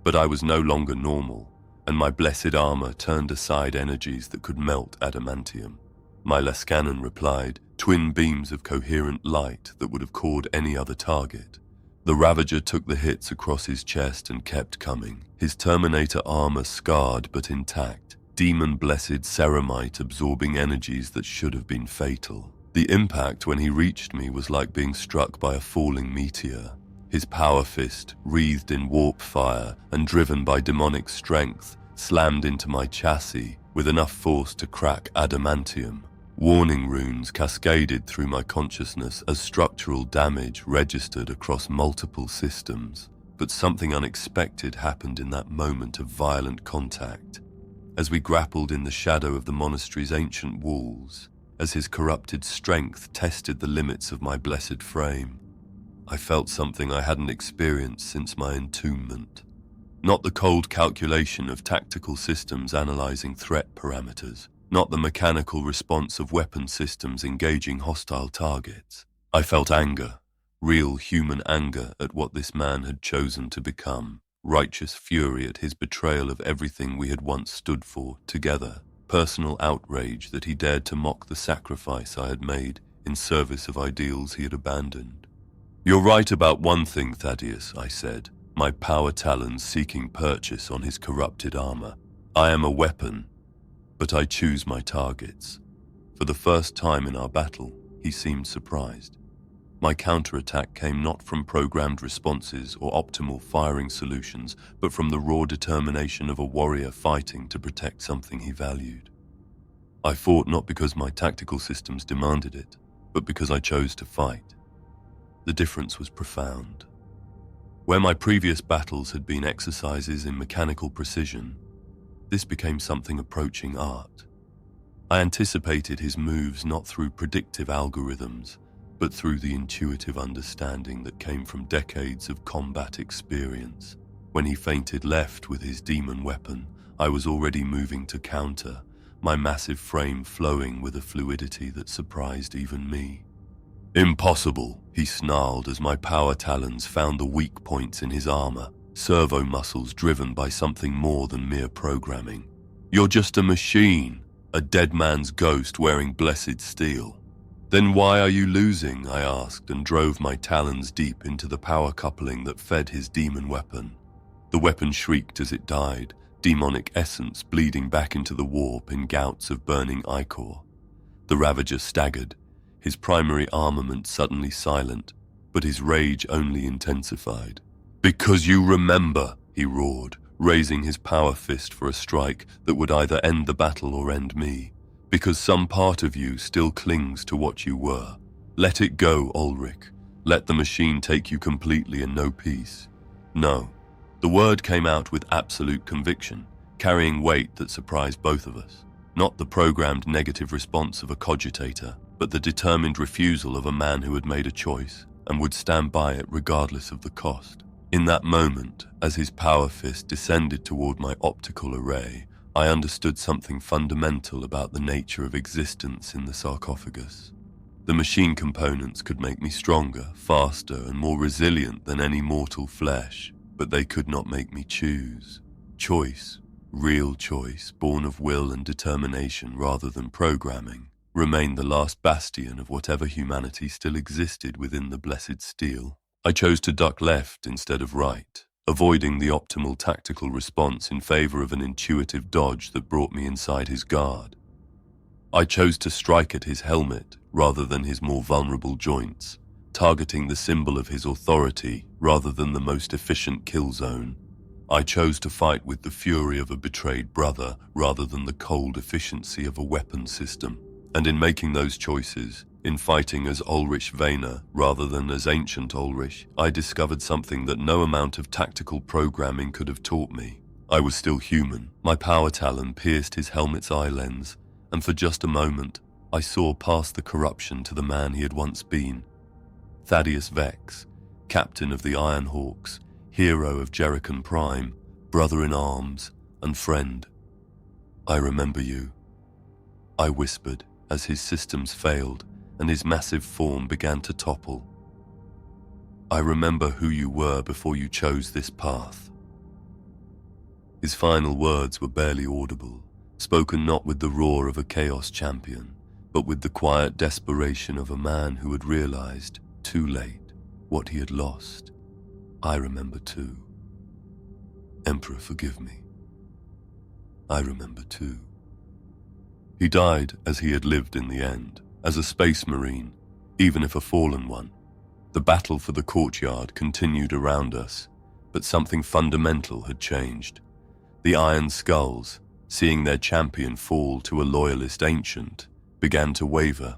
But I was no longer normal, and my blessed armor turned aside energies that could melt adamantium. My Lascanon replied, twin beams of coherent light that would have caught any other target. The Ravager took the hits across his chest and kept coming, his Terminator armor scarred but intact, demon-blessed ceramite absorbing energies that should have been fatal. The impact when he reached me was like being struck by a falling meteor. His power fist, wreathed in warp fire and driven by demonic strength, slammed into my chassis with enough force to crack adamantium. Warning runes cascaded through my consciousness as structural damage registered across multiple systems. But something unexpected happened in that moment of violent contact. As we grappled in the shadow of the monastery's ancient walls, as his corrupted strength tested the limits of my blessed frame, I felt something I hadn't experienced since my entombment. Not the cold calculation of tactical systems analyzing threat parameters, not the mechanical response of weapon systems engaging hostile targets. I felt anger, real human anger at what this man had chosen to become, righteous fury at his betrayal of everything we had once stood for together, personal outrage that he dared to mock the sacrifice I had made in service of ideals he had abandoned. "You're right about one thing, Thaddeus," I said, my power talons seeking purchase on his corrupted armor. "I am a weapon, but I choose my targets. For the first time in our battle, he seemed surprised. My counterattack came not from programmed responses or optimal firing solutions, but from the raw determination of a warrior fighting to protect something he valued. I fought not because my tactical systems demanded it, but because I chose to fight. The difference was profound. Where my previous battles had been exercises in mechanical precision, this became something approaching art. I anticipated his moves not through predictive algorithms, but through the intuitive understanding that came from decades of combat experience. When he feinted left with his demon weapon, I was already moving to counter, my massive frame flowing with a fluidity that surprised even me. "Impossible," he snarled as my power talons found the weak points in his armor, servo muscles driven by something more than mere programming. "You're just a machine, a dead man's ghost wearing blessed steel." "Then why are you losing?" I asked and drove my talons deep into the power coupling that fed his demon weapon. The weapon shrieked as it died, demonic essence bleeding back into the warp in gouts of burning ichor. The Ravager staggered, his primary armament suddenly silent, but his rage only intensified. "Because you remember," he roared, raising his power fist for a strike that would either end the battle or end me. "Because some part of you still clings to what you were. Let it go, Olrich. Let the machine take you completely and no peace." No. The word came out with absolute conviction, carrying weight that surprised both of us. Not the programmed negative response of a cogitator, but the determined refusal of a man who had made a choice and would stand by it regardless of the cost. In that moment, as his power fist descended toward my optical array, I understood something fundamental about the nature of existence in the sarcophagus. The machine components could make me stronger, faster, and more resilient than any mortal flesh, but they could not make me choose. Choice, real choice, born of will and determination rather than programming, remained the last bastion of whatever humanity still existed within the blessed steel. I chose to duck left instead of right, avoiding the optimal tactical response in favor of an intuitive dodge that brought me inside his guard. I chose to strike at his helmet rather than his more vulnerable joints, targeting the symbol of his authority rather than the most efficient kill zone. I chose to fight with the fury of a betrayed brother rather than the cold efficiency of a weapon system. And in making those choices, in fighting as Olrich Vayner rather than as ancient Olrich, I discovered something that no amount of tactical programming could have taught me. I was still human. My power talon pierced his helmet's eye lens, and for just a moment, I saw past the corruption to the man he had once been. Thaddeus Vex, captain of the Iron Hawks, hero of Jerican Prime, brother in arms, and friend. "I remember you," I whispered as his systems failed and his massive form began to topple. "I remember who you were before you chose this path." His final words were barely audible, spoken not with the roar of a chaos champion, but with the quiet desperation of a man who had realized, too late, what he had lost. I remember too. Emperor, forgive me. I remember too. He died as he had lived in the end, as a space marine, even if a fallen one. The battle for the courtyard continued around us, but something fundamental had changed. The Iron Skulls, seeing their champion fall to a loyalist ancient, began to waver.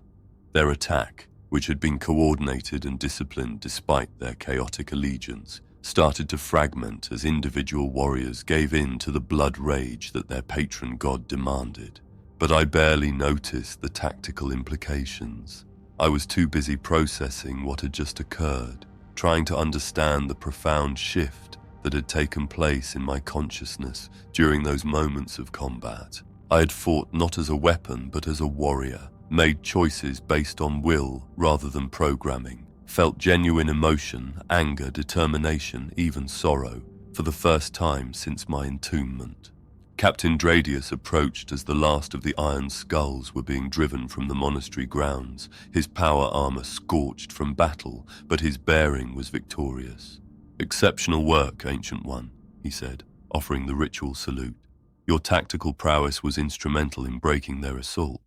Their attack, which had been coordinated and disciplined despite their chaotic allegiance, started to fragment as individual warriors gave in to the blood rage that their patron god demanded. But I barely noticed the tactical implications. I was too busy processing what had just occurred, trying to understand the profound shift that had taken place in my consciousness during those moments of combat. I had fought not as a weapon but as a warrior, made choices based on will rather than programming, felt genuine emotion, anger, determination, even sorrow, for the first time since my entombment. Captain Dreadnought approached as the last of the Iron Skulls were being driven from the monastery grounds, his power armor scorched from battle, but his bearing was victorious. "Exceptional work, Ancient One," he said, offering the ritual salute. "Your tactical prowess was instrumental in breaking their assault."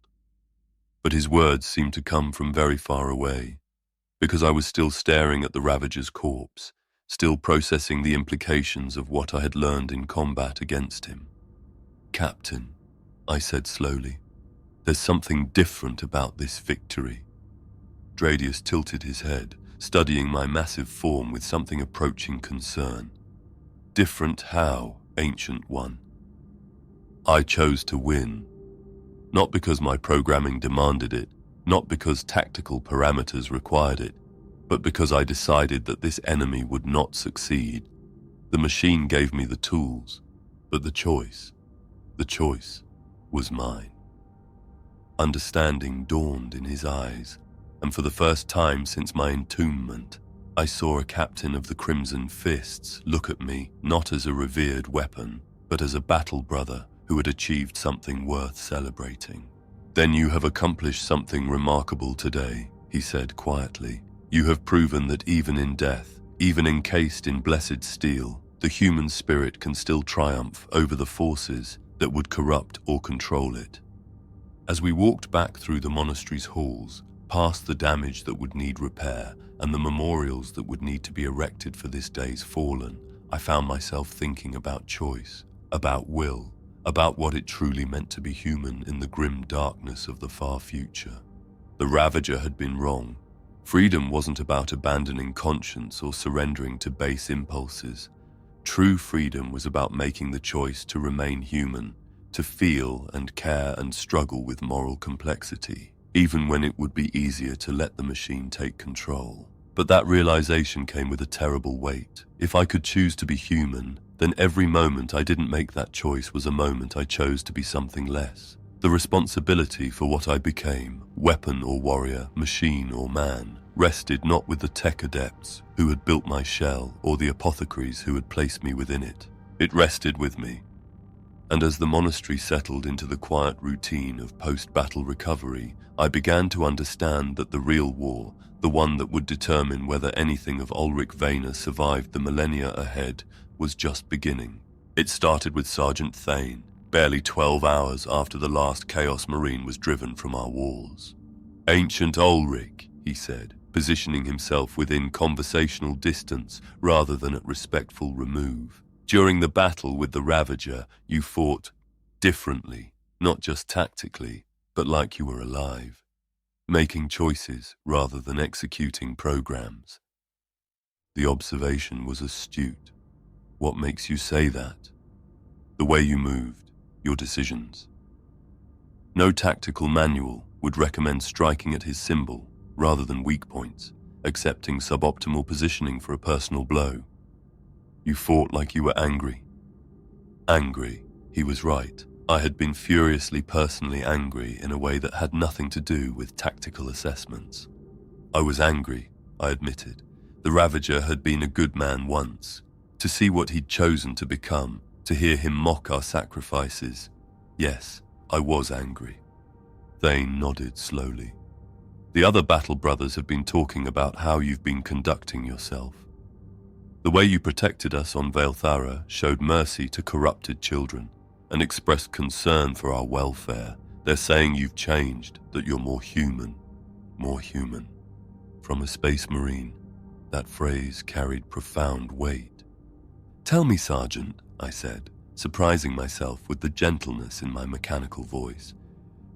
but his words seemed to come from very far away, because I was still staring at the Ravager's corpse, still processing the implications of what I had learned in combat against him. "Captain," I said slowly, "there's something different about this victory." Dradius tilted his head, studying my massive form with something approaching concern. "Different how, Ancient One?" "I chose to win. Not because my programming demanded it, not because tactical parameters required it, but because I decided that this enemy would not succeed. The machine gave me the tools, but the choice was mine." Understanding dawned in his eyes, and for the first time since my entombment, I saw a captain of the Crimson Fists look at me not as a revered weapon, but as a battle brother who had achieved something worth celebrating. "Then you have accomplished something remarkable today," he said quietly. "You have proven that even in death, even encased in blessed steel, the human spirit can still triumph over the forces that would corrupt or control it." As we walked back through the monastery's halls, past the damage that would need repair and the memorials that would need to be erected for this day's fallen, I found myself thinking about choice, about will, about what it truly meant to be human in the grim darkness of the far future. The Ravager had been wrong. Freedom wasn't about abandoning conscience or surrendering to base impulses. True freedom was about making the choice to remain human, to feel and care and struggle with moral complexity, even when it would be easier to let the machine take control. But that realization came with a terrible weight. If I could choose to be human, then every moment I didn't make that choice was a moment I chose to be something less. The responsibility for what I became, weapon or warrior, machine or man, rested not with the tech adepts who had built my shell or the apothecaries who had placed me within it. It rested with me. And as the monastery settled into the quiet routine of post-battle recovery, I began to understand that the real war, the one that would determine whether anything of Olrich Vayner survived the millennia ahead, was just beginning. It started with Sergeant Thane, barely 12 hours after the last Chaos Marine was driven from our walls. "Ancient Olrich," he said, positioning himself within conversational distance rather than at respectful remove. "During the battle with the Ravager, you fought differently, not just tactically, but like you were alive, making choices rather than executing programs." The observation was astute. "What makes you say that?" "The way you moved, your decisions." No tactical manual would recommend striking at his symbol rather than weak points, accepting suboptimal positioning for a personal blow. "You fought like you were angry." Angry, he was right. I had been furiously personally angry in a way that had nothing to do with tactical assessments. I was angry, I admitted. The Ravager had been a good man once. To see what he'd chosen to become, to hear him mock our sacrifices. Yes, I was angry. Thane nodded slowly. "The other battle brothers have been talking about how you've been conducting yourself. The way you protected us on Vaelthara showed mercy to corrupted children and expressed concern for our welfare. They're saying you've changed, that you're more human. More human." From a space marine, that phrase carried profound weight. "Tell me, Sergeant," I said, surprising myself with the gentleness in my mechanical voice.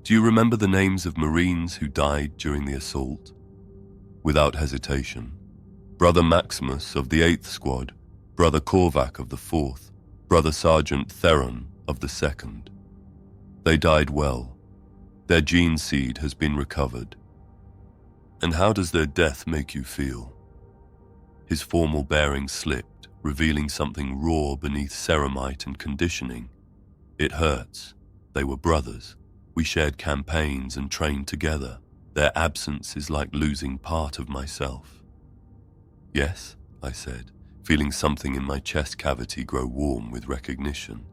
"Do you remember the names of Marines who died during the assault?" Without hesitation. Brother Maximus of the 8th Squad, Brother Korvac of the 4th, Brother Sergeant Theron of the 2nd. They died well. Their gene seed has been recovered. And how does their death make you feel?" His formal bearing slipped, revealing something raw beneath ceramite and conditioning. "It hurts. They were brothers. We shared campaigns and trained together. Their absence is like losing part of myself." "Yes," I said, feeling something in my chest cavity grow warm with recognition.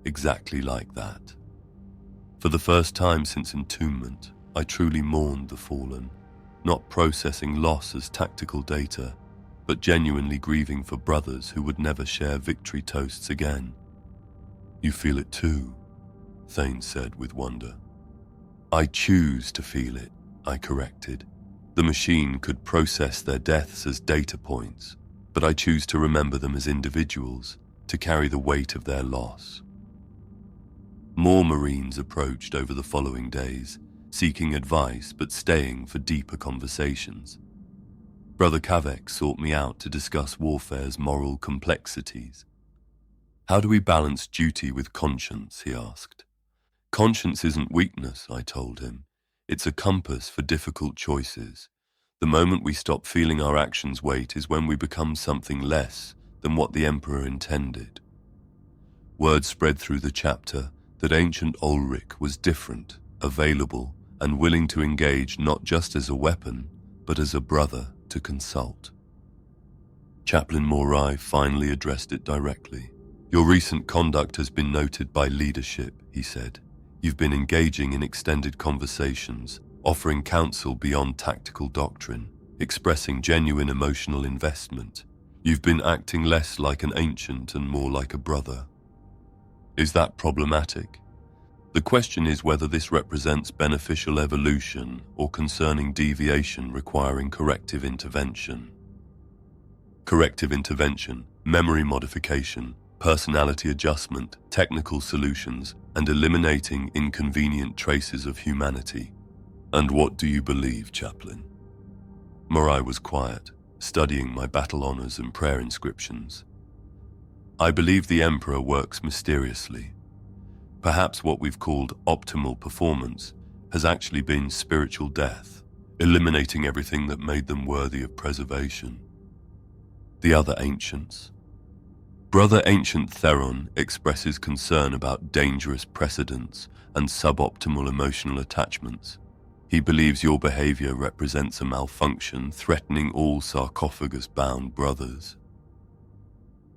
"Exactly like that." For the first time since Entombment, I truly mourned the fallen, not processing loss as tactical data, but genuinely grieving for brothers who would never share victory toasts again. "You feel it too," Thane said with wonder. I choose to feel it, I corrected. The machine could process their deaths as data points, but I choose to remember them as individuals, to carry the weight of their loss. More Marines approached over the following days, seeking advice but staying for deeper conversations. Brother Kavek sought me out to discuss warfare's moral complexities. How do we balance duty with conscience, he asked. Conscience isn't weakness, I told him. It's a compass for difficult choices. The moment we stop feeling our actions' weight is when we become something less than what the Emperor intended. Word spread through the chapter that ancient Olrich was different, available, and willing to engage not just as a weapon, but as a brother to consult. Chaplain Morai finally addressed it directly. Your recent conduct has been noted by leadership, he said. You've been engaging in extended conversations, offering counsel beyond tactical doctrine, expressing genuine emotional investment. You've been acting less like an ancient and more like a brother. Is that problematic? The question is whether this represents beneficial evolution or concerning deviation requiring corrective intervention. Corrective intervention, memory modification, personality adjustment, technical solutions, and eliminating inconvenient traces of humanity. And what do you believe, Chaplain? Morai was quiet, studying my battle honors and prayer inscriptions. I believe the Emperor works mysteriously. Perhaps what we've called optimal performance has actually been spiritual death, eliminating everything that made them worthy of preservation. The other ancients. Brother Ancient Theron expresses concern about dangerous precedents and suboptimal emotional attachments. He believes your behavior represents a malfunction threatening all sarcophagus-bound brothers.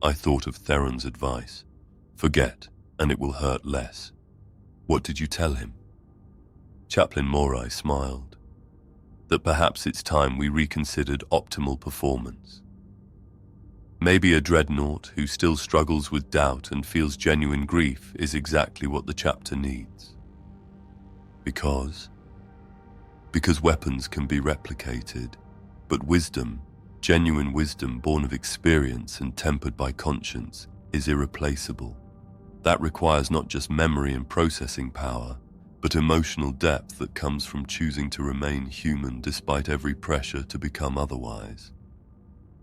I thought of Theron's advice. Forget, and it will hurt less. What did you tell him? Chaplain Morai smiled. That perhaps it's time we reconsidered optimal performance. Maybe a dreadnought who still struggles with doubt and feels genuine grief is exactly what the chapter needs. Because weapons can be replicated, but wisdom, genuine wisdom born of experience and tempered by conscience, is irreplaceable. That requires not just memory and processing power, but emotional depth that comes from choosing to remain human despite every pressure to become otherwise.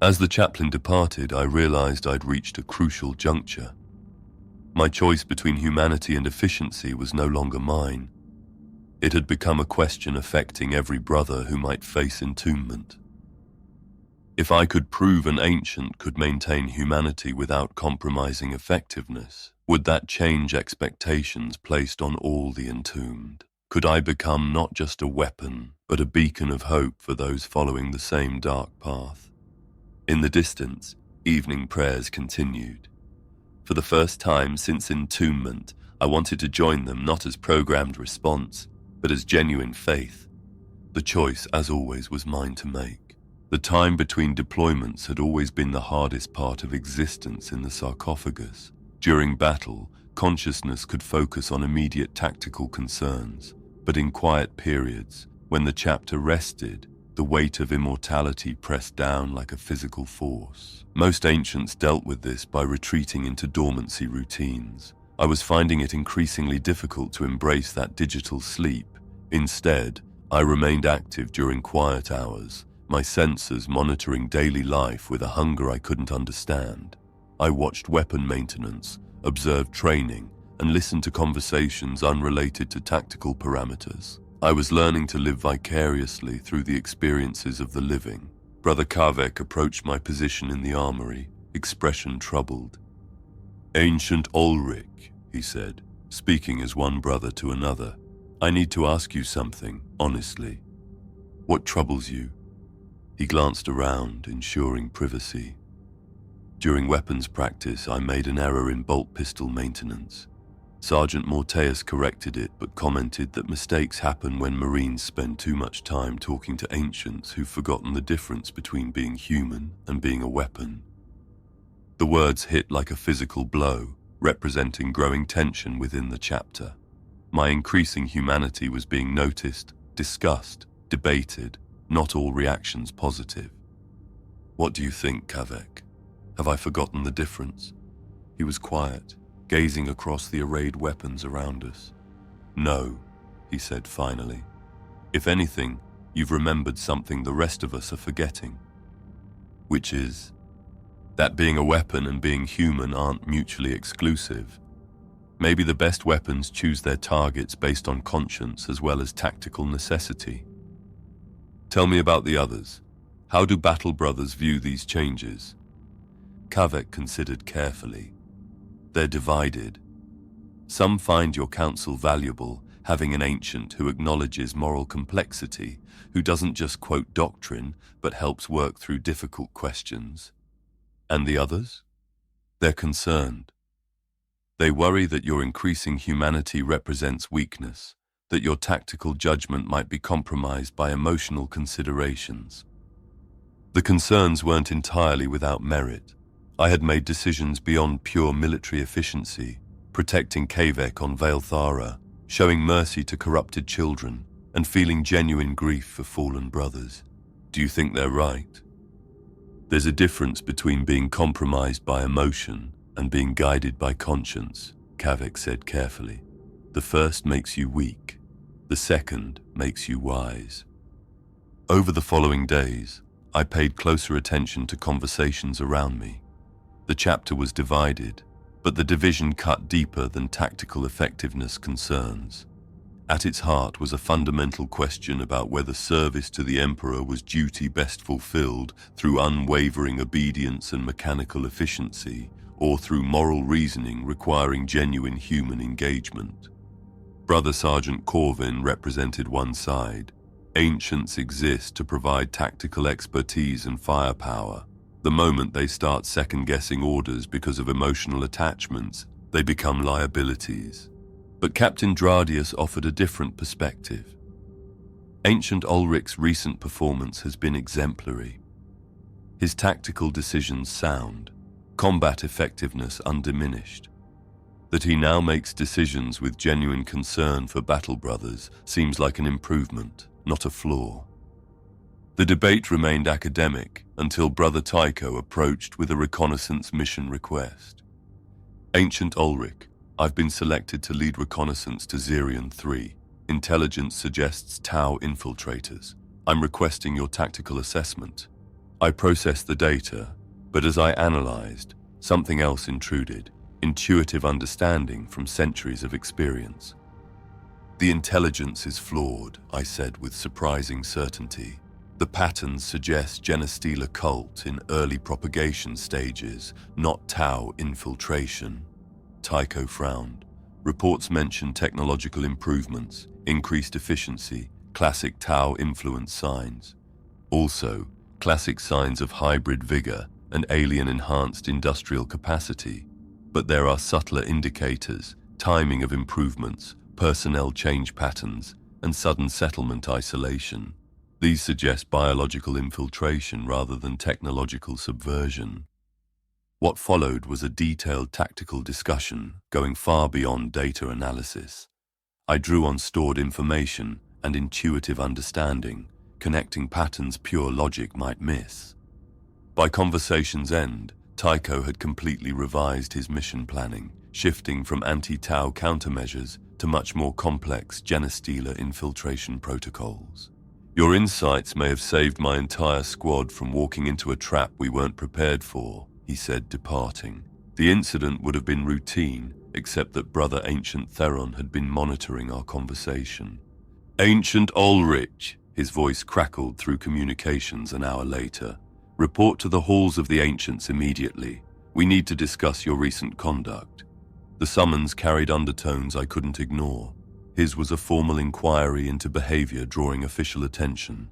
As the chaplain departed, I realized I'd reached a crucial juncture. My choice between humanity and efficiency was no longer mine. It had become a question affecting every brother who might face entombment. If I could prove an ancient could maintain humanity without compromising effectiveness, would that change expectations placed on all the entombed? Could I become not just a weapon, but a beacon of hope for those following the same dark path? In the distance, evening prayers continued. For the first time since Entombment, I wanted to join them not as programmed response, but as genuine faith. The choice, as always, was mine to make. The time between deployments had always been the hardest part of existence in the sarcophagus. During battle, consciousness could focus on immediate tactical concerns, but in quiet periods, when the chapter rested, the weight of immortality pressed down like a physical force. Most ancients dealt with this by retreating into dormancy routines. I was finding it increasingly difficult to embrace that digital sleep. Instead, I remained active during quiet hours, my senses monitoring daily life with a hunger I couldn't understand. I watched weapon maintenance, observed training, and listened to conversations unrelated to tactical parameters. I was learning to live vicariously through the experiences of the living. Brother Kavek approached my position in the armory, expression troubled. Ancient Olrich, he said, speaking as one brother to another. I need to ask you something, honestly. What troubles you? He glanced around, ensuring privacy. During weapons practice, I made an error in bolt pistol maintenance. Sergeant Morteus corrected it, but commented that mistakes happen when Marines spend too much time talking to ancients who've forgotten the difference between being human and being a weapon. The words hit like a physical blow, representing growing tension within the chapter. My increasing humanity was being noticed, discussed, debated, not all reactions positive. What do you think, Kavek? Have I forgotten the difference? He was quiet, gazing across the arrayed weapons around us. No, he said finally. If anything, you've remembered something the rest of us are forgetting. Which is that being a weapon and being human aren't mutually exclusive. Maybe the best weapons choose their targets based on conscience as well as tactical necessity. Tell me about the others. How do Battle Brothers view these changes? Kavek considered carefully. They're divided. Some find your counsel valuable, having an ancient who acknowledges moral complexity, who doesn't just quote doctrine, but helps work through difficult questions. And the others? They're concerned. They worry that your increasing humanity represents weakness, that your tactical judgment might be compromised by emotional considerations. The concerns weren't entirely without merit. I had made decisions beyond pure military efficiency, protecting Kavek on Vaelthara, showing mercy to corrupted children, and feeling genuine grief for fallen brothers. Do you think they're right? There's a difference between being compromised by emotion and being guided by conscience, Kavek said carefully. The first makes you weak. The second makes you wise. Over the following days, I paid closer attention to conversations around me. The chapter was divided, but the division cut deeper than tactical effectiveness concerns. At its heart was a fundamental question about whether service to the Emperor was duty best fulfilled through unwavering obedience and mechanical efficiency, or through moral reasoning requiring genuine human engagement. Brother Sergeant Corvin represented one side. Ancients exist to provide tactical expertise and firepower. The moment they start second-guessing orders because of emotional attachments, they become liabilities. But Captain Dradius offered a different perspective. Ancient Olrich's recent performance has been exemplary. His tactical decisions sound, combat effectiveness undiminished. That he now makes decisions with genuine concern for Battle Brothers seems like an improvement, not a flaw. The debate remained academic until Brother Tycho approached with a reconnaissance mission request. Ancient Olrich, I've been selected to lead reconnaissance to Xerion 3. Intelligence suggests Tau infiltrators. I'm requesting your tactical assessment. I processed the data, but as I analyzed, something else intruded. Intuitive understanding from centuries of experience. The intelligence is flawed, I said with surprising certainty. The patterns suggest genestealer cult in early propagation stages, not Tau infiltration. Tycho frowned. Reports mention technological improvements, increased efficiency, classic Tau influence signs. Also, classic signs of hybrid vigor and alien-enhanced industrial capacity. But there are subtler indicators, timing of improvements, personnel change patterns, and sudden settlement isolation. These suggest biological infiltration rather than technological subversion. What followed was a detailed tactical discussion, going far beyond data analysis. I drew on stored information and intuitive understanding, connecting patterns pure logic might miss. By conversation's end, Tycho had completely revised his mission planning, shifting from anti-Tau countermeasures to much more complex genestealer infiltration protocols. Your insights may have saved my entire squad from walking into a trap we weren't prepared for, he said, departing. The incident would have been routine, except that Brother Ancient Theron had been monitoring our conversation. Ancient Olrich, his voice crackled through communications an hour later. Report to the halls of the Ancients immediately. We need to discuss your recent conduct. The summons carried undertones I couldn't ignore. His was a formal inquiry into behavior drawing official attention.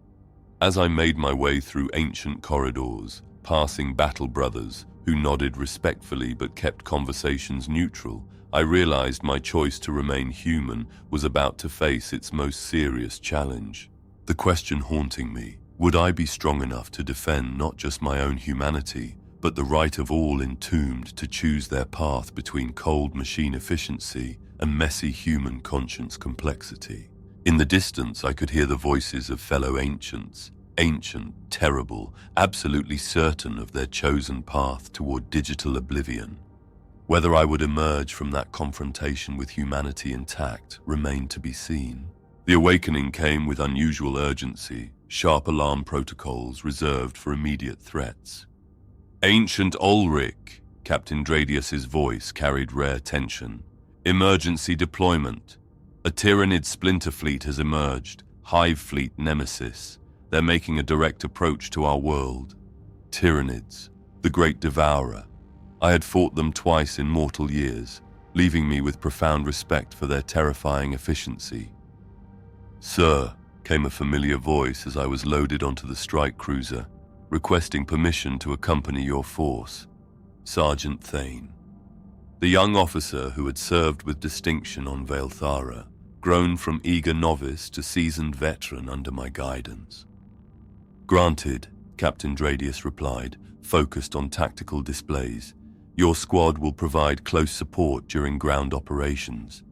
As I made my way through ancient corridors, passing Battle Brothers, who nodded respectfully but kept conversations neutral, I realized my choice to remain human was about to face its most serious challenge. The question haunting me, would I be strong enough to defend not just my own humanity, but the right of all entombed to choose their path between cold machine efficiency and messy human conscience complexity. In the distance, I could hear the voices of fellow ancients, ancient, terrible, absolutely certain of their chosen path toward digital oblivion. Whether I would emerge from that confrontation with humanity intact remained to be seen. The awakening came with unusual urgency, sharp alarm protocols reserved for immediate threats. "Ancient Olrich," Captain Dradius's voice carried rare tension. "Emergency deployment. A Tyranid splinter fleet has emerged, Hive Fleet Nemesis. They're making a direct approach to our world. Tyranids, the great devourer. I had fought them twice in mortal years, leaving me with profound respect for their terrifying efficiency." "Sir," came a familiar voice as I was loaded onto the strike cruiser, "requesting permission to accompany your force. Sergeant Thane." The young officer who had served with distinction on Vaelthara, grown from eager novice to seasoned veteran under my guidance. "Granted," Captain Dradius replied, focused on tactical displays. "Your squad will provide close support during ground operations."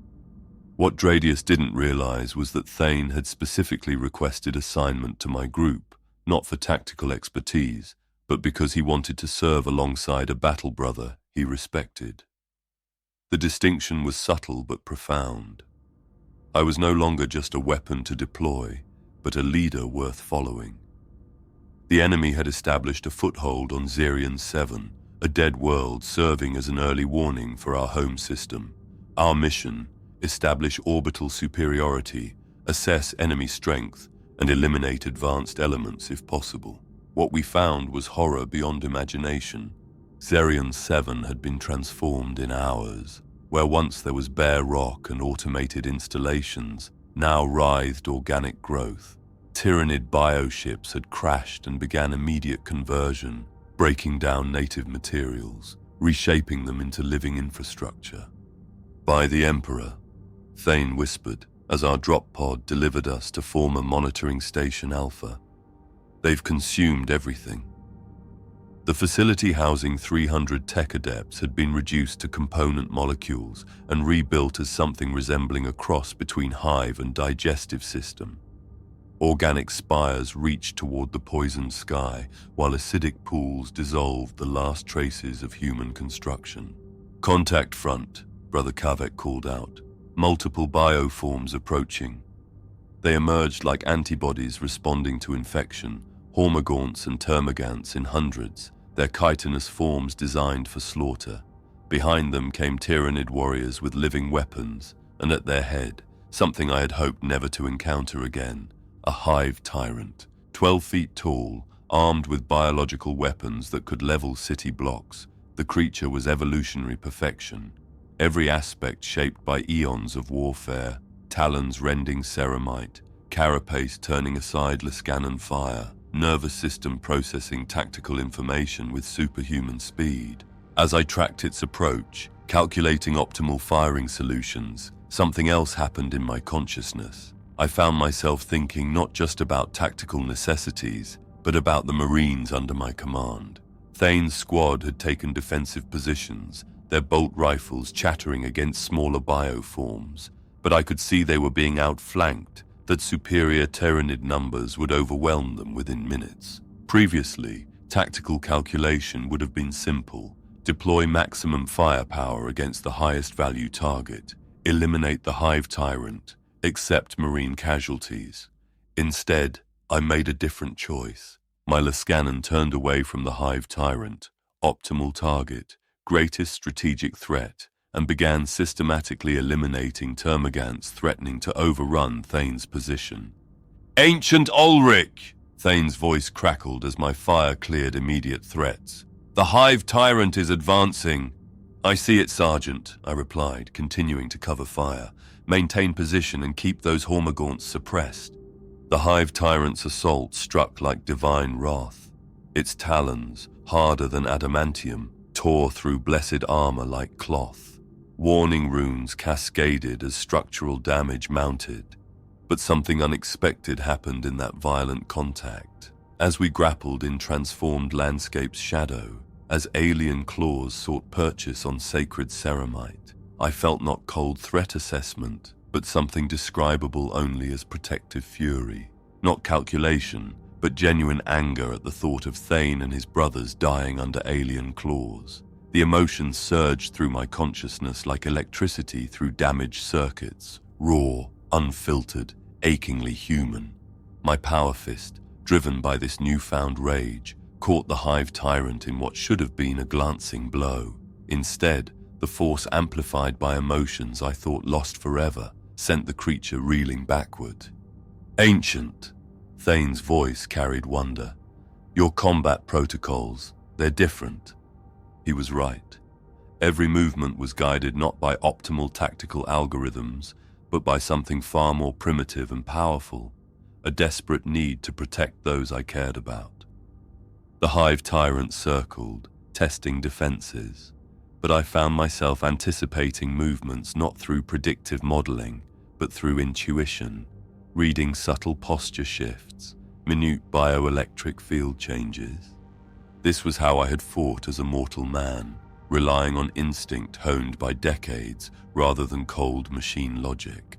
What Dradius didn't realize was that Thane had specifically requested assignment to my group, not for tactical expertise, but because he wanted to serve alongside a battle brother he respected. The distinction was subtle but profound. I was no longer just a weapon to deploy, but a leader worth following. The enemy had established a foothold on Zerion 7, a dead world serving as an early warning for our home system. Our mission: establish orbital superiority, assess enemy strength, and eliminate advanced elements if possible. What we found was horror beyond imagination. Zerion 7 had been transformed in hours. Where once there was bare rock and automated installations, now writhed organic growth. Tyranid bioships had crashed and began immediate conversion, breaking down native materials, reshaping them into living infrastructure. "By the Emperor," Thane whispered as our drop pod delivered us to former monitoring station Alpha. "They've consumed everything." The facility housing 300 tech adepts had been reduced to component molecules and rebuilt as something resembling a cross between hive and digestive system. Organic spires reached toward the poisoned sky, while acidic pools dissolved the last traces of human construction. "Contact front," Brother Kavek called out. "Multiple bioforms approaching." They emerged like antibodies responding to infection, hormagaunts and termagants in hundreds, their chitinous forms designed for slaughter. Behind them came Tyranid warriors with living weapons, and at their head, something I had hoped never to encounter again, a hive tyrant, 12 feet tall, armed with biological weapons that could level city blocks. The creature was evolutionary perfection, every aspect shaped by eons of warfare, talons rending ceramite, carapace turning aside Lascanon fire, nervous system processing tactical information with superhuman speed. As I tracked its approach, calculating optimal firing solutions, something else happened in my consciousness. I found myself thinking not just about tactical necessities, but about the Marines under my command. Thane's squad had taken defensive positions, their bolt rifles chattering against smaller bioforms, but I could see they were being outflanked, that superior Tyranid numbers would overwhelm them within minutes. Previously, tactical calculation would have been simple: deploy maximum firepower against the highest value target, eliminate the hive tyrant, accept marine casualties. Instead, I made a different choice. My Lascanon turned away from the hive tyrant, optimal target, greatest strategic threat, and began systematically eliminating termagants threatening to overrun Thane's position. "Ancient Olrich!" Thane's voice crackled as my fire cleared immediate threats. "The hive tyrant is advancing." "I see it, Sergeant," I replied, continuing to cover fire. "Maintain position and keep those hormagaunts suppressed." The hive tyrant's assault struck like divine wrath. Its talons, harder than adamantium, tore through blessed armor like cloth. Warning runes cascaded as structural damage mounted. But something unexpected happened in that violent contact. As we grappled in transformed landscape's shadow, as alien claws sought purchase on sacred ceramite. I felt not cold threat assessment, but something describable only as protective fury. Not calculation, but genuine anger at the thought of Thane and his brothers dying under alien claws. The emotions surged through my consciousness like electricity through damaged circuits, raw, unfiltered, achingly human. My power fist, driven by this newfound rage, caught the hive tyrant in what should have been a glancing blow. Instead, the force amplified by emotions I thought lost forever sent the creature reeling backward. "Ancient," Thane's voice carried wonder. "Your combat protocols, they're different." He was right. Every movement was guided not by optimal tactical algorithms, but by something far more primitive and powerful, a desperate need to protect those I cared about. The hive tyrant circled, testing defenses, but I found myself anticipating movements not through predictive modeling, but through intuition, reading subtle posture shifts, minute bioelectric field changes. This was how I had fought as a mortal man, relying on instinct honed by decades rather than cold machine logic.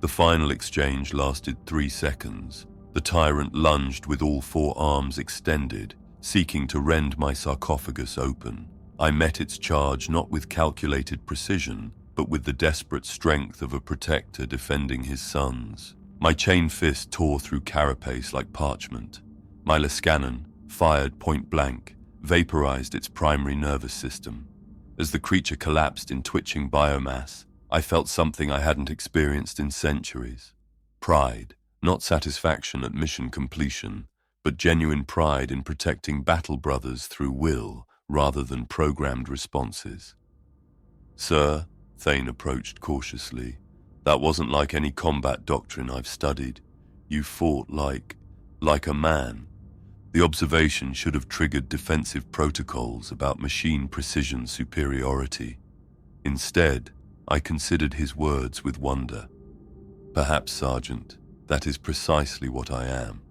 The final exchange lasted 3 seconds. The tyrant lunged with all 4 arms extended, seeking to rend my sarcophagus open. I met its charge not with calculated precision, but with the desperate strength of a protector defending his sons. My chain fist tore through carapace like parchment. My Lascannon, fired point blank, vaporized its primary nervous system. As the creature collapsed in twitching biomass, I felt something I hadn't experienced in centuries. Pride, not satisfaction at mission completion, but genuine pride in protecting battle brothers through will rather than programmed responses. "Sir," Thane approached cautiously, "that wasn't like any combat doctrine I've studied. You fought like a man." The observation should have triggered defensive protocols about machine precision superiority. Instead, I considered his words with wonder. "Perhaps, Sergeant, that is precisely what I am."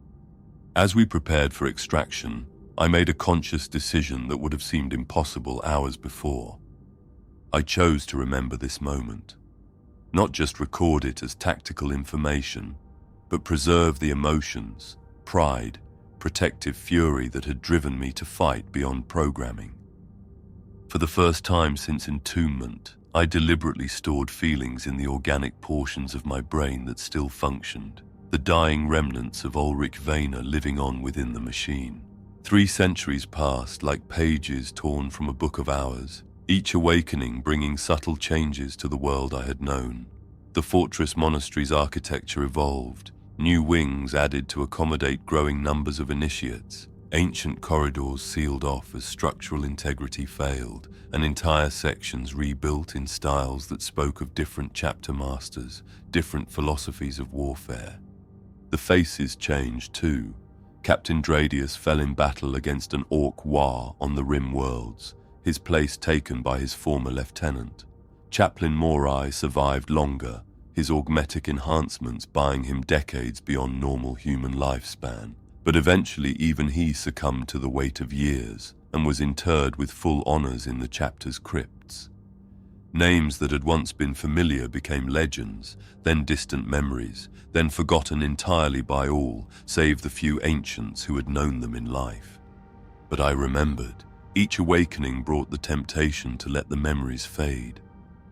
As we prepared for extraction, I made a conscious decision that would have seemed impossible hours before. I chose to remember this moment. Not just record it as tactical information, but preserve the emotions, pride, protective fury that had driven me to fight beyond programming. For the first time since Entombment, I deliberately stored feelings in the organic portions of my brain that still functioned, the dying remnants of Olrich Vayner living on within the machine. 3 centuries passed like pages torn from a book of hours, each awakening bringing subtle changes to the world I had known. The fortress monastery's architecture evolved, new wings added to accommodate growing numbers of initiates, ancient corridors sealed off as structural integrity failed, and entire sections rebuilt in styles that spoke of different chapter masters, different philosophies of warfare. The faces changed too. Captain Dreadnought fell in battle against an Orc War on the Rim Worlds, his place taken by his former lieutenant. Chaplain Morai survived longer, his augmetic enhancements buying him decades beyond normal human lifespan. But eventually even he succumbed to the weight of years and was interred with full honors in the chapter's crypts. Names that had once been familiar became legends, then distant memories, then forgotten entirely by all, save the few ancients who had known them in life. But I remembered. Each awakening brought the temptation to let the memories fade,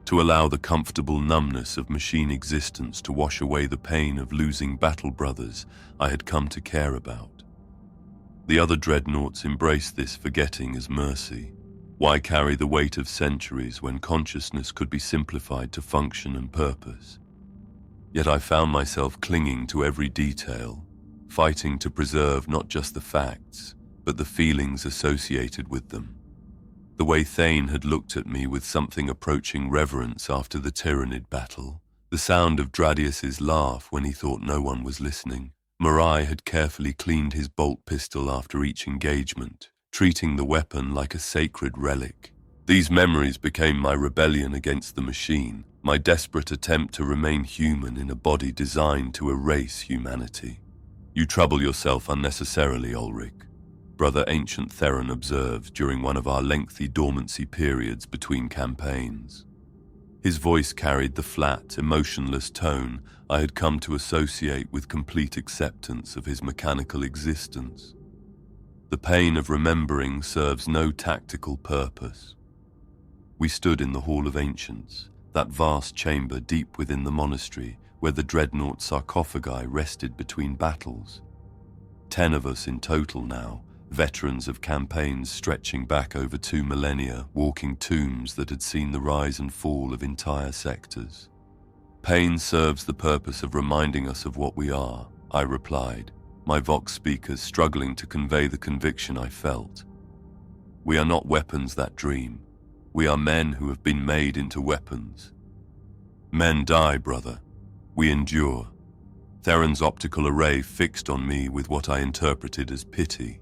to allow the comfortable numbness of machine existence to wash away the pain of losing battle brothers I had come to care about. The other dreadnoughts embraced this forgetting as mercy. Why carry the weight of centuries when consciousness could be simplified to function and purpose? Yet I found myself clinging to every detail, fighting to preserve not just the facts, but the feelings associated with them. The way Thane had looked at me with something approaching reverence after the Tyranid battle, the sound of Dreadnought's laugh when he thought no one was listening. Morai had carefully cleaned his bolt pistol after each engagement, treating the weapon like a sacred relic. These memories became my rebellion against the machine, my desperate attempt to remain human in a body designed to erase humanity. "You trouble yourself unnecessarily, Olrich," Brother Ancient Theron observed during one of our lengthy dormancy periods between campaigns. His voice carried the flat, emotionless tone I had come to associate with complete acceptance of his mechanical existence. The pain of remembering serves no tactical purpose. We stood in the Hall of Ancients, that vast chamber deep within the monastery where the Dreadnought sarcophagi rested between battles. 10 of us in total now, veterans of campaigns stretching back over 2 millennia, walking tombs that had seen the rise and fall of entire sectors. Pain serves the purpose of reminding us of what we are, I replied, my Vox speakers struggling to convey the conviction I felt. We are not weapons that dream. We are men who have been made into weapons. Men die, brother. We endure. Theron's optical array fixed on me with what I interpreted as pity.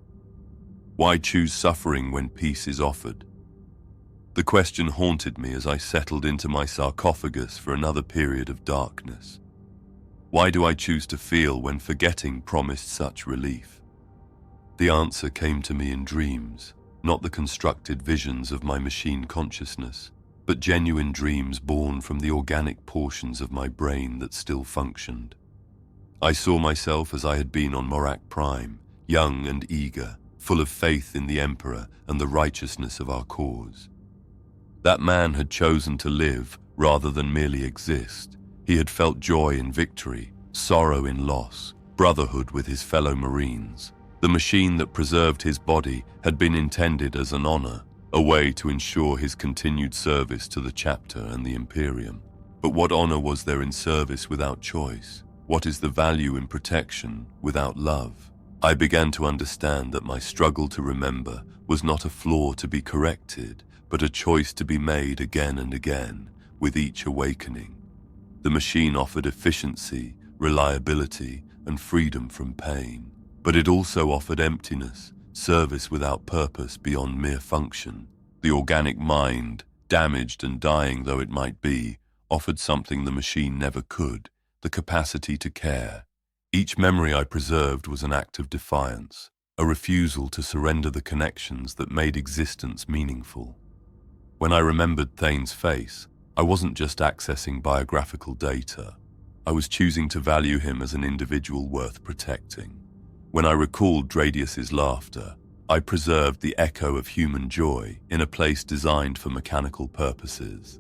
Why choose suffering when peace is offered? The question haunted me as I settled into my sarcophagus for another period of darkness. Why do I choose to feel when forgetting promised such relief? The answer came to me in dreams, not the constructed visions of my machine consciousness, but genuine dreams born from the organic portions of my brain that still functioned. I saw myself as I had been on Morak Prime, young and eager, full of faith in the Emperor and the righteousness of our cause. That man had chosen to live rather than merely exist. He had felt joy in victory, sorrow in loss, brotherhood with his fellow Marines. The machine that preserved his body had been intended as an honor, a way to ensure his continued service to the chapter and the Imperium. But what honor was there in service without choice? What is the value in protection without love? I began to understand that my struggle to remember was not a flaw to be corrected, but a choice to be made again and again, with each awakening. The machine offered efficiency, reliability, and freedom from pain, but it also offered emptiness, service without purpose beyond mere function. The organic mind, damaged and dying though it might be, offered something the machine never could, the capacity to care. Each memory I preserved was an act of defiance, a refusal to surrender the connections that made existence meaningful. When I remembered Thane's face, I wasn't just accessing biographical data. I was choosing to value him as an individual worth protecting. When I recalled Dradius's laughter, I preserved the echo of human joy in a place designed for mechanical purposes.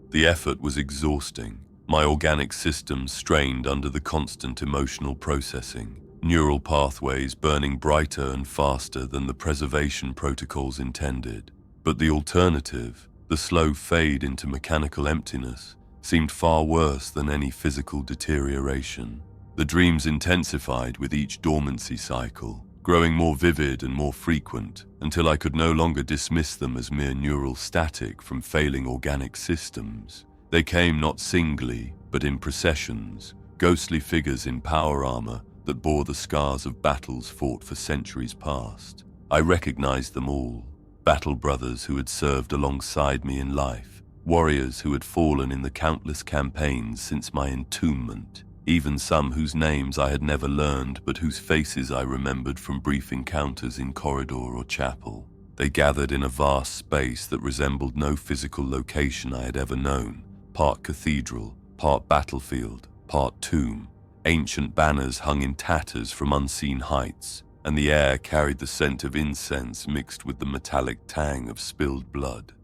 The effort was exhausting. My organic systems strained under the constant emotional processing, neural pathways burning brighter and faster than the preservation protocols intended. But the alternative, the slow fade into mechanical emptiness, seemed far worse than any physical deterioration. The dreams intensified with each dormancy cycle, growing more vivid and more frequent, until I could no longer dismiss them as mere neural static from failing organic systems. They came not singly, but in processions, ghostly figures in power armor that bore the scars of battles fought for centuries past. I recognized them all, battle brothers who had served alongside me in life, warriors who had fallen in the countless campaigns since my entombment, even some whose names I had never learned but whose faces I remembered from brief encounters in corridor or chapel. They gathered in a vast space that resembled no physical location I had ever known, part cathedral, part battlefield, part tomb. Ancient banners hung in tatters from unseen heights, and the air carried the scent of incense mixed with the metallic tang of spilled blood.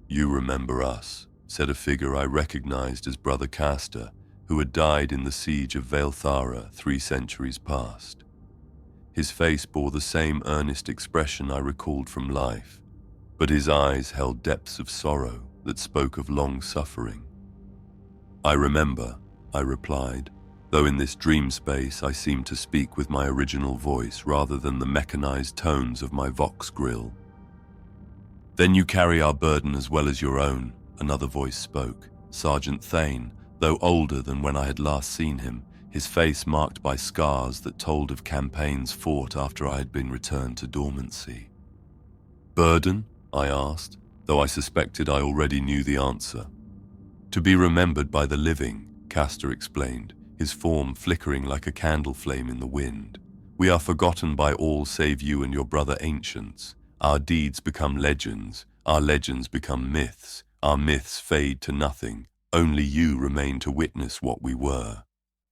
"You remember us," said a figure I recognized as Brother Castor, who had died in the siege of Vaelthara 3 centuries past. His face bore the same earnest expression I recalled from life, but his eyes held depths of sorrow that spoke of long suffering. "I remember," I replied, though in this dream space I seemed to speak with my original voice rather than the mechanized tones of my Vox grill. "Then you carry our burden as well as your own," another voice spoke, Sergeant Thane, though older than when I had last seen him, his face marked by scars that told of campaigns fought after I had been returned to dormancy. "Burden?" I asked, though I suspected I already knew the answer. "To be remembered by the living," Castor explained, his form flickering like a candle flame in the wind. We are forgotten by all save you and your brother ancients. Our deeds become legends, our legends become myths, our myths fade to nothing. Only you remain to witness what we were."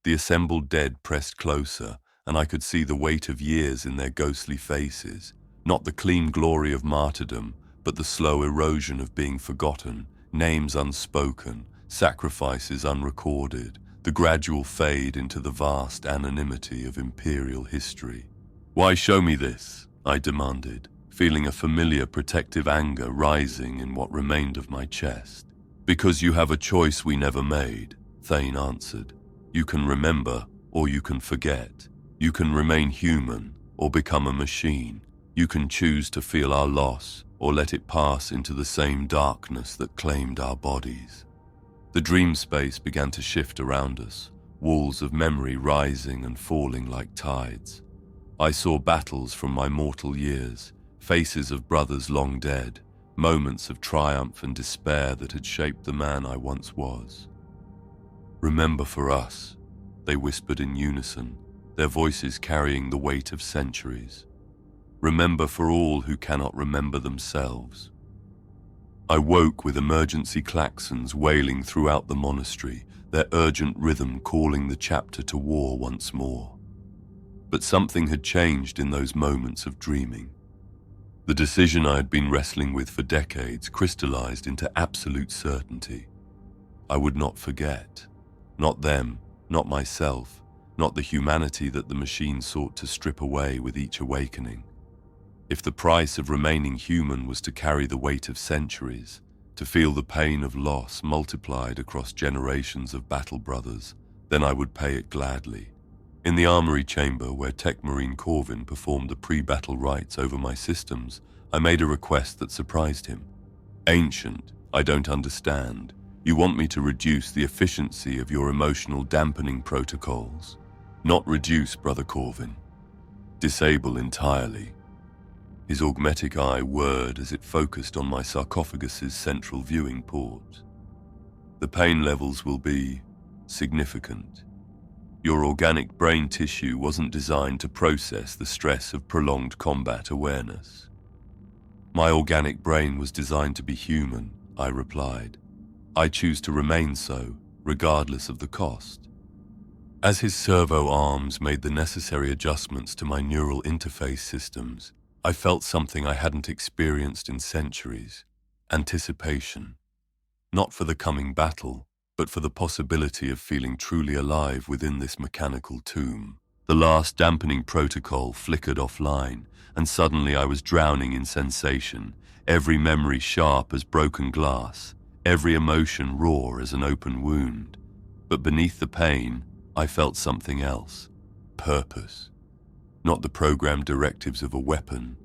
The assembled dead pressed closer, and I could see the weight of years in their ghostly faces. Not the clean glory of martyrdom, but the slow erosion of being forgotten, names unspoken, sacrifices unrecorded, the gradual fade into the vast anonymity of imperial history. "Why show me this?" I demanded, feeling a familiar protective anger rising in what remained of my chest. "Because you have a choice we never made," Thane answered. "You can remember, or you can forget. You can remain human, or become a machine. You can choose to feel our loss, or let it pass into the same darkness that claimed our bodies." The dream space began to shift around us, walls of memory rising and falling like tides. I saw battles from my mortal years, faces of brothers long dead, moments of triumph and despair that had shaped the man I once was. "Remember for us," they whispered in unison, their voices carrying the weight of centuries. "Remember for all who cannot remember themselves." I woke with emergency klaxons wailing throughout the monastery, their urgent rhythm calling the chapter to war once more. But something had changed in those moments of dreaming. The decision I had been wrestling with for decades crystallized into absolute certainty. I would not forget. Not them, not myself, not the humanity that the machine sought to strip away with each awakening. If the price of remaining human was to carry the weight of centuries, to feel the pain of loss multiplied across generations of battle brothers, then I would pay it gladly. In the armory chamber where Tech Marine Corvin performed the pre-battle rites over my systems, I made a request that surprised him. "Ancient, I don't understand. You want me to reduce the efficiency of your emotional dampening protocols?" "Not reduce, Brother Corvin. Disable entirely." His augmetic eye whirred as it focused on my sarcophagus's central viewing port. "The pain levels will be significant. Your organic brain tissue wasn't designed to process the stress of prolonged combat awareness." "My organic brain was designed to be human," I replied. "I choose to remain so, regardless of the cost." As his servo arms made the necessary adjustments to my neural interface systems, I felt something I hadn't experienced in centuries: anticipation. Not for the coming battle, but for the possibility of feeling truly alive within this mechanical tomb. The last dampening protocol flickered offline, and suddenly I was drowning in sensation, every memory sharp as broken glass, every emotion raw as an open wound. But beneath the pain, I felt something else: purpose. Not the programmed directives of a weapon,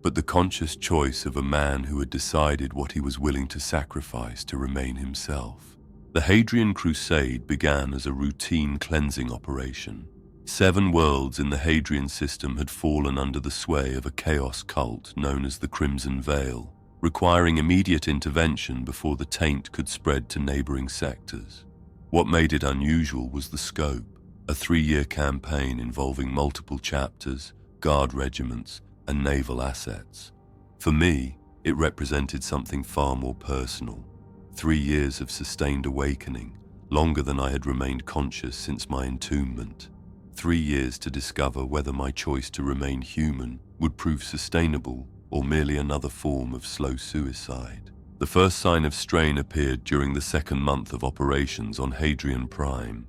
but the conscious choice of a man who had decided what he was willing to sacrifice to remain himself. The Hadrian Crusade began as a routine cleansing operation. 7 worlds in the Hadrian system had fallen under the sway of a chaos cult known as the Crimson Veil, requiring immediate intervention before the taint could spread to neighboring sectors. What made it unusual was the scope: a 3-year campaign involving multiple chapters, guard regiments, and naval assets. For me, it represented something far more personal. 3 years of sustained awakening, longer than I had remained conscious since my entombment. 3 years to discover whether my choice to remain human would prove sustainable or merely another form of slow suicide. The first sign of strain appeared during the 2nd month of operations on Hadrian Prime.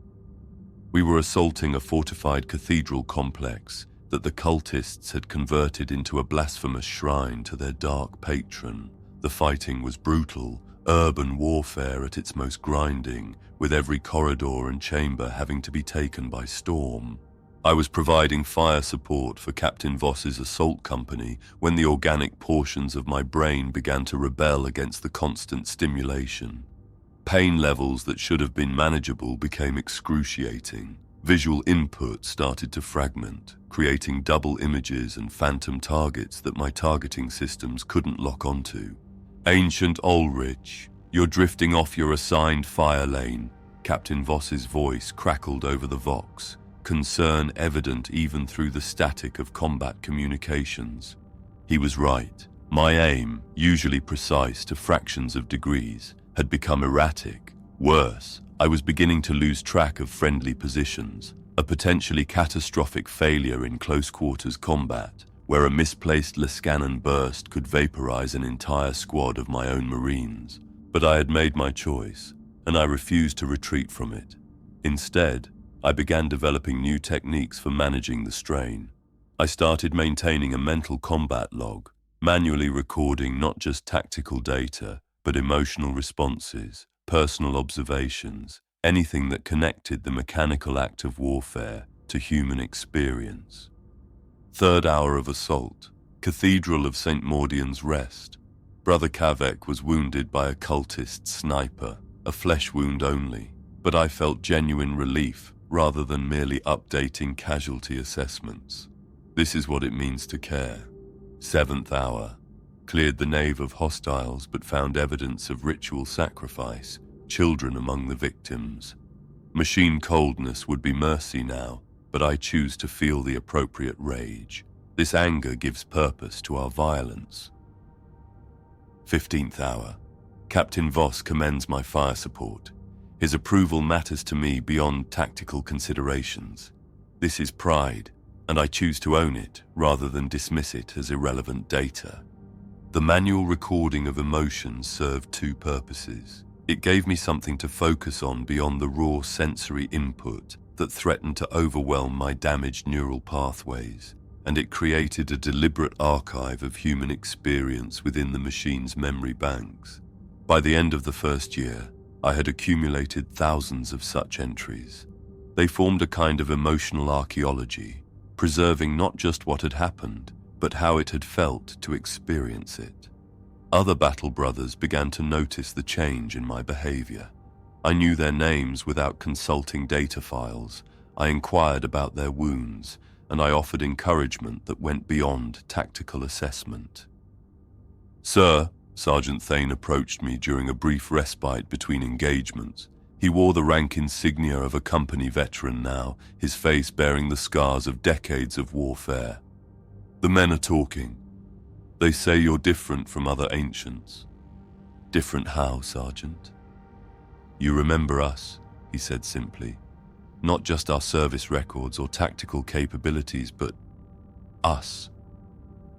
We were assaulting a fortified cathedral complex that the cultists had converted into a blasphemous shrine to their dark patron. The fighting was brutal, urban warfare at its most grinding, with every corridor and chamber having to be taken by storm. I was providing fire support for Captain Voss's assault company when the organic portions of my brain began to rebel against the constant stimulation. Pain levels that should have been manageable became excruciating. Visual input started to fragment, creating double images and phantom targets that my targeting systems couldn't lock onto. "Ancient Olrich, you're drifting off your assigned fire lane," Captain Voss's voice crackled over the vox. concern evident even through the static of combat communications. He was right. My aim, usually precise to fractions of degrees, had become erratic. Worse, I was beginning to lose track of friendly positions, a potentially catastrophic failure in close-quarters combat, where a misplaced Lascannon burst could vaporize an entire squad of my own Marines. But I had made my choice, and I refused to retreat from it. Instead, I began developing new techniques for managing the strain. I started maintaining a mental combat log, manually recording not just tactical data, but emotional responses, personal observations, anything that connected the mechanical act of warfare to human experience. Third hour of assault, Cathedral of St. Maudian's Rest. Brother Kavek was wounded by a cultist sniper, a flesh wound only, but I felt genuine relief rather than merely updating casualty assessments. This is what it means to care. Seventh hour, cleared the nave of hostiles but found evidence of ritual sacrifice, children among the victims. Machine coldness would be mercy now, but I choose to feel the appropriate rage. This anger gives purpose to our violence. 15th hour, Captain Voss commends my fire support. His approval matters to me beyond tactical considerations. This is pride, and I choose to own it rather than dismiss it as irrelevant data. The manual recording of emotions served two purposes. It gave me something to focus on beyond the raw sensory input that threatened to overwhelm my damaged neural pathways, and it created a deliberate archive of human experience within the machine's memory banks. By the end of the first year, I had accumulated thousands of such entries. They formed a kind of emotional archaeology, preserving not just what had happened, but how it had felt to experience it. Other battle brothers began to notice the change in my behavior. I knew their names without consulting data files. I inquired about their wounds, and I offered encouragement that went beyond tactical assessment. "Sir," Sergeant Thane approached me during a brief respite between engagements. He wore the rank insignia of a company veteran now, his face bearing the scars of decades of warfare. "The men are talking. They say you're different from other ancients." "Different how, Sergeant?" "You remember us," he said simply. "Not just our service records or tactical capabilities, but us.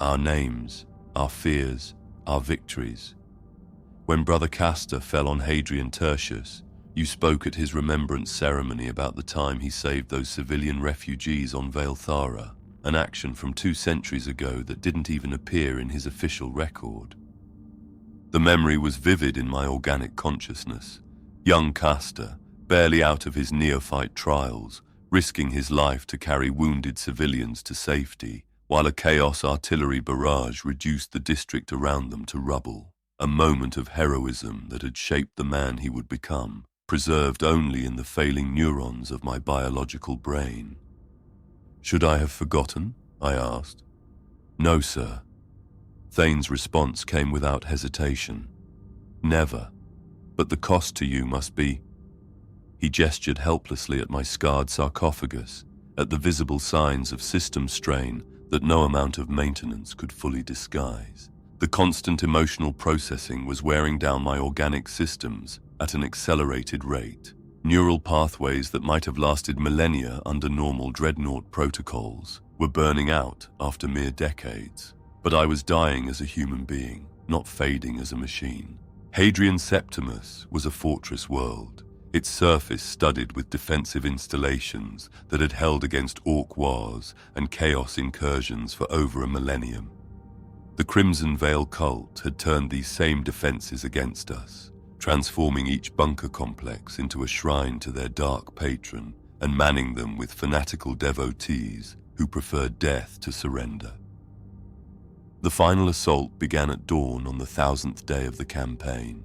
Our names, our fears, our victories. When Brother Castor fell on Hadrian Tertius, you spoke at his remembrance ceremony about the time he saved those civilian refugees on Vale Thara, an action from 2 centuries ago that didn't even appear in his official record. The memory was vivid in my organic consciousness. Young Castor, barely out of his neophyte trials, risking his life to carry wounded civilians to safety, while a chaos artillery barrage reduced the district around them to rubble. A moment of heroism that had shaped the man he would become, preserved only in the failing neurons of my biological brain. "Should I have forgotten?" I asked. "No, sir." Thane's response came without hesitation. "Never. But the cost to you must be—" He gestured helplessly at my scarred sarcophagus, at the visible signs of system strain that no amount of maintenance could fully disguise. The constant emotional processing was wearing down my organic systems at an accelerated rate. Neural pathways that might have lasted millennia under normal Dreadnought protocols were burning out after mere decades. But I was dying as a human being, not fading as a machine. Hadrian Septimus was a fortress world, its surface studded with defensive installations that had held against orc wars and chaos incursions for over a millennium. The Crimson Veil cult had turned these same defenses against us, transforming each bunker complex into a shrine to their dark patron and manning them with fanatical devotees who preferred death to surrender. The final assault began at dawn on the 1000th day of the campaign.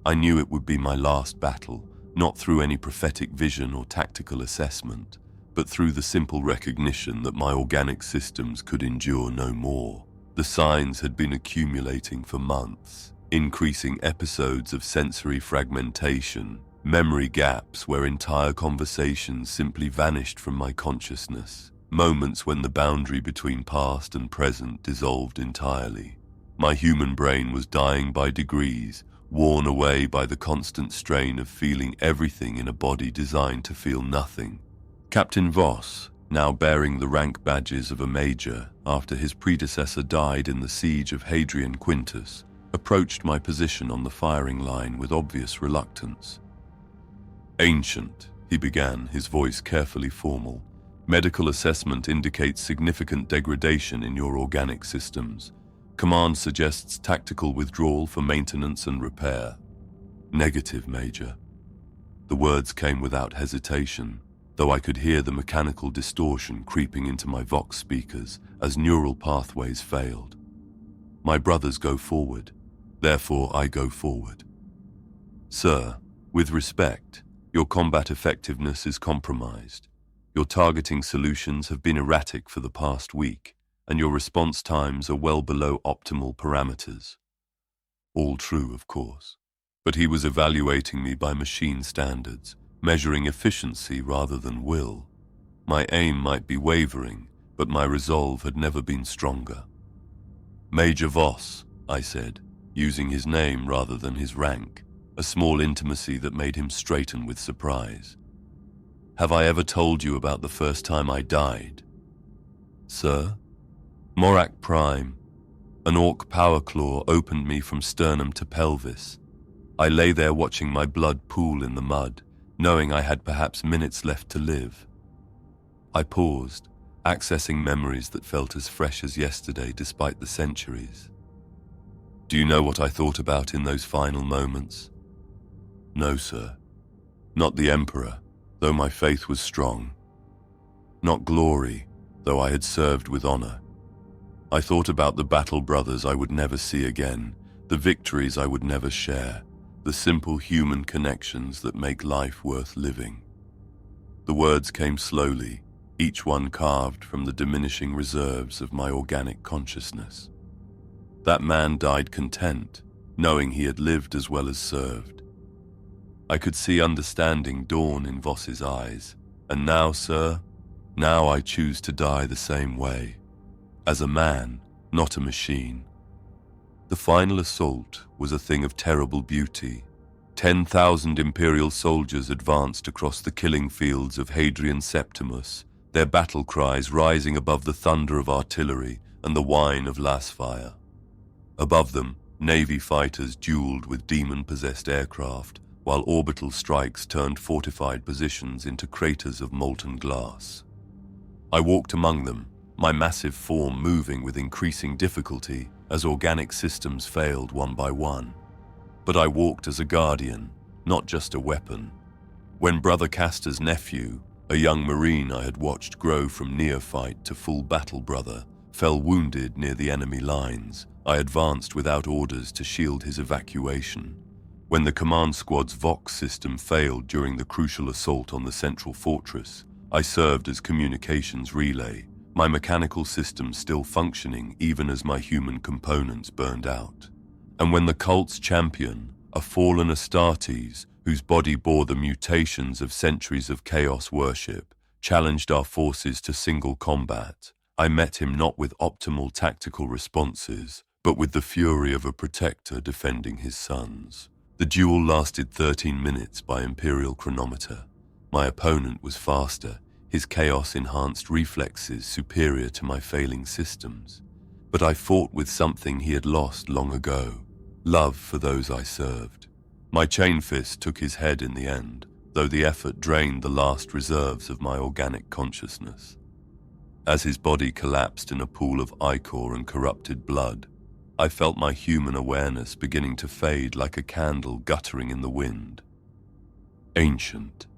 I knew it would be my last battle, not through any prophetic vision or tactical assessment, but through the simple recognition that my organic systems could endure no more. The signs had been accumulating for months, increasing episodes of sensory fragmentation, Memory gaps where entire conversations simply vanished from my consciousness. Moments when the boundary between past and present dissolved entirely. My human brain was dying by degrees, worn away by the constant strain of feeling everything in a body designed to feel nothing. Captain Voss, now bearing the rank badges of a major after his predecessor died in the siege of Hadrian Quintus, approached my position on the firing line with obvious reluctance. "Ancient," he began, his voice carefully formal. "Medical assessment indicates significant degradation in your organic systems. Command suggests tactical withdrawal for maintenance and repair." "Negative, Major." The words came without hesitation, though I could hear the mechanical distortion creeping into my Vox speakers as neural pathways failed. "My brothers go forward, therefore I go forward." "Sir, with respect, your combat effectiveness is compromised. Your targeting solutions have been erratic for the past week, and your response times are well below optimal parameters." All true, of course. But he was evaluating me by machine standards, measuring efficiency rather than will. My aim might be wavering, but my resolve had never been stronger. "Major Voss," I said, using his name rather than his rank, a small intimacy that made him straighten with surprise. "Have I ever told you about the first time I died?" "Sir?" "Morak Prime. An orc power claw opened me from sternum to pelvis. I lay there watching my blood pool in the mud, knowing I had perhaps minutes left to live." I paused, accessing memories that felt as fresh as yesterday despite the centuries. "Do you know what I thought about in those final moments?" "No, sir. Not the Emperor, though my faith was strong. Not glory, though I had served with honor. I thought about the battle brothers I would never see again, the victories I would never share, the simple human connections that make life worth living." The words came slowly, each one carved from the diminishing reserves of my organic consciousness. That man died content, knowing he had lived as well as served. I could see understanding dawn in Voss's eyes, and now, sir, now I choose to die the same way, as a man, not a machine. The final assault was a thing of terrible beauty. 10,000 Imperial soldiers advanced across the killing fields of Hadrian Septimus, their battle cries rising above the thunder of artillery and the whine of lasfire. Above them, Navy fighters dueled with demon-possessed aircraft, while orbital strikes turned fortified positions into craters of molten glass. I walked among them, my massive form moving with increasing difficulty as organic systems failed one by one. But I walked as a guardian, not just a weapon. When Brother Castor's nephew, a young Marine I had watched grow from neophyte to full battle brother, fell wounded near the enemy lines, I advanced without orders to shield his evacuation. When the command squad's Vox system failed during the crucial assault on the central fortress, I served as communications relay, my mechanical system still functioning even as my human components burned out. And when the cult's champion, a fallen Astartes, whose body bore the mutations of centuries of chaos worship, challenged our forces to single combat, I met him not with optimal tactical responses, but with the fury of a protector defending his sons. The duel lasted 13 minutes by Imperial chronometer. My opponent was faster, his chaos-enhanced reflexes superior to my failing systems. But I fought with something he had lost long ago, love for those I served. My chain fist took his head in the end, though the effort drained the last reserves of my organic consciousness. As his body collapsed in a pool of ichor and corrupted blood, I felt my human awareness beginning to fade like a candle guttering in the wind. "Ancient."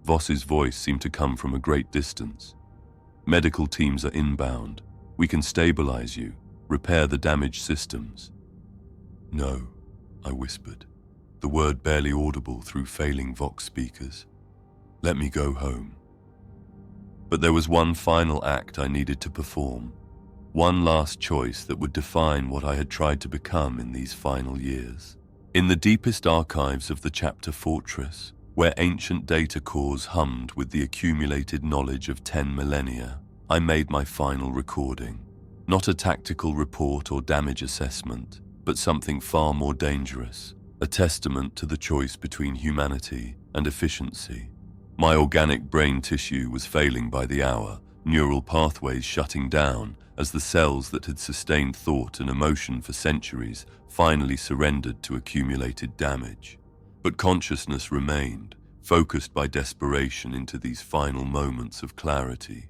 Voss's voice seemed to come from a great distance. "Medical teams are inbound. We can stabilize you, repair the damaged systems." "No," I whispered, the word barely audible through failing Vox speakers. "Let me go home." But there was one final act I needed to perform, one last choice that would define what I had tried to become in these final years. In the deepest archives of the Chapter Fortress, where ancient data cores hummed with the accumulated knowledge of 10 millennia, I made my final recording. Not a tactical report or damage assessment, but something far more dangerous, a testament to the choice between humanity and efficiency. My organic brain tissue was failing by the hour, neural pathways shutting down as the cells that had sustained thought and emotion for centuries finally surrendered to accumulated damage. But consciousness remained, focused by desperation into these final moments of clarity.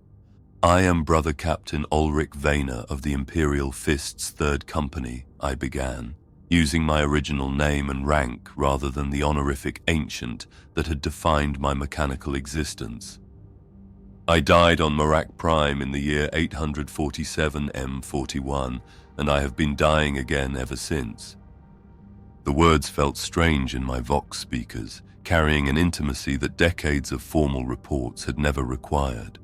"I am Brother-Captain Olrich Vayner of the Imperial Fist's 3rd Company," I began, using my original name and rank rather than the honorific ancient that had defined my mechanical existence. "I died on Marak Prime in the year 847 M41, and I have been dying again ever since." The words felt strange in my Vox speakers, carrying an intimacy that decades of formal reports had never required.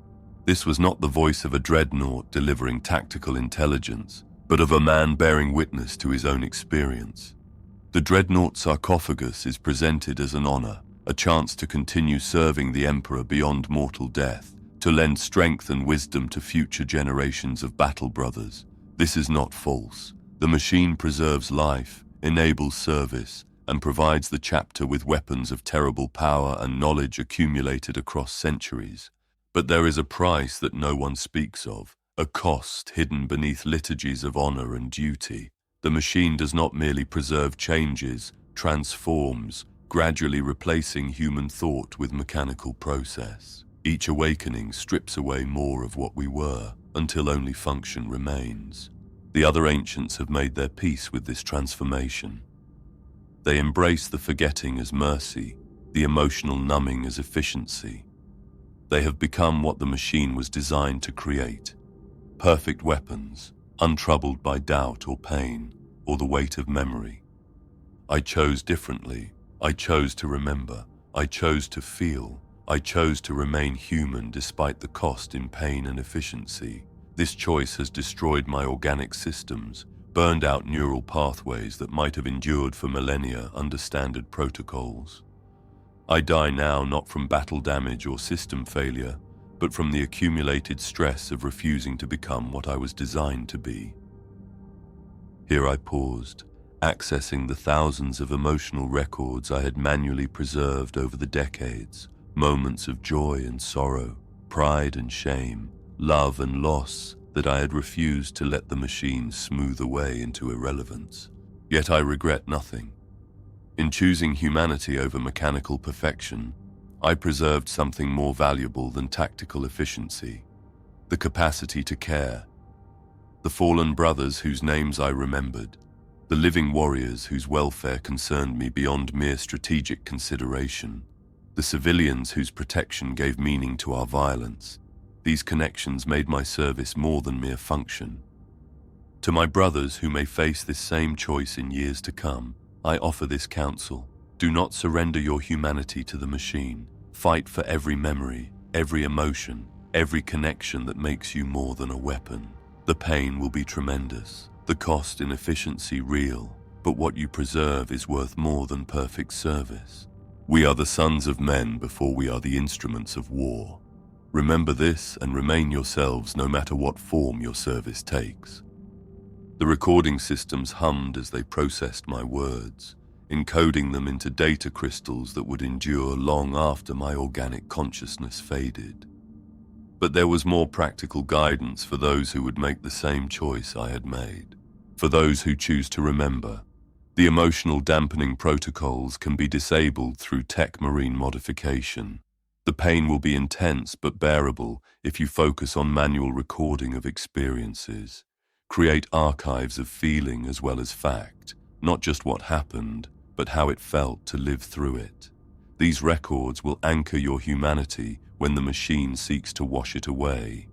This was not the voice of a dreadnought delivering tactical intelligence, but of a man bearing witness to his own experience. The dreadnought sarcophagus is presented as an honor, a chance to continue serving the Emperor beyond mortal death, to lend strength and wisdom to future generations of battle brothers. This is not false. The machine preserves life, enables service, and provides the chapter with weapons of terrible power and knowledge accumulated across centuries. But there is a price that no one speaks of, a cost hidden beneath liturgies of honor and duty. The machine does not merely preserve changes, transforms, gradually replacing human thought with mechanical process. Each awakening strips away more of what we were, until only function remains. The other ancients have made their peace with this transformation. They embrace the forgetting as mercy, the emotional numbing as efficiency. They have become what the machine was designed to create: perfect weapons, untroubled by doubt or pain, or the weight of memory. I chose differently. I chose to remember. I chose to feel. I chose to remain human despite the cost in pain and efficiency. This choice has destroyed my organic systems, burned out neural pathways that might have endured for millennia under standard protocols. I die now not from battle damage or system failure, but from the accumulated stress of refusing to become what I was designed to be. Here I paused, accessing the thousands of emotional records I had manually preserved over the decades, moments of joy and sorrow, pride and shame, love and loss that I had refused to let the machine smooth away into irrelevance. Yet I regret nothing. In choosing humanity over mechanical perfection, I preserved something more valuable than tactical efficiency: the capacity to care. The fallen brothers whose names I remembered, the living warriors whose welfare concerned me beyond mere strategic consideration, the civilians whose protection gave meaning to our violence. These connections made my service more than mere function. To my brothers who may face this same choice in years to come, I offer this counsel: do not surrender your humanity to the machine. Fight for every memory, every emotion, every connection that makes you more than a weapon. The pain will be tremendous, the cost in efficiency real, but what you preserve is worth more than perfect service. We are the sons of men before we are the instruments of war. Remember this and remain yourselves no matter what form your service takes. The recording systems hummed as they processed my words, encoding them into data crystals that would endure long after my organic consciousness faded. But there was more practical guidance for those who would make the same choice I had made. For those who choose to remember, the emotional dampening protocols can be disabled through tech marine modification. The pain will be intense but bearable if you focus on manual recording of experiences. Create archives of feeling as well as fact, not just what happened, but how it felt to live through it. These records will anchor your humanity when the machine seeks to wash it away.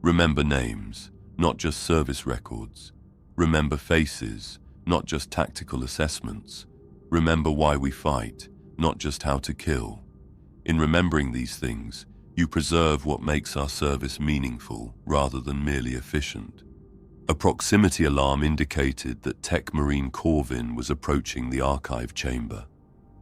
Remember names, not just service records. Remember faces, not just tactical assessments. Remember why we fight, not just how to kill. In remembering these things, you preserve what makes our service meaningful rather than merely efficient. A proximity alarm indicated that Tech Marine Corvin was approaching the archive chamber.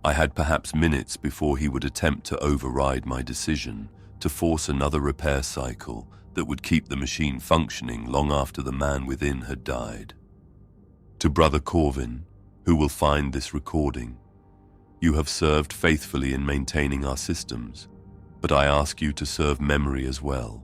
I had perhaps minutes before he would attempt to override my decision to force another repair cycle that would keep the machine functioning long after the man within had died. To Brother Corvin, who will find this recording, you have served faithfully in maintaining our systems, but I ask you to serve memory as well.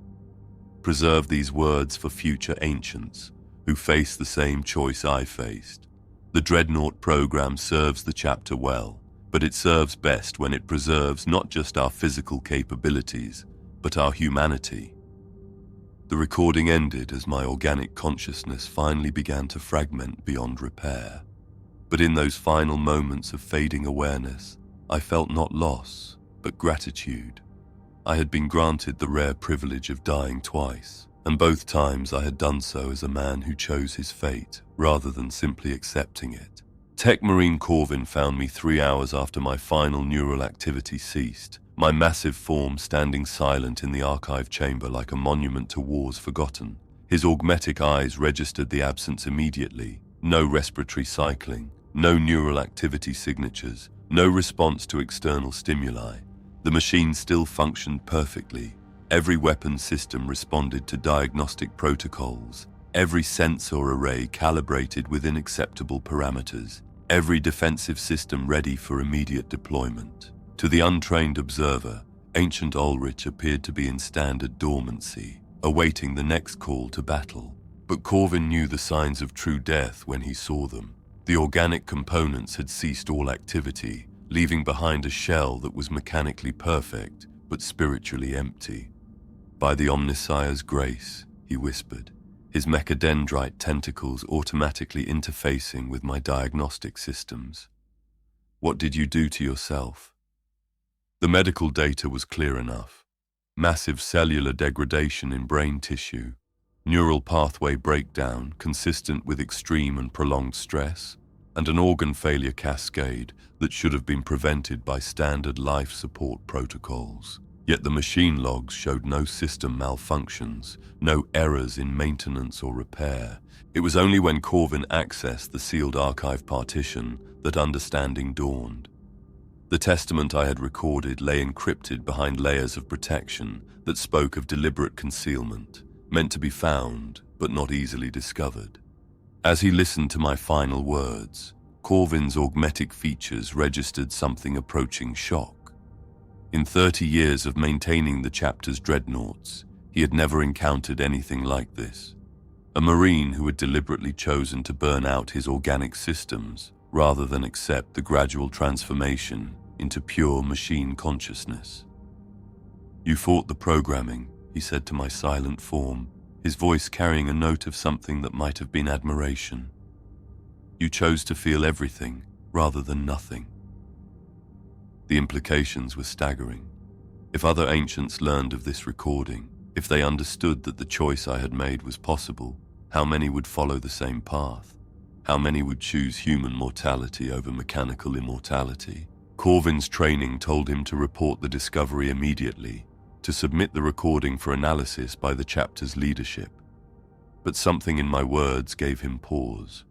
Preserve these words for future ancients who face the same choice I faced. The Dreadnought program serves the chapter well, but it serves best when it preserves not just our physical capabilities, but our humanity. The recording ended as my organic consciousness finally began to fragment beyond repair. But in those final moments of fading awareness, I felt not loss, but gratitude. I had been granted the rare privilege of dying twice, and both times I had done so as a man who chose his fate rather than simply accepting it. Tech Marine Corvin found me 3 hours after my final neural activity ceased, my massive form standing silent in the archive chamber like a monument to wars forgotten. His augmetic eyes registered the absence immediately. No respiratory cycling, no neural activity signatures, no response to external stimuli. The machine still functioned perfectly. Every weapon system responded to diagnostic protocols. Every sensor array calibrated within acceptable parameters. Every defensive system ready for immediate deployment. To the untrained observer, ancient Olrich appeared to be in standard dormancy, awaiting the next call to battle. But Corvin knew the signs of true death when he saw them. The organic components had ceased all activity, leaving behind a shell that was mechanically perfect, but spiritually empty. By the Omnissiah's grace, he whispered, his mechadendrite tentacles automatically interfacing with my diagnostic systems. What did you do to yourself? The medical data was clear enough. Massive cellular degradation in brain tissue, neural pathway breakdown consistent with extreme and prolonged stress, and an organ failure cascade that should have been prevented by standard life support protocols. Yet the machine logs showed no system malfunctions, no errors in maintenance or repair. It was only when Corvin accessed the sealed archive partition that understanding dawned. The testament I had recorded lay encrypted behind layers of protection that spoke of deliberate concealment, meant to be found but not easily discovered. As he listened to my final words, Corvin's augmetic features registered something approaching shock. In 30 years of maintaining the chapter's dreadnoughts, he had never encountered anything like this. A Marine who had deliberately chosen to burn out his organic systems rather than accept the gradual transformation into pure machine consciousness. "You fought the programming," he said to my silent form, his voice carrying a note of something that might have been admiration. "You chose to feel everything rather than nothing." The implications were staggering. If other ancients learned of this recording, if they understood that the choice I had made was possible, how many would follow the same path? How many would choose human mortality over mechanical immortality? Corvin's training told him to report the discovery immediately, to submit the recording for analysis by the chapter's leadership. But something in my words gave him pause.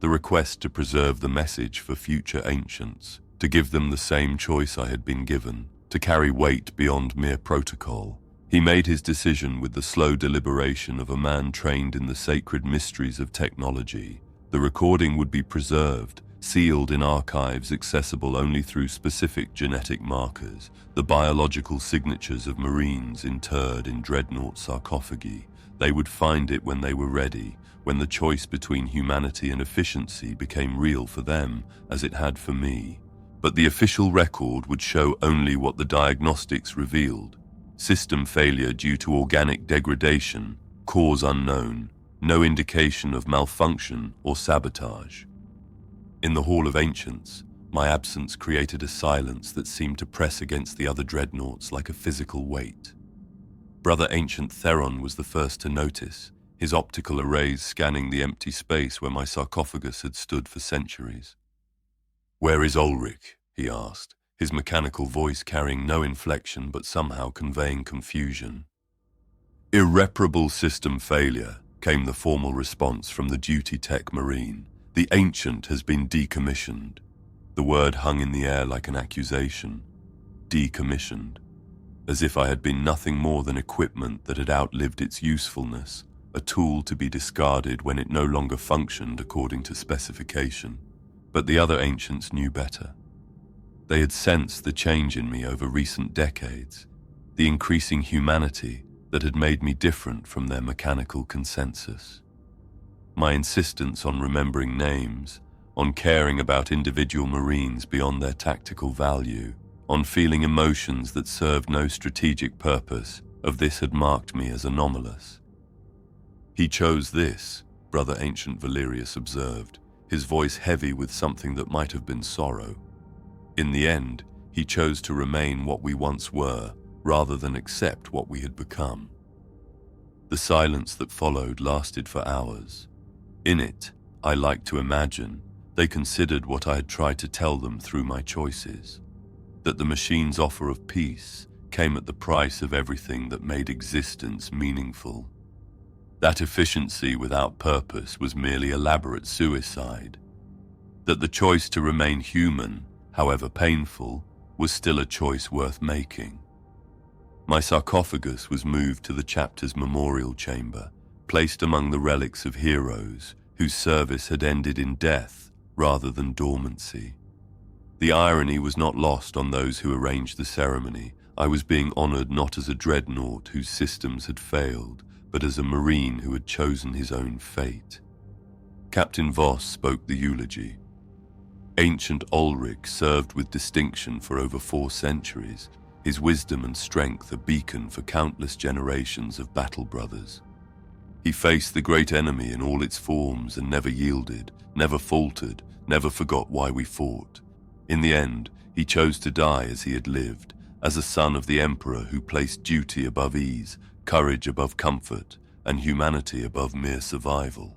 The request to preserve the message for future ancients, to give them the same choice I had been given, to carry weight beyond mere protocol. He made his decision with the slow deliberation of a man trained in the sacred mysteries of technology. The recording would be preserved, sealed in archives accessible only through specific genetic markers, the biological signatures of Marines interred in Dreadnought sarcophagi. They would find it when they were ready, when the choice between humanity and efficiency became real for them, as it had for me. But the official record would show only what the diagnostics revealed. System failure due to organic degradation, cause unknown, no indication of malfunction or sabotage. In the Hall of Ancients, my absence created a silence that seemed to press against the other dreadnoughts like a physical weight. Brother Ancient Theron was the first to notice, his optical arrays scanning the empty space where my sarcophagus had stood for centuries. "Where is Olrich?" he asked, his mechanical voice carrying no inflection but somehow conveying confusion. "Irreparable system failure," came the formal response from the duty tech Marine. "The Ancient has been decommissioned." The word hung in the air like an accusation. Decommissioned. As if I had been nothing more than equipment that had outlived its usefulness, a tool to be discarded when it no longer functioned according to specification. But the other Ancients knew better. They had sensed the change in me over recent decades, the increasing humanity that had made me different from their mechanical consensus. My insistence on remembering names, on caring about individual Marines beyond their tactical value, on feeling emotions that served no strategic purpose, of this had marked me as anomalous. "He chose this," Brother Ancient Valerius observed, his voice heavy with something that might have been sorrow. "In the end, he chose to remain what we once were, rather than accept what we had become." The silence that followed lasted for hours. In it, I like to imagine, they considered what I had tried to tell them through my choices, that the machine's offer of peace came at the price of everything that made existence meaningful. That efficiency without purpose was merely elaborate suicide. That the choice to remain human, however painful, was still a choice worth making. My sarcophagus was moved to the chapter's memorial chamber, placed among the relics of heroes whose service had ended in death rather than dormancy. The irony was not lost on those who arranged the ceremony. I was being honored not as a dreadnought whose systems had failed, but as a Marine who had chosen his own fate. Captain Voss spoke the eulogy. Ancient Olrich served with distinction for over 4 centuries, his wisdom and strength a beacon for countless generations of battle brothers. He faced the great enemy in all its forms and never yielded, never faltered, never forgot why we fought. In the end, he chose to die as he had lived, as a son of the Emperor who placed duty above ease, courage above comfort, and humanity above mere survival.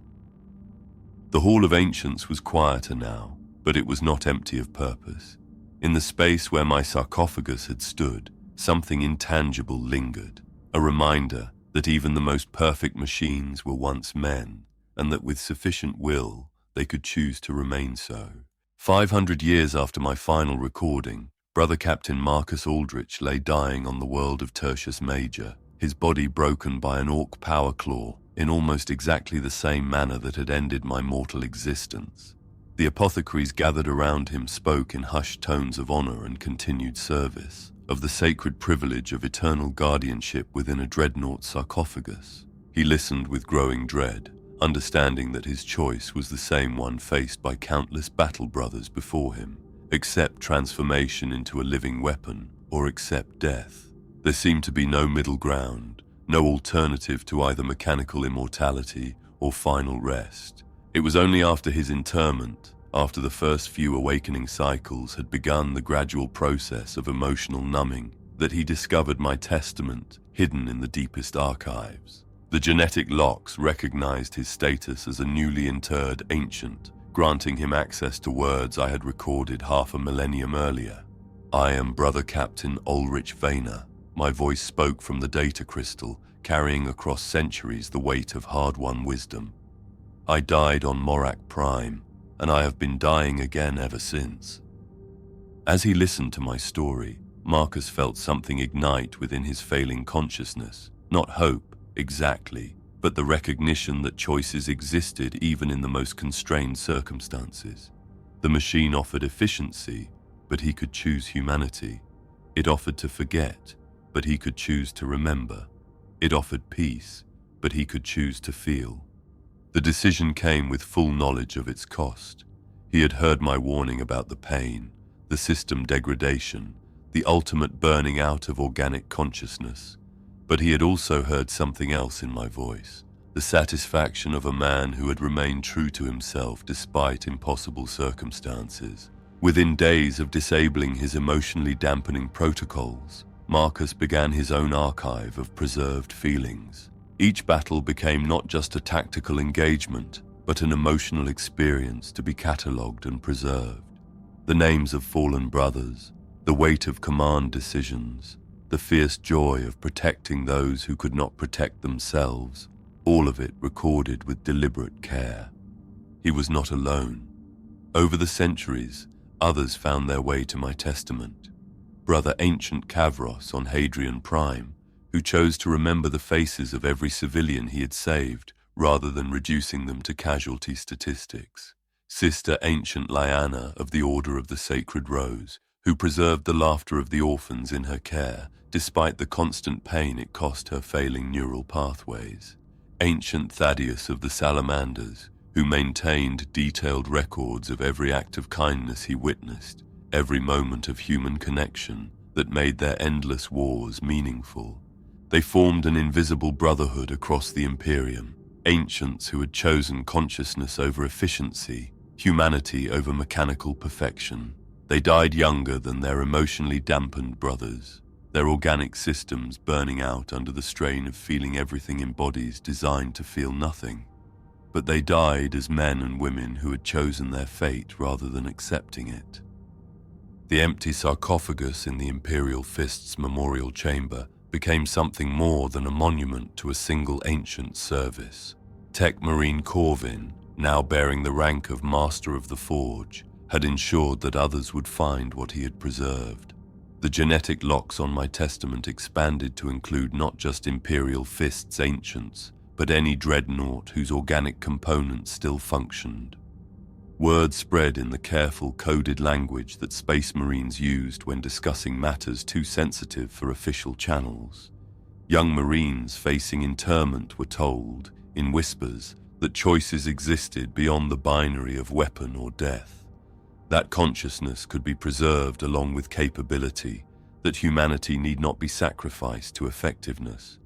The Hall of Ancients was quieter now, but it was not empty of purpose. In the space where my sarcophagus had stood, something intangible lingered, a reminder that even the most perfect machines were once men, and that with sufficient will, they could choose to remain so. 500 years after my final recording, Brother-Captain Marcus Aldrich lay dying on the world of Tertius Major, his body broken by an orc power claw in almost exactly the same manner that had ended my mortal existence. The apothecaries gathered around him spoke in hushed tones of honor and continued service, of the sacred privilege of eternal guardianship within a dreadnought sarcophagus. He listened with growing dread, understanding that his choice was the same one faced by countless battle brothers before him: accept transformation into a living weapon, or accept death. There seemed to be no middle ground, no alternative to either mechanical immortality or final rest. It was only after his interment, after the first few awakening cycles had begun the gradual process of emotional numbing, that he discovered my testament hidden in the deepest archives. The genetic locks recognized his status as a newly interred ancient, granting him access to words I had recorded half a millennium earlier. "I am Brother-Captain Olrich Vayner." My voice spoke from the data crystal, carrying across centuries the weight of hard-won wisdom. I died on Morak Prime, and I have been dying again ever since. As he listened to my story, Marcus felt something ignite within his failing consciousness. Not hope, exactly, but the recognition that choices existed even in the most constrained circumstances. The machine offered efficiency, but he could choose humanity. It offered to forget, but he could choose to remember. It offered peace, but he could choose to feel. The decision came with full knowledge of its cost. He had heard my warning about the pain, the system degradation, the ultimate burning out of organic consciousness. But he had also heard something else in my voice, the satisfaction of a man who had remained true to himself despite impossible circumstances. Within days of disabling his emotionally dampening protocols, Marcus began his own archive of preserved feelings. Each battle became not just a tactical engagement, but an emotional experience to be catalogued and preserved. The names of fallen brothers, the weight of command decisions, the fierce joy of protecting those who could not protect themselves. all of it recorded with deliberate care. He was not alone. Over the centuries, others found their way to my testament. Brother Ancient Kavros on Hadrian Prime, who chose to remember the faces of every civilian he had saved rather than reducing them to casualty statistics. Sister Ancient Lyanna of the Order of the Sacred Rose, who preserved the laughter of the orphans in her care, despite the constant pain it cost her failing neural pathways. Ancient Thaddeus of the Salamanders, who maintained detailed records of every act of kindness he witnessed, every moment of human connection that made their endless wars meaningful. They formed an invisible brotherhood across the Imperium, ancients who had chosen consciousness over efficiency, humanity over mechanical perfection. They died younger than their emotionally dampened brothers, their organic systems burning out under the strain of feeling everything in bodies designed to feel nothing. But they died as men and women who had chosen their fate rather than accepting it. The empty sarcophagus in the Imperial Fist's memorial chamber became something more than a monument to a single ancient service. Tech Marine Corvin, now bearing the rank of Master of the Forge, had ensured that others would find what he had preserved. The genetic locks on my testament expanded to include not just Imperial Fist's ancients, but any Dreadnought whose organic components still functioned. Word spread in the careful, coded language that Space Marines used when discussing matters too sensitive for official channels. Young Marines facing internment were told, in whispers, that choices existed beyond the binary of weapon or death. That consciousness could be preserved along with capability, that humanity need not be sacrificed to effectiveness.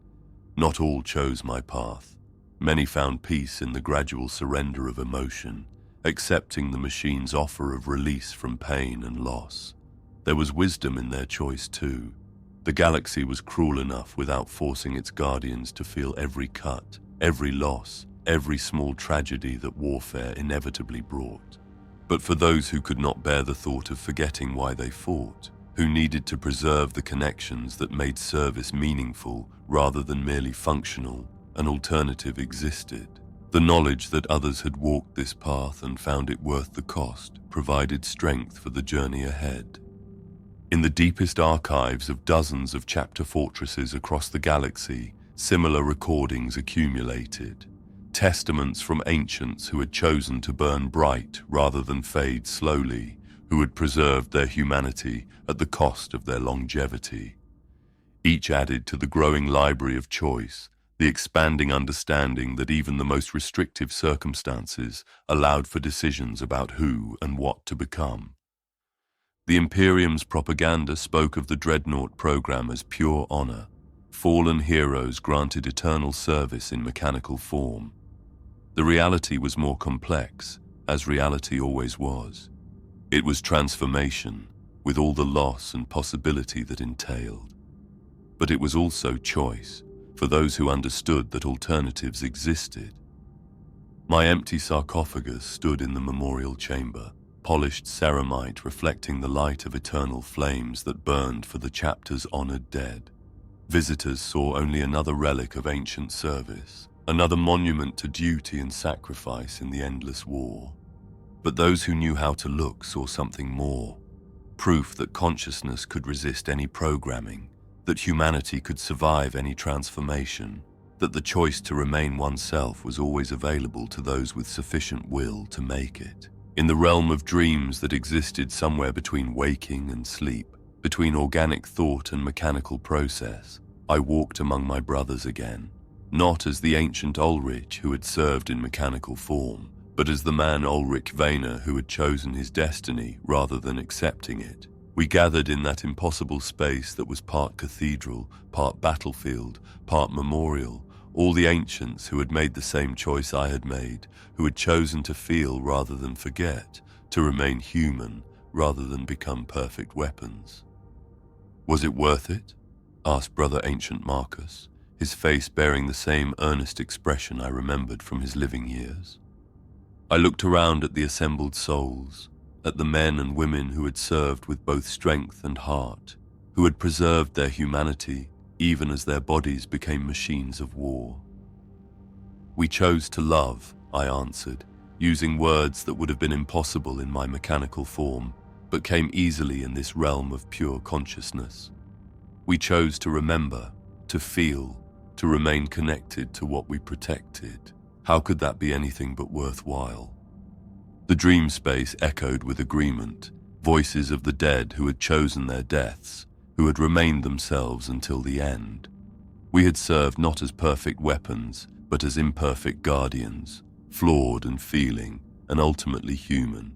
Not all chose my path. Many found peace in the gradual surrender of emotion, accepting the machine's offer of release from pain and loss. There was wisdom in their choice too. The galaxy was cruel enough without forcing its guardians to feel every cut, every loss, every small tragedy that warfare inevitably brought. But for those who could not bear the thought of forgetting why they fought, who needed to preserve the connections that made service meaningful rather than merely functional, an alternative existed. The knowledge that others had walked this path and found it worth the cost provided strength for the journey ahead. In the deepest archives of dozens of chapter fortresses across the galaxy, similar recordings accumulated. Testaments from ancients who had chosen to burn bright rather than fade slowly, who had preserved their humanity at the cost of their longevity. Each added to the growing library of choice, the expanding understanding that even the most restrictive circumstances allowed for decisions about who and what to become. The Imperium's propaganda spoke of the Dreadnought program as pure honor, fallen heroes granted eternal service in mechanical form. The reality was more complex, as reality always was. It was transformation, with all the loss and possibility that entailed. But it was also choice, for those who understood that alternatives existed. My empty sarcophagus stood in the memorial chamber, polished ceramite reflecting the light of eternal flames that burned for the chapter's honored dead. Visitors saw only another relic of ancient service, another monument to duty and sacrifice in the endless war. But those who knew how to look saw something more, proof that consciousness could resist any programming, that humanity could survive any transformation, that the choice to remain oneself was always available to those with sufficient will to make it. In the realm of dreams that existed somewhere between waking and sleep, between organic thought and mechanical process, I walked among my brothers again, not as the ancient Olrich who had served in mechanical form, but as the man Olrich Vayner who had chosen his destiny rather than accepting it. We gathered in that impossible space that was part cathedral, part battlefield, part memorial, all the ancients who had made the same choice I had made, who had chosen to feel rather than forget, to remain human rather than become perfect weapons. Was it worth it? Asked Brother Ancient Marcus, his face bearing the same earnest expression I remembered from his living years. I looked around at the assembled souls, at the men and women who had served with both strength and heart, who had preserved their humanity even as their bodies became machines of war. We chose to love, I answered, using words that would have been impossible in my mechanical form, but came easily in this realm of pure consciousness. We chose to remember, to feel, to remain connected to what we protected. How could that be anything but worthwhile? The dream space echoed with agreement, voices of the dead who had chosen their deaths, who had remained themselves until the end. We had served not as perfect weapons, but as imperfect guardians, flawed and feeling, and ultimately human.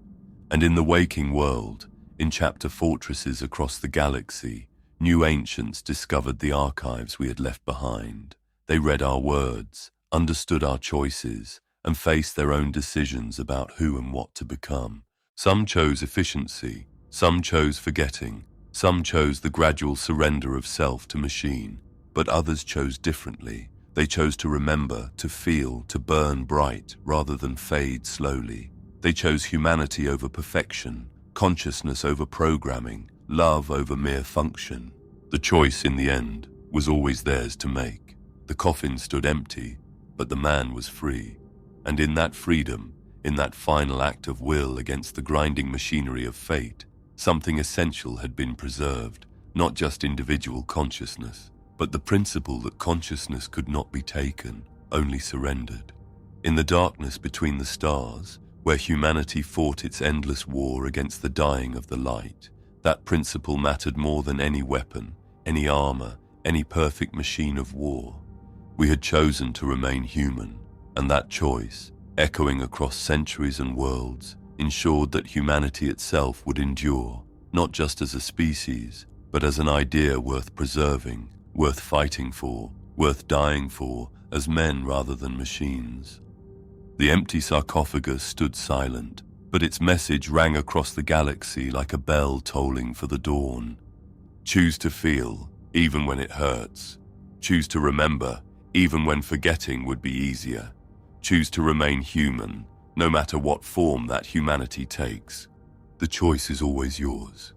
And in the waking world, in chapter fortresses across the galaxy, new ancients discovered the archives we had left behind. They read our words, understood our choices, and faced their own decisions about who and what to become. Some chose efficiency, some chose forgetting, some chose the gradual surrender of self to machine, but others chose differently. They chose to remember, to feel, to burn bright rather than fade slowly. They chose humanity over perfection, consciousness over programming, love over mere function. The choice in the end was always theirs to make. The coffin stood empty, but the man was free. And in that freedom, in that final act of will against the grinding machinery of fate, something essential had been preserved, not just individual consciousness, but the principle that consciousness could not be taken, only surrendered. In the darkness between the stars, where humanity fought its endless war against the dying of the light, that principle mattered more than any weapon, any armor, any perfect machine of war. We had chosen to remain human, and that choice, echoing across centuries and worlds, ensured that humanity itself would endure, not just as a species, but as an idea worth preserving, worth fighting for, worth dying for, as men rather than machines. The empty sarcophagus stood silent, but its message rang across the galaxy like a bell tolling for the dawn. Choose to feel, even when it hurts. Choose to remember, even when forgetting would be easier. Choose to remain human, no matter what form that humanity takes. The choice is always yours.